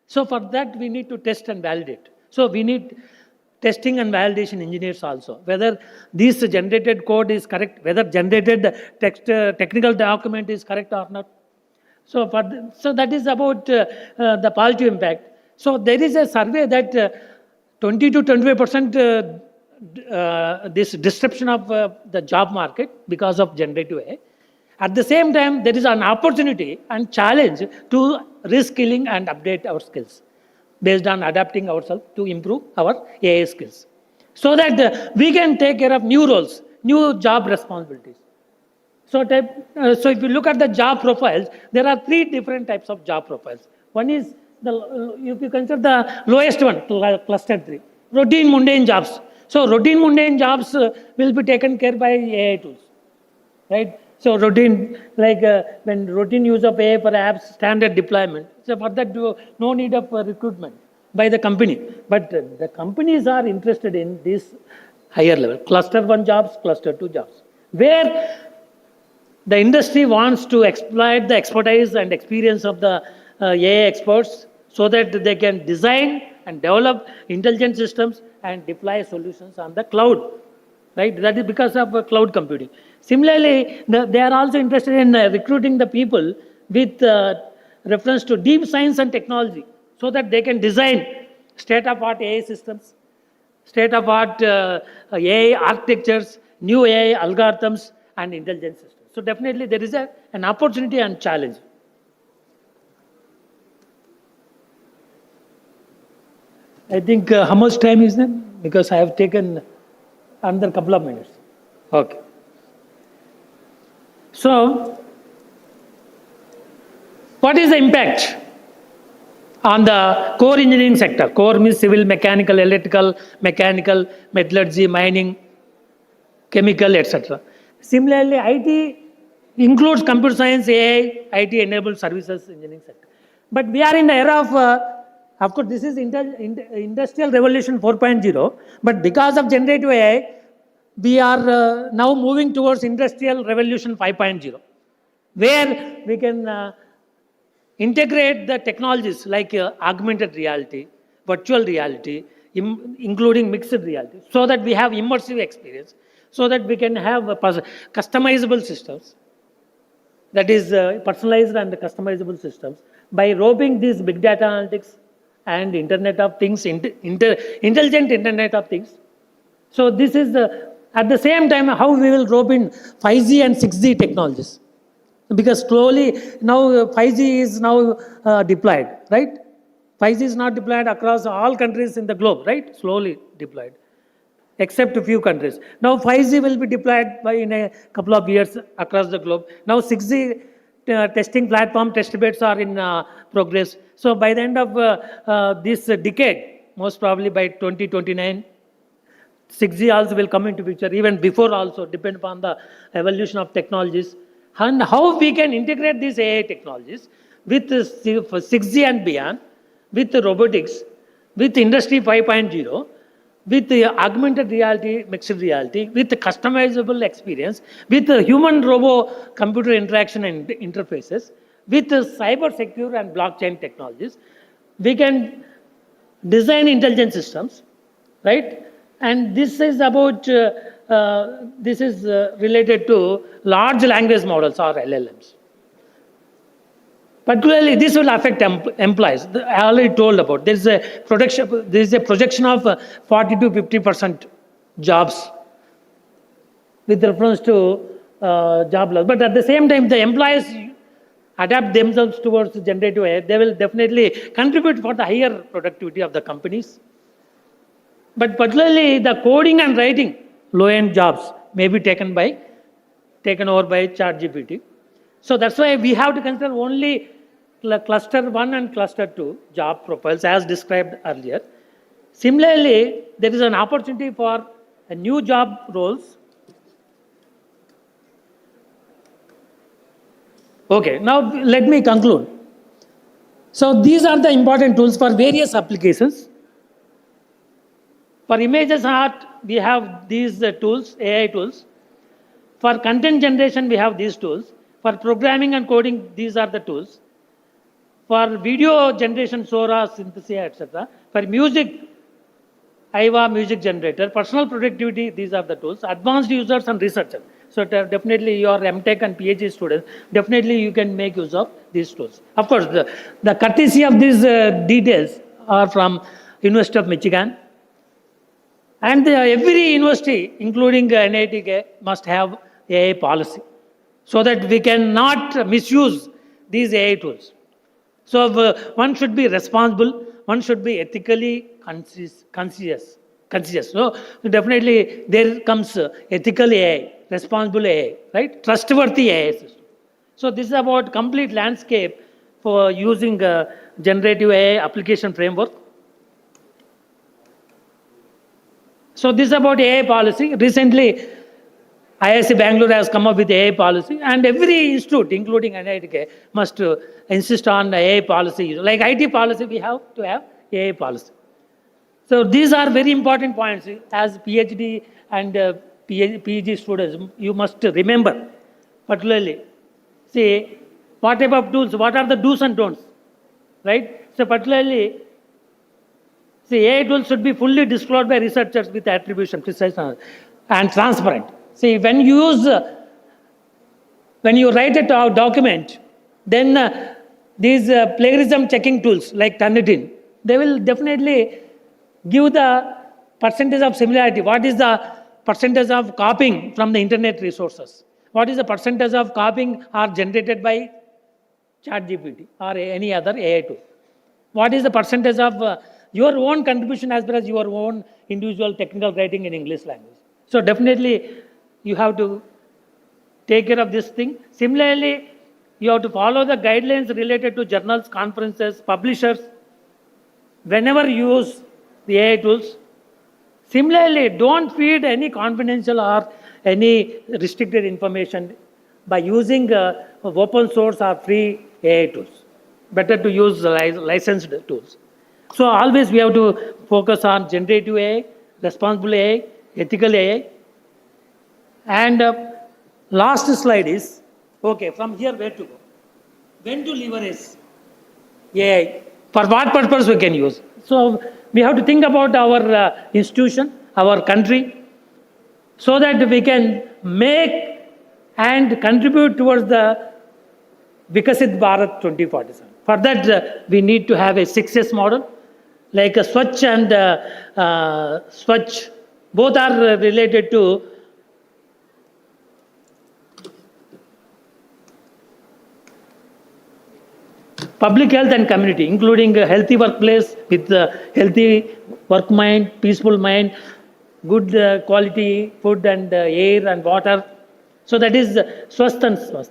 So for that, we need to test and validate. So we need testing and validation engineers also. Whether this generated code is correct, whether generated technical document is correct or not. So that is about the positive impact. So there is a survey that 20 to 25% this disruption of the job market because of generative AI. At the same time, there is an opportunity and challenge to reskilling and update our skills based on adapting ourselves to improve our AI skills, so that we can take care of new roles, new job responsibilities. So if you look at the job profiles, there are 3 different types of job profiles. One is, if you consider the lowest one, cluster 3, routine mundane jobs. So routine mundane jobs will be taken care by AI tools, right? So routine, like when routine use of AI for apps, standard deployment. So for that, no need of recruitment by the company. But the companies are interested in this higher level. Cluster 1 jobs, cluster 2 jobs. Where the industry wants to exploit the expertise and experience of the AI experts so that they can design and develop intelligent systems and deploy solutions on the cloud. Right? That is because of cloud computing. Similarly, they are also interested in recruiting the people with reference to deep science and technology so that they can design state-of-art AI systems, state-of-art AI architectures, new AI algorithms, and intelligence systems. So definitely there is an opportunity and challenge. I think how much time is there? Because I have taken another couple of minutes. Okay. So, what is the impact on the core engineering sector? Core means civil, mechanical, electrical, mechanical, metallurgy, mining, chemical, etc. Similarly, IT includes computer science, AI, IT-enabled services engineering sector. But we are in the era of course, this is Industrial Revolution 4.0, but because of generative AI, we are now moving towards Industrial Revolution 5.0, where we can integrate the technologies like augmented reality, virtual reality, including mixed reality, so that we have immersive experience, so that we can have customizable systems, that is personalized and customizable systems, by roping these big data analytics and Internet of Things, intelligent Internet of Things. So this is at the same time how we will rope in 5G and 6G technologies. Because slowly now 5G is now deployed, right? 5G is not deployed across all countries in the globe, right? Slowly deployed, except a few countries. Now 5G will be deployed in a couple of years across the globe. Now 6G testing platform test beds are in progress. So by the end of this decade, most probably by 2029, 6G also will come into picture, even before also, depend upon the evolution of technologies. And how we can integrate these AI technologies with 6G and beyond, with robotics, with Industry 5.0, with augmented reality, mixed reality, with customizable experience, with human-robo-computer interaction and interfaces, with cyber secure and blockchain technologies, we can design intelligent systems, right? And this is about, this is related to large language models or LLMs. Particularly, this will affect employees. I already told about. There is a projection of 40 to 50% jobs with reference to job loss. But at the same time, the employees adapt themselves towards generative AI. They will definitely contribute for the higher productivity of the companies. But particularly the coding and writing, low-end jobs may be taken over by ChatGPT. So that's why we have to consider only cluster 1 and cluster 2 job profiles as described earlier. Similarly, there is an opportunity for a new job roles. Okay, now let me conclude. So these are the important tools for various applications. For images art, we have these tools, AI tools. For content generation, we have these tools. For programming and coding, these are the tools. For video generation, Sora, synthesis, etc. For music, IVA music generator. Personal productivity, these are the tools. Advanced users and researchers. So definitely your MTech and PhD students, definitely you can make use of these tools. Of course, the courtesy of these details are from University of Michigan. And every university, including NITK, must have AI policy so that we cannot misuse these AI tools. So one should be responsible, one should be ethically conscious. So definitely there comes ethical AI, responsible AI, right? Trustworthy AI system. So this is about complete landscape for using generative AI application framework. So this is about AI policy. Recently, IISc Bangalore has come up with AI policy, and every institute, including NITK, must insist on AI policy. Like IT policy, we have to have AI policy. So these are very important points. As PhD and PG students, you must remember particularly. See, what type of tools, what are the do's and don'ts, right? So particularly, see, AI tools should be fully disclosed by researchers with attribution, precise and transparent. See, when you write a document, then these plagiarism checking tools like Turnitin, they will definitely give the percentage of similarity. What is the percentage of copying from the internet resources? What is the percentage of copying are generated by ChatGPT or any other AI tool? What is the percentage of your own contribution as well as your own individual technical writing in English language? So definitely you have to take care of this thing. Similarly, you have to follow the guidelines related to journals, conferences, publishers, whenever you use the AI tools. Similarly, don't feed any confidential or any restricted information by using open source or free AI tools. Better to use licensed tools. So always we have to focus on generative AI, responsible AI, ethical AI. And last slide is, okay, from here where to go? When to leverage AI? For what purpose we can use? So we have to think about our institution, our country, so that we can make and contribute towards the Vikasit Bharat 2047. For that, we need to have a success model, like a Swachh and Swachh, both are related to public health and community, including a healthy workplace with healthy work mind, peaceful mind, good quality food and air and water. So that is Swasth and Swasth.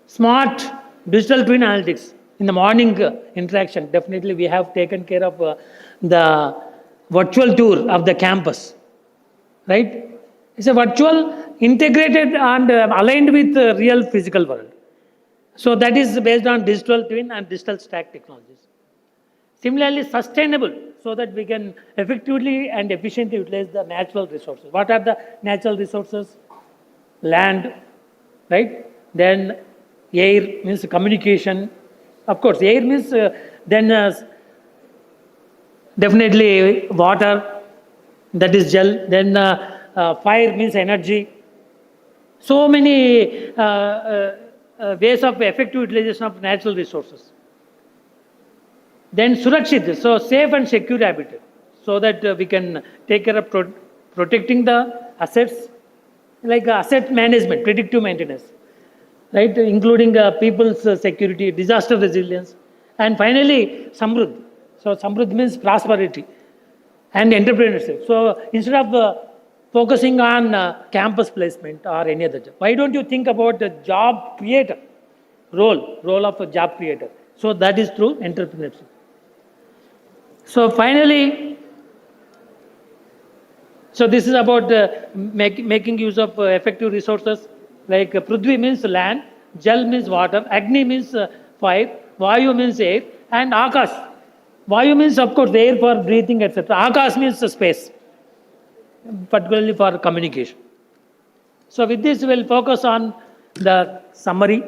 Smart digital twin analytics. In the morning interaction, definitely we have taken care of the virtual tour of the campus, right? It's a virtual, integrated and aligned with the real physical world. So that is based on digital twin and digital stack technologies. Similarly, sustainable, so that we can effectively and efficiently utilize the natural resources. What are the natural resources? Land, right? Then air means communication. Of course, air means definitely water, that is gel. Then fire means energy. So many ways of effective utilization of natural resources. Then Surakshit, so safe and secure habitat, so that we can take care of protecting the assets, like asset management, predictive maintenance, right, including people's security, disaster resilience. And finally, Samruddh. So Samruddh means prosperity and entrepreneurship. So instead of focusing on campus placement or any other job, why don't you think about the job creator role of a job creator? So that is through entrepreneurship. So finally, so this is about making use of effective resources, like Prithvi means land, Jal means water, Agni means fire, Vayu means air, and Akash. Vayu means, of course, air for breathing, etc. Akash means space, particularly for communication. So with this, we'll focus on the summary.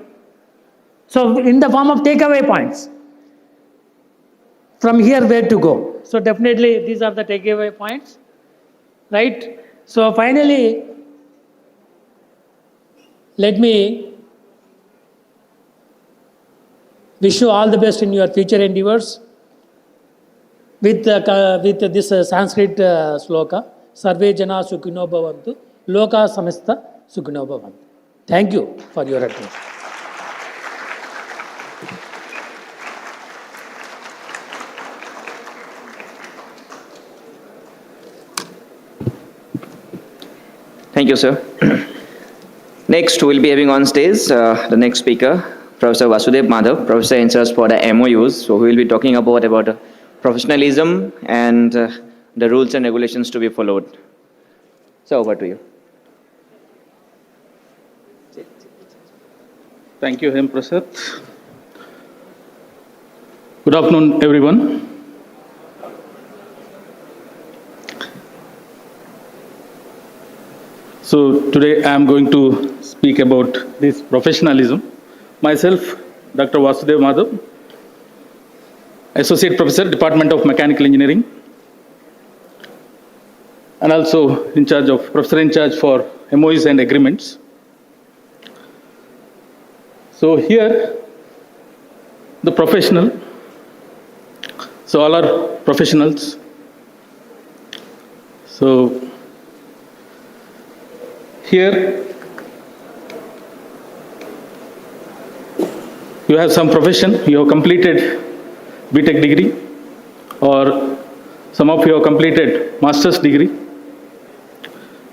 So in the form of takeaway points, from here where to go. So definitely these are the takeaway points, right? So finally, let me wish you all the best in your future endeavors with this Sanskrit sloka, Sarve Jana Sukhino Bhavantu, Loka Samasta Sukhino Bhavantu. Thank you for your attention. Thank you, sir. Next, we'll be having on stage the next speaker, Professor Vasudev Madhav, Professor in charge for the MOUs. So we will be talking about professionalism and the rules and regulations to be followed. So over to you. Thank you, Hem Prasad. Good afternoon, everyone. So today I am going to speak about this professionalism. Myself, Dr. Vasudev Madhav, Associate Professor, Department of Mechanical Engineering, and also Professor in charge for MOUs and agreements. So here, the professional, so all are professionals. So here, you have some profession, you have completed BTech degree, or some of you have completed master's degree,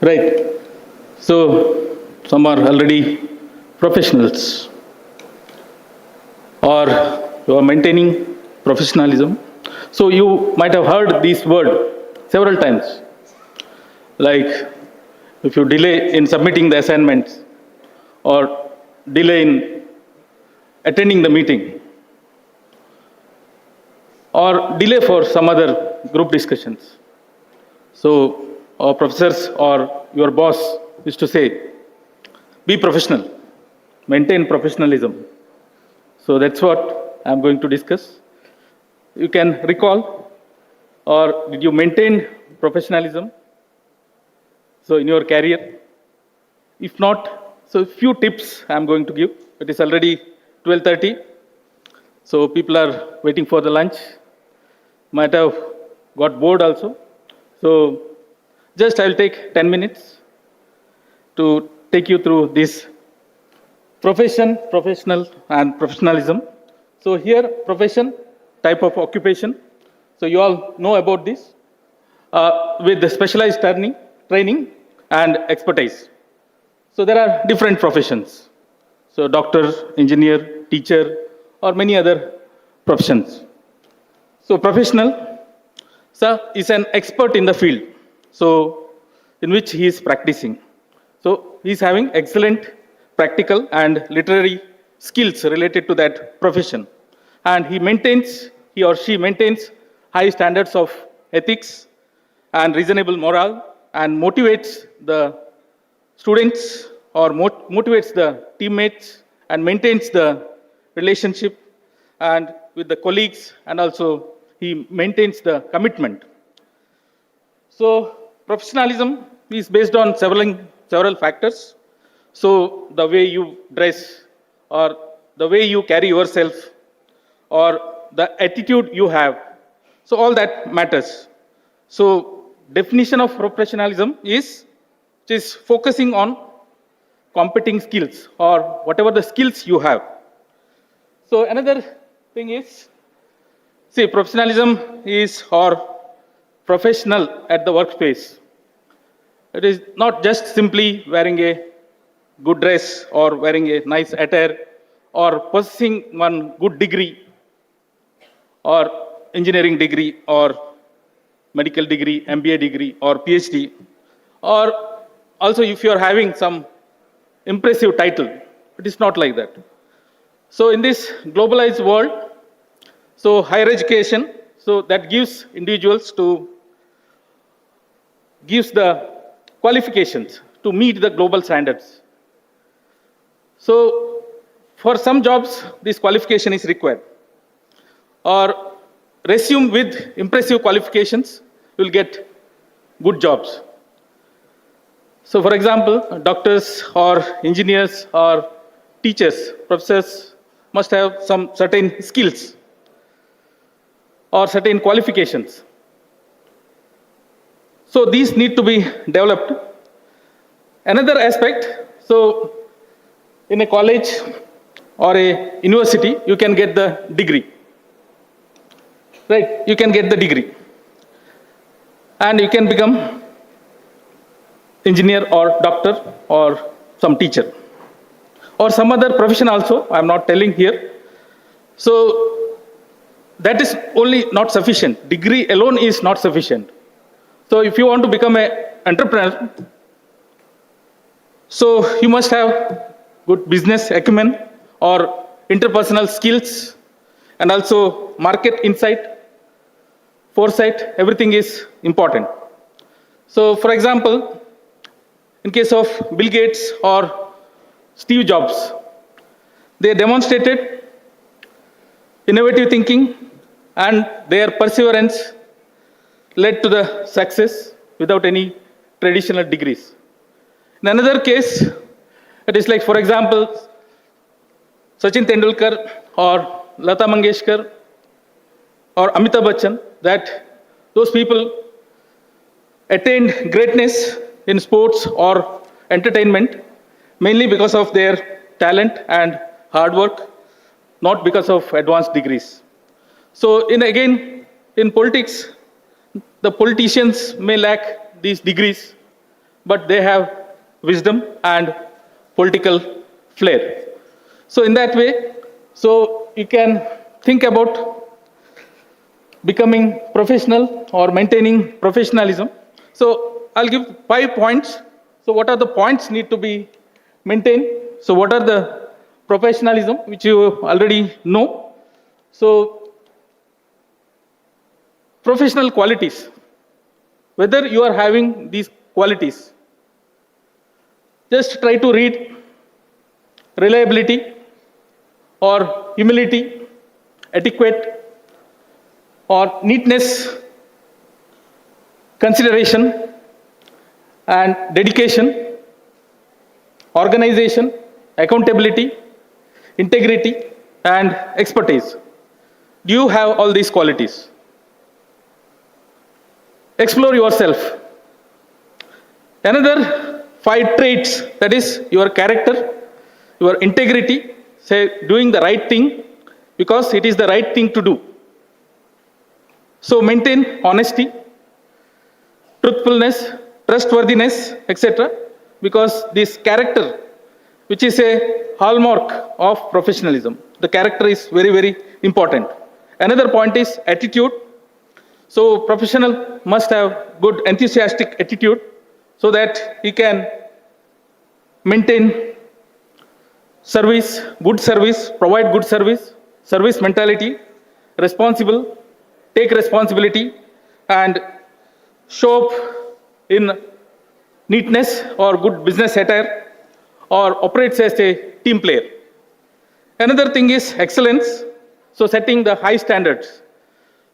right? So some are already professionals, or you are maintaining professionalism. So you might have heard this word several times, like if you delay in submitting the assignments or delay in attending the meeting or delay for some other group discussions. So our professors or your boss is to say, be professional, maintain professionalism. So that's what I'm going to discuss. You can recall, or did you maintain professionalism? So in your career, if not, so a few tips I'm going to give. It is already 12:30, so people are waiting for the lunch. Might have got bored also. So just I'll take 10 minutes to take you through this professional and professionalism. So here, profession, type of occupation. So you all know about this with the specialized training and expertise. So there are different professions. So doctor, engineer, teacher, or many other professions. So professional, sir, is an expert in the field, so in which he is practicing. So he is having excellent practical and literary skills related to that profession. And he or she maintains high standards of ethics and reasonable morale, and motivates the students or motivates the teammates and maintains the relationship and with the colleagues, and also he maintains the commitment. So professionalism is based on several factors. So the way you dress, or the way you carry yourself, or the attitude you have, so all that matters. So definition of professionalism is focusing on competing skills, or whatever the skills you have. So another thing is, see, professionalism is or professional at the workspace. It is not just simply wearing a good dress or wearing a nice attire or possessing one good degree or engineering degree or medical degree, MBA degree or PhD, or also if you are having some impressive title. It is not like that. So in this globalized world, so higher education, so that gives the qualifications to meet the global standards. So for some jobs, this qualification is required. Or resume with impressive qualifications, you will get good jobs. So for example, doctors or engineers or teachers, professors must have some certain skills or certain qualifications. So these need to be developed. Another aspect, so in a college or a university, you can get the degree. Right, you can get the degree. And you can become engineer or doctor or some teacher. Or some other profession also, I am not telling here. So that is only not sufficient. Degree alone is not sufficient. So if you want to become an entrepreneur, so you must have good business acumen or interpersonal skills, and also market insight, foresight, everything is important. So for example, in case of Bill Gates or Steve Jobs. They demonstrated innovative thinking and their perseverance led to the success without any traditional degrees. In another case, it is like, for example, Sachin Tendulkar or Lata Mangeshkar or Amitabh Bachchan, that those people attained greatness in sports or entertainment mainly because of their talent and hard work, not because of advanced degrees. So, in politics, the politicians may lack these degrees, but they have wisdom and political flair. So, in that way, so you can think about becoming professional or maintaining professionalism. So, I'll give 5 points. So, what are the points need to be maintained? So, what are the professionalism, which you already know? So, professional qualities, whether you are having these qualities, just try to read reliability or humility, etiquette or neatness, consideration and dedication, organization, accountability, integrity and expertise. Do you have all these qualities? Explore yourself. Another 5 traits, that is your character, your integrity, say doing the right thing because it is the right thing to do. So maintain honesty, truthfulness, trustworthiness, etc. because this character, which is a hallmark of professionalism, the character is very, very important. Another point is attitude. So professional must have good enthusiastic attitude so that he can maintain service, provide good service mentality, responsible, take responsibility and show up in neatness or good business attire or operates as a team player. Another thing is excellence, so setting the high standards.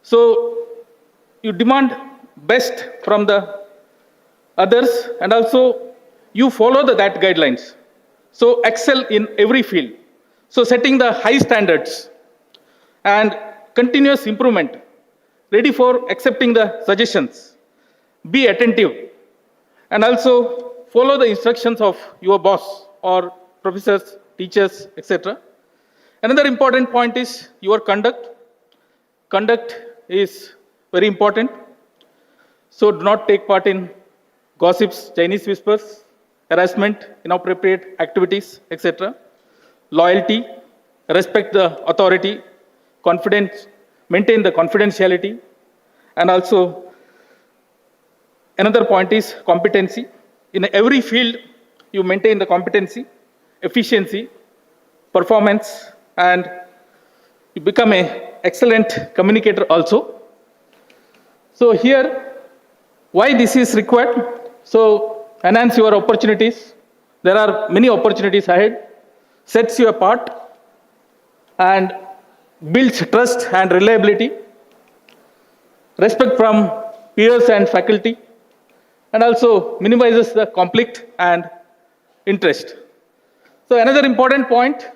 So you demand best from the others and also you follow that guidelines. So excel in every field. So setting the high standards and continuous improvement, ready for accepting the suggestions, be attentive and also follow the instructions of your boss or professors, teachers, etc. Another important point is your conduct. Conduct is very important. So do not take part in gossips, Chinese whispers, harassment, inappropriate activities, etc. Loyalty, respect the authority, confidence, maintain the confidentiality, and also another point is competency. In every field, you maintain the competency, efficiency, performance, and you become an excellent communicator also. So here, why this is required? So enhance your opportunities. There are many opportunities ahead. Sets you apart and builds trust and reliability. Respect from peers and faculty, and also minimizes the conflict and interest. So another important point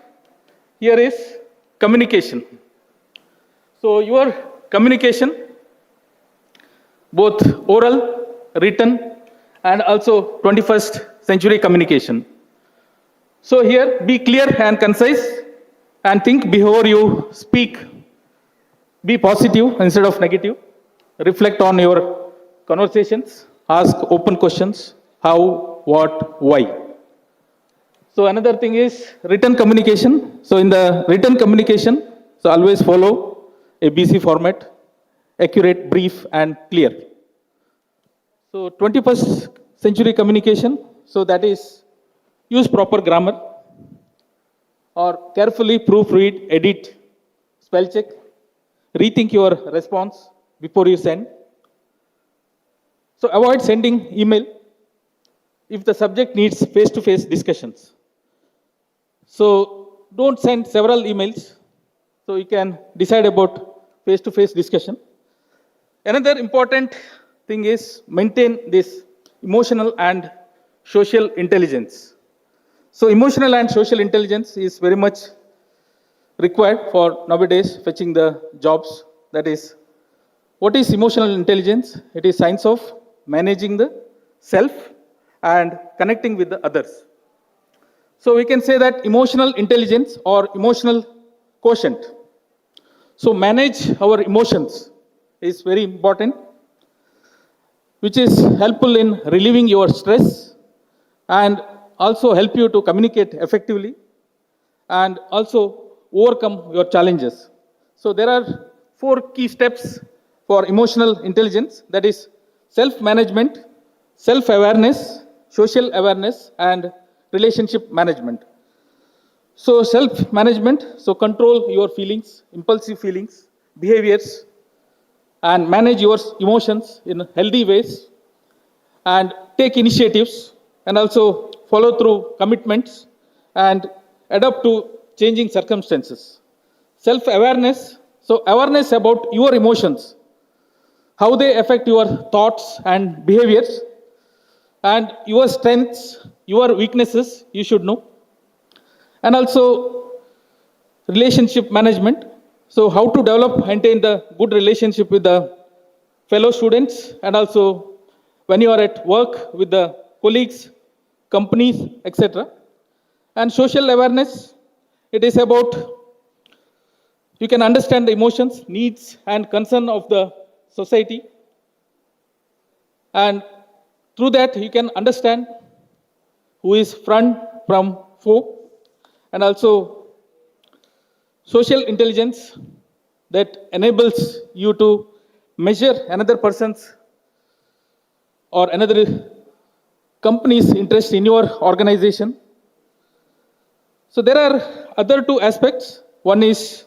here is communication. So your communication, both oral, written, and also 21st century communication. So here, be clear and concise and think before you speak. Be positive instead of negative. Reflect on your conversations. Ask open questions. How, what, why. So another thing is written communication. So in the written communication, so always follow a BC format, accurate, brief, and clear. So 21st century communication, so that is use proper grammar or carefully proofread, edit, spell check, rethink your response before you send. So avoid sending email if the subject needs face-to-face discussions. So don't send several emails. So you can decide about face-to-face discussion. Another important thing is maintain this emotional and social intelligence. So emotional and social intelligence is very much required for nowadays fetching the jobs. That is, what is emotional intelligence? It is science of managing the self and connecting with the others. So we can say that emotional intelligence or emotional quotient. So manage our emotions is very important, which is helpful in relieving your stress and also help you to communicate effectively and also overcome your challenges. So there are 4 key steps for emotional intelligence, that is self-management, self-awareness, social awareness, and relationship management. So self-management, so control your feelings, impulsive feelings, behaviors, and manage your emotions in healthy ways, and take initiatives, and also follow through commitments, and adapt to changing circumstances. Self-awareness, so awareness about your emotions, how they affect your thoughts and behaviors, and your strengths, your weaknesses, you should know. And also relationship management, so how to develop, maintain the good relationship with the fellow students, and also when you are at work with the colleagues, companies, etc. And social awareness, it is about you can understand the emotions, needs, and concern of the society, and through that you can understand who is front from foe. And also social intelligence, that enables you to measure another person's or another company's interest in your organization. So there are other 2 aspects. One is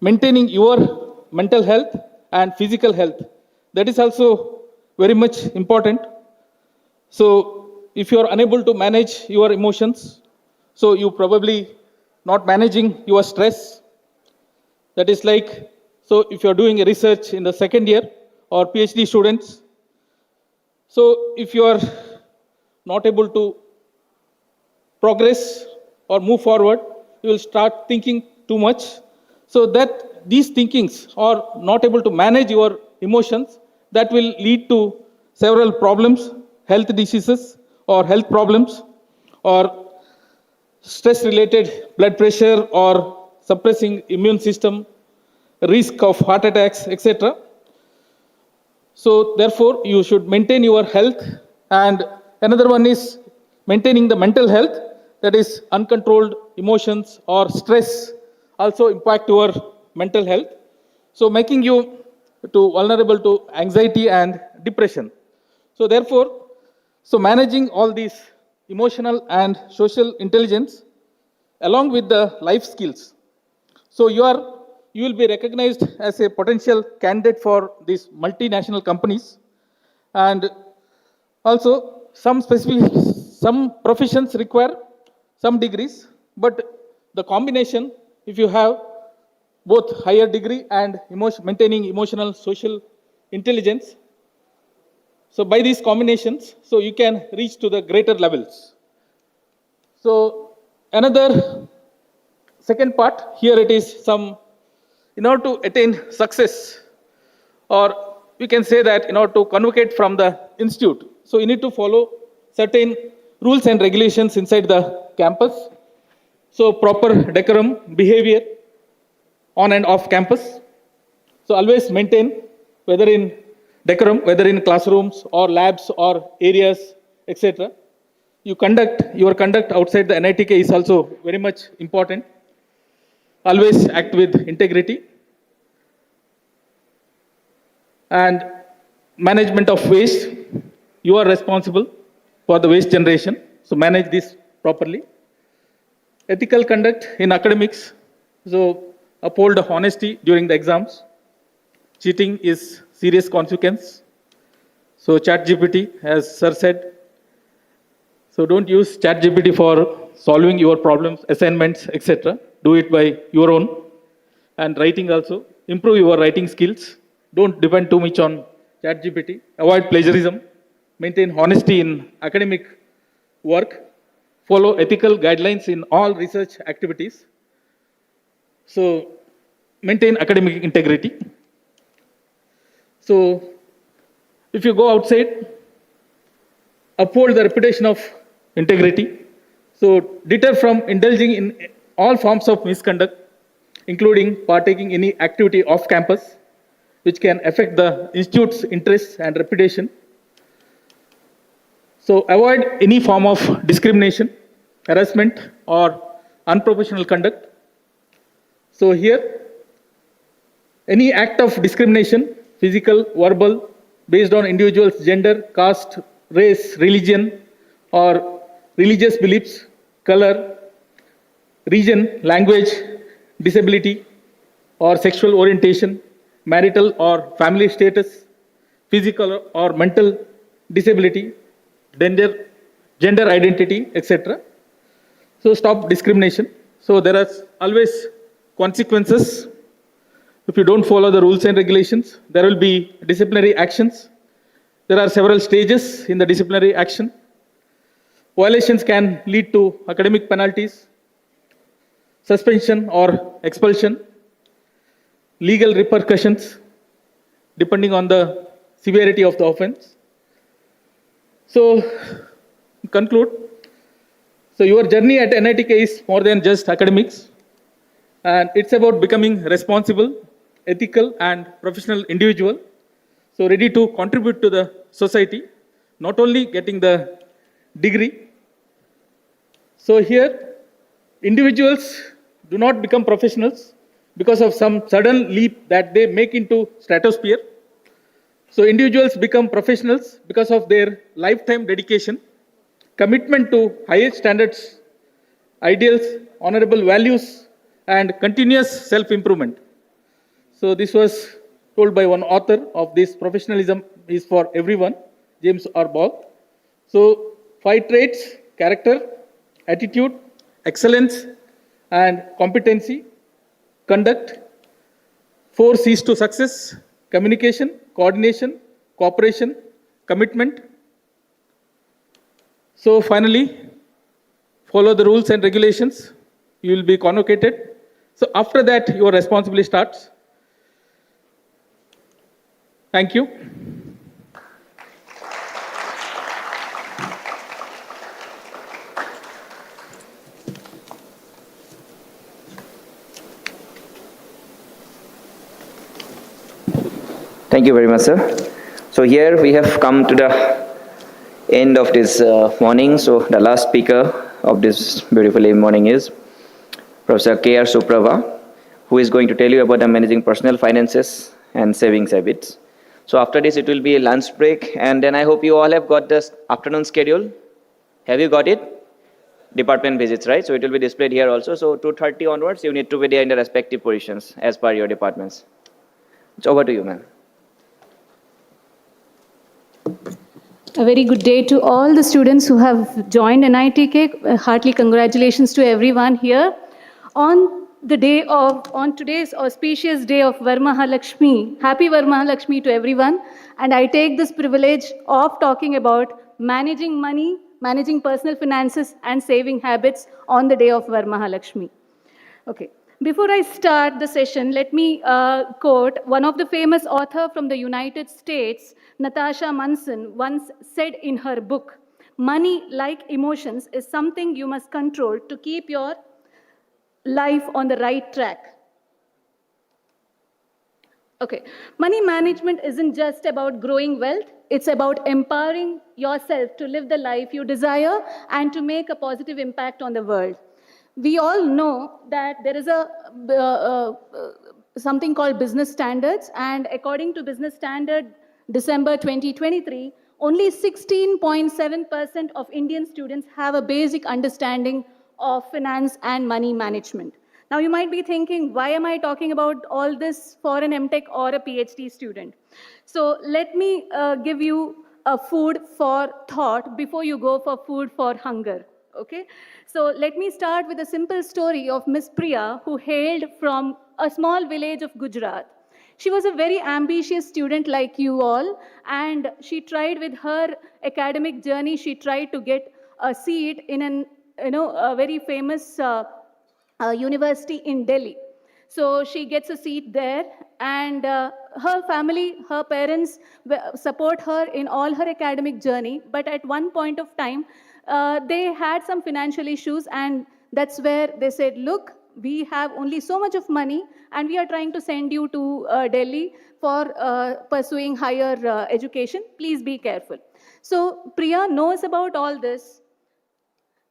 maintaining your mental health and physical health. That is also very much important. So if you are unable to manage your emotions, so you probably not managing your stress. That is like, so if you are doing a research in the second year or PhD students, so if you are not able to progress or move forward, you will start thinking too much. So that these thinkings are not able to manage your emotions, that will lead to several problems, health diseases or health problems, or stress related blood pressure or suppressing immune system, risk of heart attacks, etc. So therefore you should maintain your health. And another one is maintaining the mental health, that is uncontrolled emotions or stress also impact your mental health, so making you vulnerable to anxiety and depression. So therefore, so managing all these emotional and social intelligence along with the life skills, so you will be recognized as a potential candidate for these multinational companies. And also some professions require some degrees, but the combination, if you have both higher degree and maintaining emotional social intelligence, so by these combinations, so you can reach to the greater levels. So another second part here, it is some, in order to attain success, or we can say that in order to convocate from the institute, so you need to follow certain rules and regulations inside the campus. So proper decorum, behavior on and off campus. So always maintain, whether in decorum, whether in classrooms or labs or areas, etc. Your conduct outside the NITK is also very much important. Always act with integrity. And management of waste, you are responsible for the waste generation, so manage this properly. Ethical conduct in academics, so uphold honesty during the exams. Cheating is serious consequence. So ChatGPT, as sir said, So don't use ChatGPT for solving your problems, assignments, etc. Do it by your own. And writing also. Improve your writing skills. Don't depend too much on ChatGPT. Avoid plagiarism. Maintain honesty in academic work. Follow ethical guidelines in all research activities. So maintain academic integrity. So if you go outside, uphold the reputation of integrity. So deter from indulging in all forms of misconduct, including partaking in any activity off campus, which can affect the institute's interests and reputation. So avoid any form of discrimination, harassment, or unprofessional conduct. So here, any act of discrimination, physical, verbal, based on individual's gender, caste, race, religion, or religious beliefs, color, region, language, disability, or sexual orientation, marital or family status, physical or mental disability, gender identity, etc. So stop discrimination. So there are always consequences. If you don't follow the rules and regulations, there will be disciplinary actions. There are several stages in the disciplinary action. Violations can lead to academic penalties, suspension or expulsion, legal repercussions, depending on the severity of the offense. So, conclude. So, your journey at NITK is more than just academics, and it's about becoming responsible, ethical, and professional individual. So, ready to contribute to the society, not only getting the degree. So, here, individuals do not become professionals because of some sudden leap that they make into stratosphere. So individuals become professionals because of their lifetime dedication, commitment to highest standards, ideals, honorable values, and continuous self-improvement. So this was told by one author of this professionalism is for everyone, James R. Ball. So 5 traits: character, attitude, excellence, and competency, conduct. 4 C's to success: communication, coordination, cooperation, commitment. So finally, follow the rules and regulations. You will be convocated. So after that, your responsibility starts. Thank you. Thank you very much, sir. So here we have come to the end of this morning. So the last speaker of this beautiful morning is Professor K.R. Suprava, who is going to tell you about the managing personal finances and savings habits. So after this, it will be a lunch break, and then I hope you all have got this afternoon schedule. Have you got it? Department visits, right? So it will be displayed here also. So 2:30 onwards, you need to be there in the respective positions as per your departments. It's over to you, ma'am. A very good day to all the students who have joined NITK. Heartily congratulations to everyone here. On today's auspicious day of Varmahalakshmi, happy Varmahalakshmi to everyone. And I take this privilege of talking about managing money, managing personal finances, and saving habits on the day of Varmahalakshmi. Okay. Before I start the session, let me quote one of the famous author from the United States, Natasha Munson, once said in her book, "Money, like emotions, is something you must control to keep your life on the right track." Okay, money management isn't just about growing wealth, it's about empowering yourself to live the life you desire and to make a positive impact on the world. We all know that there is something called business standards, and according to business standard December 2023, only 16.7% of Indian students have a basic understanding of finance and money management. Now you might be thinking, why am I talking about all this for an MTech or a PhD student? So let me give you a food for thought before you go for food for hunger. Okay, so let me start with a simple story of Miss Priya, who hailed from a small village of Gujarat. She was a very ambitious student like you all, and she tried with her academic journey, she tried to get a seat in a very famous university in Delhi. So she gets a seat there, and her family, her parents support her in all her academic journey. But at one point of time, they had some financial issues, and that's where they said, look, we have only so much of money, and we are trying to send you to Delhi for pursuing higher education. Please be careful. So Priya knows about all this,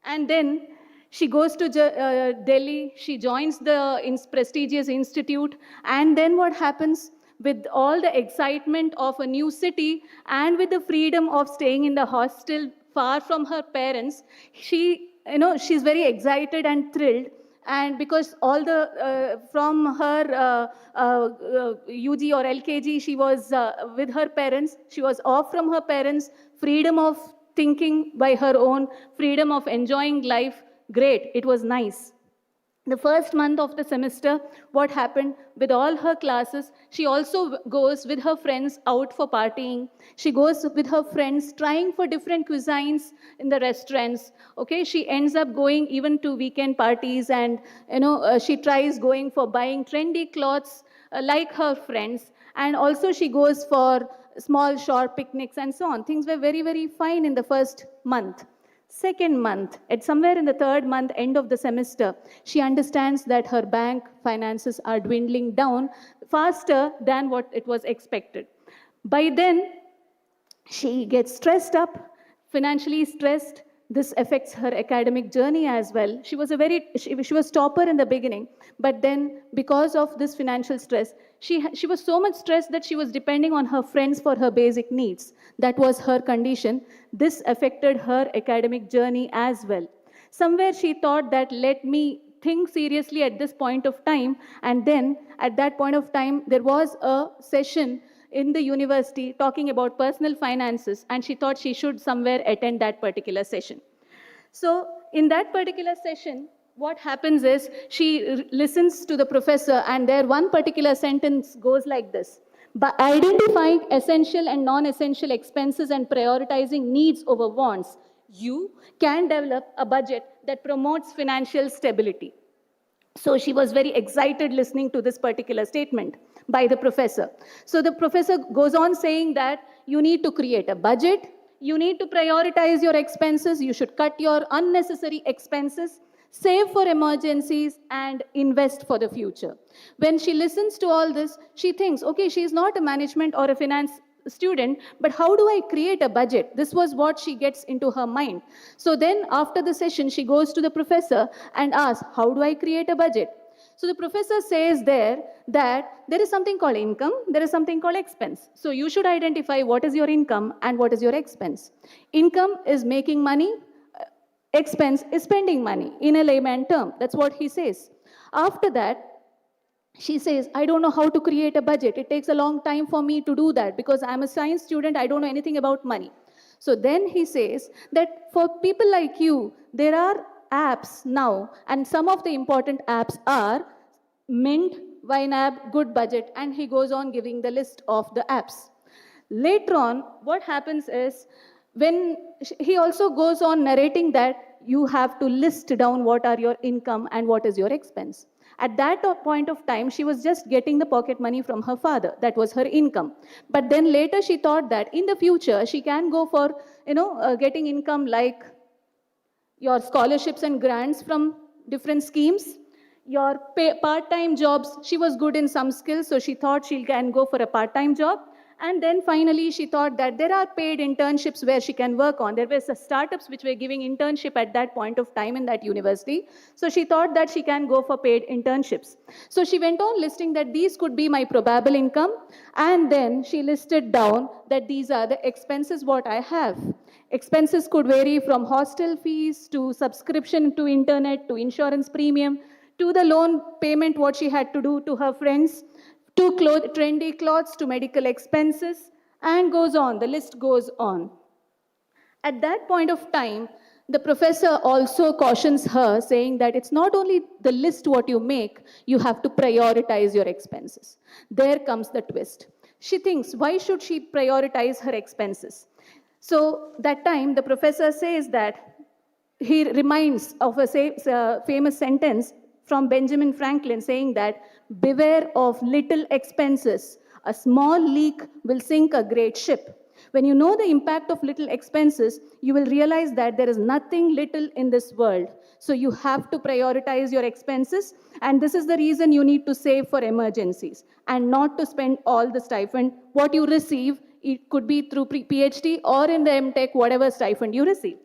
and then she goes to Delhi, she joins the prestigious institute, and then what happens? With all the excitement of a new city and with the freedom of staying in the hostel far from her parents, she's very excited and thrilled. And because all the from her UG or LKG, she was with her parents, she was off from her parents, freedom of thinking by her own, freedom of enjoying life. Great, it was nice. The first month of the semester, what happened with all her classes? She also goes with her friends out for partying. She goes with her friends trying for different cuisines in the restaurants. Okay, she ends up going even to weekend parties, and she tries going for buying trendy clothes like her friends. And also she goes for small short picnics and so on. Things were very, very fine in the first month. Second month, at somewhere in the third month, end of the semester, she understands that her bank finances are dwindling down faster than what it was expected. By then, she gets stressed up, financially stressed. This affects her academic journey as well. She was topper in the beginning, but then because of this financial stress, she was so much stressed that she was depending on her friends for her basic needs. That was her condition. This affected her academic journey as well. Somewhere she thought that, let me think seriously at this point of time, and then at that point of time there was a session in the university talking about personal finances, and she thought she should somewhere attend that particular session. So in that particular session, what happens is she listens to the professor, and there one particular sentence goes like this: by identifying essential and non-essential expenses and prioritizing needs over wants, you can develop a budget that promotes financial stability. So she was very excited listening to this particular statement by the professor. So the professor goes on saying that you need to create a budget, you need to prioritize your expenses, you should cut your unnecessary expenses, save for emergencies, and invest for the future. When she listens to all this, she thinks, okay, she is not a management or a finance student, but how do I create a budget? This was what she gets into her mind. So then after the session, she goes to the professor and asks, how do I create a budget? So the professor says there that there is something called income, there is something called expense. So you should identify what is your income and what is your expense. Income is making money, expense is spending money in a layman term. That's what he says. After that, she says, I don't know how to create a budget. It takes a long time for me to do that because I'm a science student. I don't know anything about money. So then he says that for people like you, there are apps now, and some of the important apps are Mint, YNAB, Good Budget, and he goes on giving the list of the apps. Later on, what happens is, when he also goes on narrating that you have to list down what are your income and what is your expense. At that point of time, she was just getting the pocket money from her father. That was her income. But then later she thought that in the future, she can go for, getting income like your scholarships and grants from different schemes, your part-time jobs. She was good in some skills, so she thought she can go for a part-time job. And then finally, she thought that there are paid internships where she can work on. There were startups which were giving internship at that point of time in that university. So she thought that she can go for paid internships. So she went on listing that these could be my probable income. And then she listed down that these are the expenses what I have. Expenses could vary from hostel fees to subscription to internet to insurance premium to the loan payment what she had to do to her friends, to trendy clothes, to medical expenses, And goes on, the list goes on. At that point of time, the professor also cautions her, saying that it's not only the list what you make, you have to prioritize your expenses. There comes the twist. She thinks, why should she prioritize her expenses? So that time, the professor says that he reminds of a famous sentence from Benjamin Franklin saying that, beware of little expenses. A small leak will sink a great ship. When you know the impact of little expenses, you will realize that there is nothing little in this world. So you have to prioritize your expenses, and this is the reason you need to save for emergencies and not to spend all the stipend. What you receive, it could be through PhD or in the MTech, whatever stipend you receive.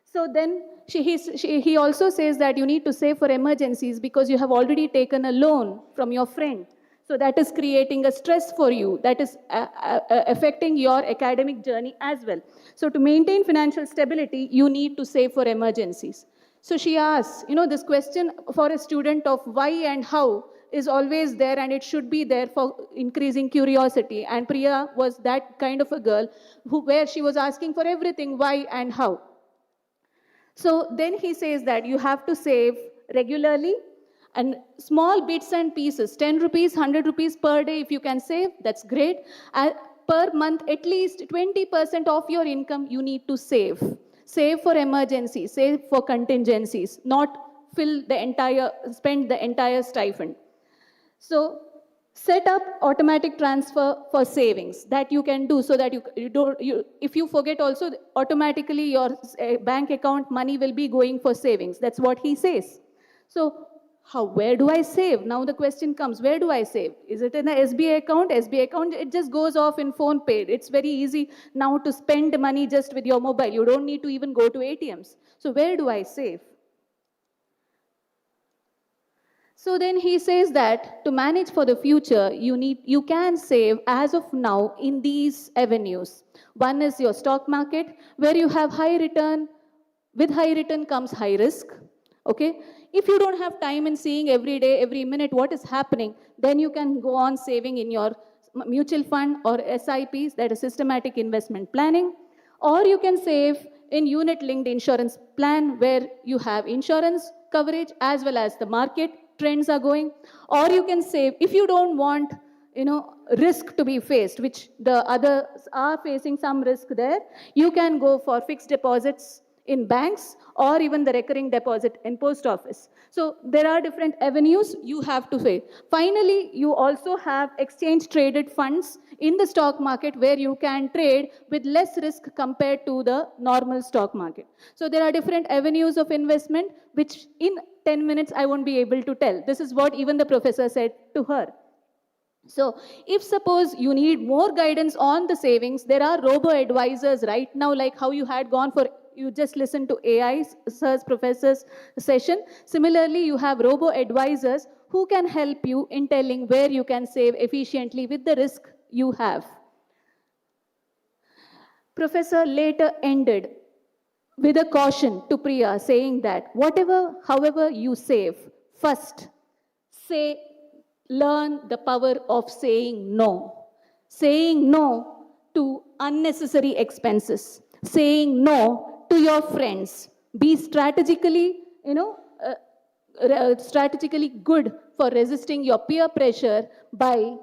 So then he also says that you need to save for emergencies because you have already taken a loan from your friend. So that is creating a stress for you, that is affecting your academic journey as well. So to maintain financial stability, you need to save for emergencies. So she asks, this question for a student of why and how is always there, and it should be there for increasing curiosity. And Priya was that kind of a girl where she was asking for everything, why and how. So then he says that you have to save regularly and small bits and pieces, 10 rupees, 100 rupees per day, if you can save, that's great. Per month, at least 20% of your income you need to save. Save for emergencies, save for contingencies, not spend the entire stipend. So set up automatic transfer for savings that you can do, so that if you forget also, automatically your bank account money will be going for savings. That's what he says. So where do I save? Now the question comes, where do I save? Is it in the SBI account? SBI account, it just goes off in phone pay. It's very easy now to spend money just with your mobile. You don't need to even go to ATMs. So where do I save? So then he says that to manage for the future, you can save as of now in these avenues. One is your stock market, where you have high return. With high return comes high risk. Okay? If you don't have time in seeing every day, every minute what is happening, then you can go on saving in your mutual fund or SIPs, that is systematic investment planning. Or you can save in unit-linked insurance plan, where you have insurance coverage as well as the market trends are going. Or you can save, if you don't want risk to be faced, which the others are facing some risk there, you can go for fixed deposits in banks or even the recurring deposit in post office. So there are different avenues you have to face. Finally, you also have exchange traded funds in the stock market, where you can trade with less risk compared to the normal stock market. So there are different avenues of investment, which in 10 minutes I won't be able to tell. This is what even the professor said to her. So if suppose you need more guidance on the savings, there are robo-advisors right now, like how you had gone for, you just listen to AI, sir's professor's session. Similarly, you have robo-advisors who can help you in telling where you can save efficiently with the risk you have. Professor later ended with a caution to Priya, saying that however you save, first learn the power of saying no. Saying no to unnecessary expenses. Saying no to your friends. Be strategically, strategically good for resisting your peer pressure by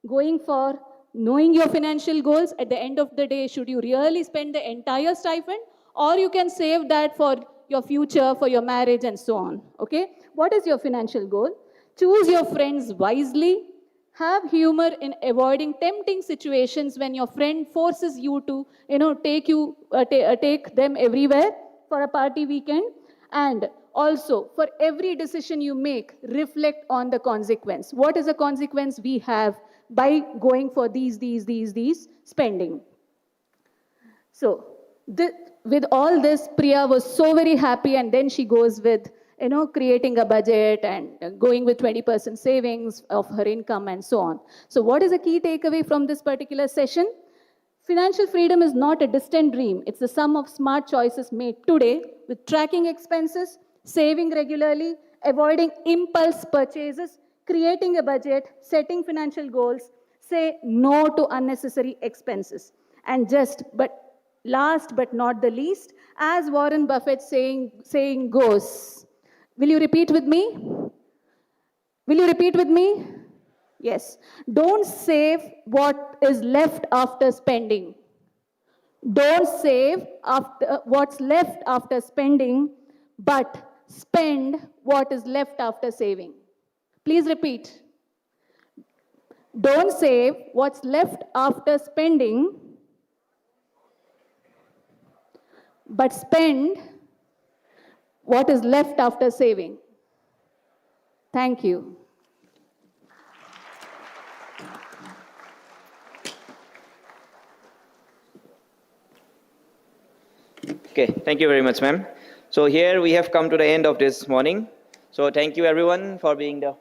going for knowing your financial goals. At the end of the day, should you really spend the entire stipend, or you can save that for your future, for your marriage and so on. Okay? What is your financial goal? Choose your friends wisely. Have humor in avoiding tempting situations when your friend forces you to, take them everywhere for a party weekend. And also, for every decision you make, reflect on the consequence. What is the consequence we have by going for these spending? So, with all this, Priya was so very happy, and then she goes with, creating a budget and going with 20% savings of her income and so on. So what is the key takeaway from this particular session? Financial freedom is not a distant dream. It's the sum of smart choices made today, with tracking expenses, saving regularly, avoiding impulse purchases, creating a budget, setting financial goals, say no to unnecessary expenses. And last but not the least, as Warren Buffett saying goes, will you repeat with me? Will you repeat with me? Yes. Don't save what is left after spending. Don't save what's left after spending, but spend what is left after saving. Please repeat. Don't save what's left after spending, but spend what is left after saving. Thank you. Okay, thank you very much, ma'am. So here we have come to the end of this morning. So thank you everyone for being the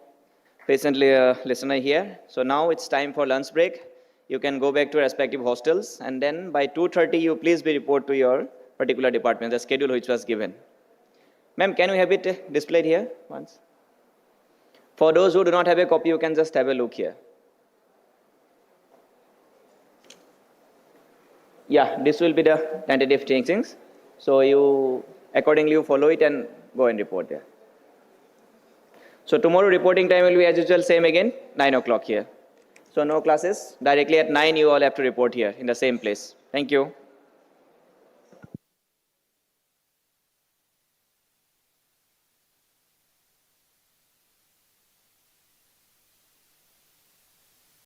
patiently listener here. So now it's time for lunch break. You can go back to respective hostels, and then by 2:30 you please be report to your particular department, the schedule which was given. Ma'am, can we have it displayed here once? For those who do not have a copy, you can just have a look here. Yeah, this will be the tentative things. So you accordingly you follow it and go and report there. So tomorrow reporting time will be as usual same again, 9 o'clock here. So no classes, directly at 9 you all have to report here in the same place. Thank you.